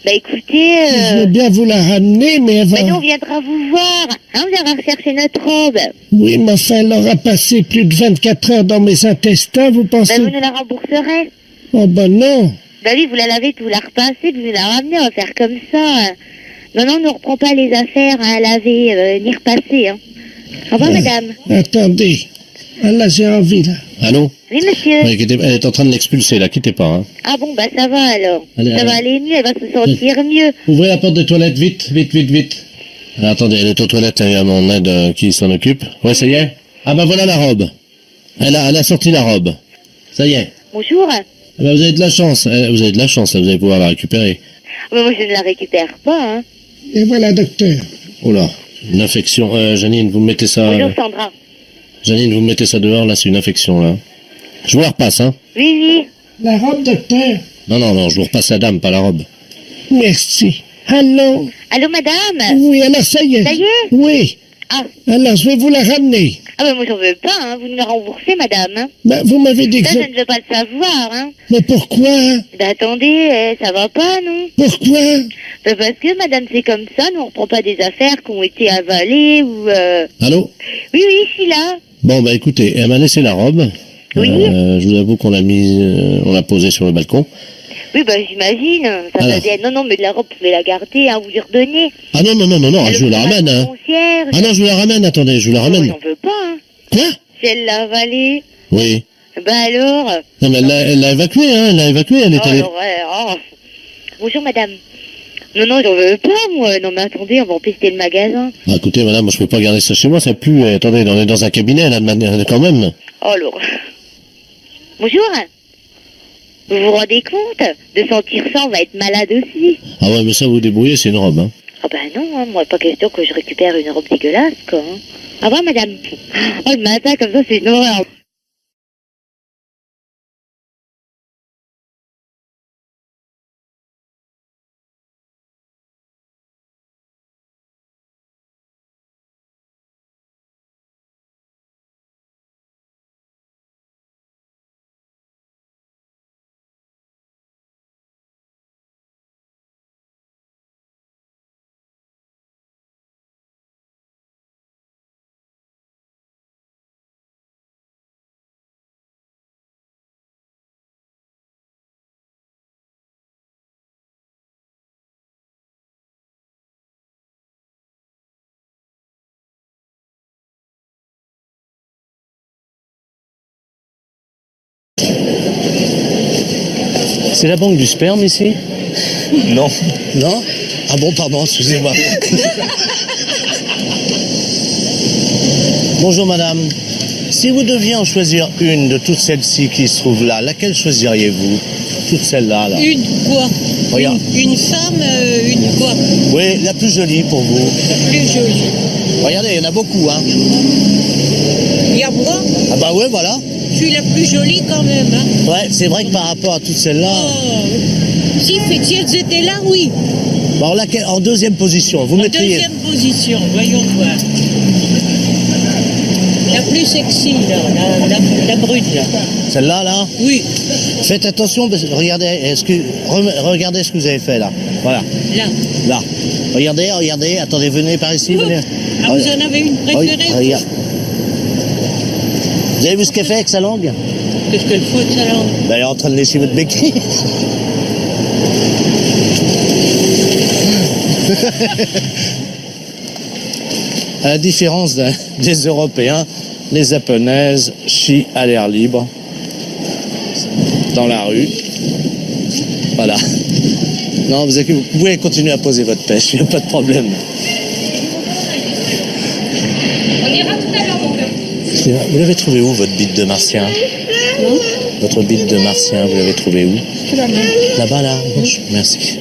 Bah écoutez... Je veux bien vous la ramener, mais avant... Bah nous on viendra vous voir. Hein, vous allez rechercher notre robe. Oui, mais enfin, elle aura passé plus de 24 heures dans mes intestins, vous pensez... Bah vous nous la rembourserez. Oh ben non. Bah oui, vous la lavez, vous la repassez, vous nous la ramenez, on va faire comme ça. Non, on ne reprend pas les affaires à laver ni repasser, hein. Au revoir, madame. Attendez. Ah, là, j'ai envie, là. Allô? Oui, monsieur. Oui, elle est en train de l'expulser, là, quittez pas, hein. Ah bon, bah ça va alors. Allez, Ça va allez. aller mieux, elle va se sentir mieux. Ouvrez la porte des toilettes, vite, vite, vite, vite. Alors, attendez, elle est aux toilettes, il y a mon aide qui s'en occupe. Ouais, ça y est? Ah bah voilà la robe. Elle a sorti la robe. Ça y est. Bonjour. Ah bah, vous avez de la chance, vous avez de la chance, là, vous allez pouvoir la récupérer. Mais moi je ne la récupère pas, hein. Et voilà, docteur. Oh là, une infection. Janine, vous me mettez ça... Bonjour Sandra. Janine, vous me mettez ça dehors, là, c'est une infection, là. Je vous la repasse, hein. Oui, oui. La robe, docteur. Non, je vous repasse la dame, pas la robe. Merci. Allô? Allô madame? Oui, alors ça y est. Ça y est? Oui. Ah. Alors, je vais vous la ramener. Ah ben moi j'en veux pas, hein. Vous me la remboursez madame, hein. Ben, vous m'avez dit que... Ça, je ne veux pas le savoir, hein. Mais pourquoi? Ben attendez, ça va pas, non? Pourquoi? Ben parce que madame c'est comme ça, nous on reprend pas des affaires qui ont été avalées ou... Allô? Oui, je suis là. Bon, bah écoutez, elle m'a laissé la robe. Oui. Je vous avoue qu'on l'a on l'a posée sur le balcon. Oui, ben j'imagine. Ça Alors. faisait... Non, mais la robe, vous pouvez la garder, hein, vous lui redonnez. Ah non, je vous la ramène, hein. Concierge. Ah non, je vous la ramène, attendez, je vous la ramène. J'en veux pas, hein. Quoi? Si elle l'a avalée. Oui. Ben alors. Non, mais elle l'a évacuée, hein, elle est allée... Oh. Bonjour, madame. Non, j'en veux pas, moi. Non, mais attendez, on va empester le magasin. Ah, écoutez, madame, moi je peux pas garder ça chez moi, ça pue. Attendez, on est dans un cabinet, là, quand même. Oh, alors. Bonjour. Vous vous rendez compte? De sentir ça, on va être malade aussi. Ah ouais, mais ça, vous débrouillez, c'est une robe, hein. Ah ben non, hein, moi, pas question que je récupère une robe dégueulasse, quoi. Hein. Au revoir, madame. Oh, le matin, comme ça, c'est une horreur. C'est la banque du sperme, ici? Non. Non? Ah bon, pardon, excusez-moi. Bonjour, madame. Si vous deviez en choisir une de toutes celles-ci qui se trouvent là, laquelle choisiriez-vous? Toutes celles-là, là. Une quoi? Regarde. Une femme, une quoi? Oui, la plus jolie pour vous. La plus jolie. Regardez, il y en a beaucoup, hein. Il y a moi? Ah bah ouais, voilà. Je suis la plus jolie quand même, hein. Ouais, c'est vrai que par rapport à toutes celles-là... Si elles étaient là, oui. Bon, laquelle, en deuxième position, vous mettriez... Deuxième position, voyons voir. La plus sexy, là, la brune, là. Celle-là, là? Oui. Faites attention, parce que regardez regardez ce que vous avez fait, là. Voilà. Là. Là. Regardez, attendez, venez par ici, venez. Ah, vous en avez une préférée? Regarde. Vous avez vu ce qu'elle fait avec sa langue? Qu'est-ce qu'elle fout avec sa langue? Ben, elle est en train de lécher votre béquille. À la différence des Européens, les Japonaises chient à l'air libre, dans la rue. Voilà. Non, vous pouvez continuer à poser votre pêche, il n'y a pas de problème. On ira tout à l'heure, mon père. Vous l'avez trouvé où, votre bite de martien? Votre bite de martien, vous l'avez trouvé où? Là-bas, là, à gauche. Merci.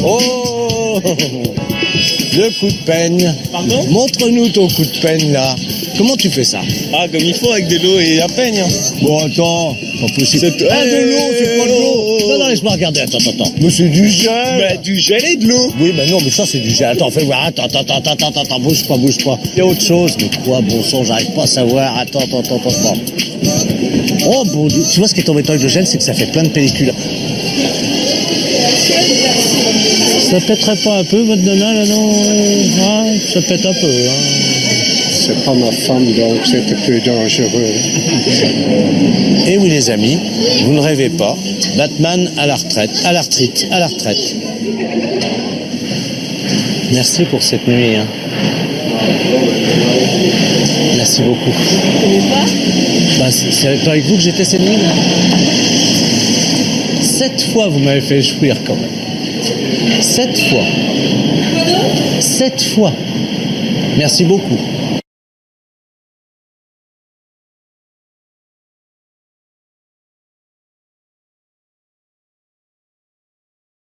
Oh, le coup de peigne. Pardon? Montre-nous ton coup de peigne là. Comment tu fais ça? Ah, comme il faut, avec de l'eau et un peigne. Bon, attends, pas possible. Ah, de l'eau, c'est pas de l'eau. Non, laisse-moi regarder, attends. Mais c'est du gel. Bah, du gel et de l'eau. Oui, mais non, mais ça, c'est du gel. Attends, fais voir, attends, bouge pas. Il y a autre chose, mais quoi, bon sang, j'arrive pas à savoir. Attends. Oh, bon Dieu, tu vois, ce qui est embêtant avec le gel, c'est que ça fait plein de pellicules. Ça pèterait pas un peu, votre nana, là, non? Ça pète un peu, C'est pas ma femme, donc c'est un peu dangereux. Et oui, les amis, vous ne rêvez pas. Batman à la retraite. Merci pour cette nuit. Merci beaucoup. C'est avec vous que j'étais cette nuit. 7 fois, vous m'avez fait jouir quand même. 7 fois. Merci beaucoup.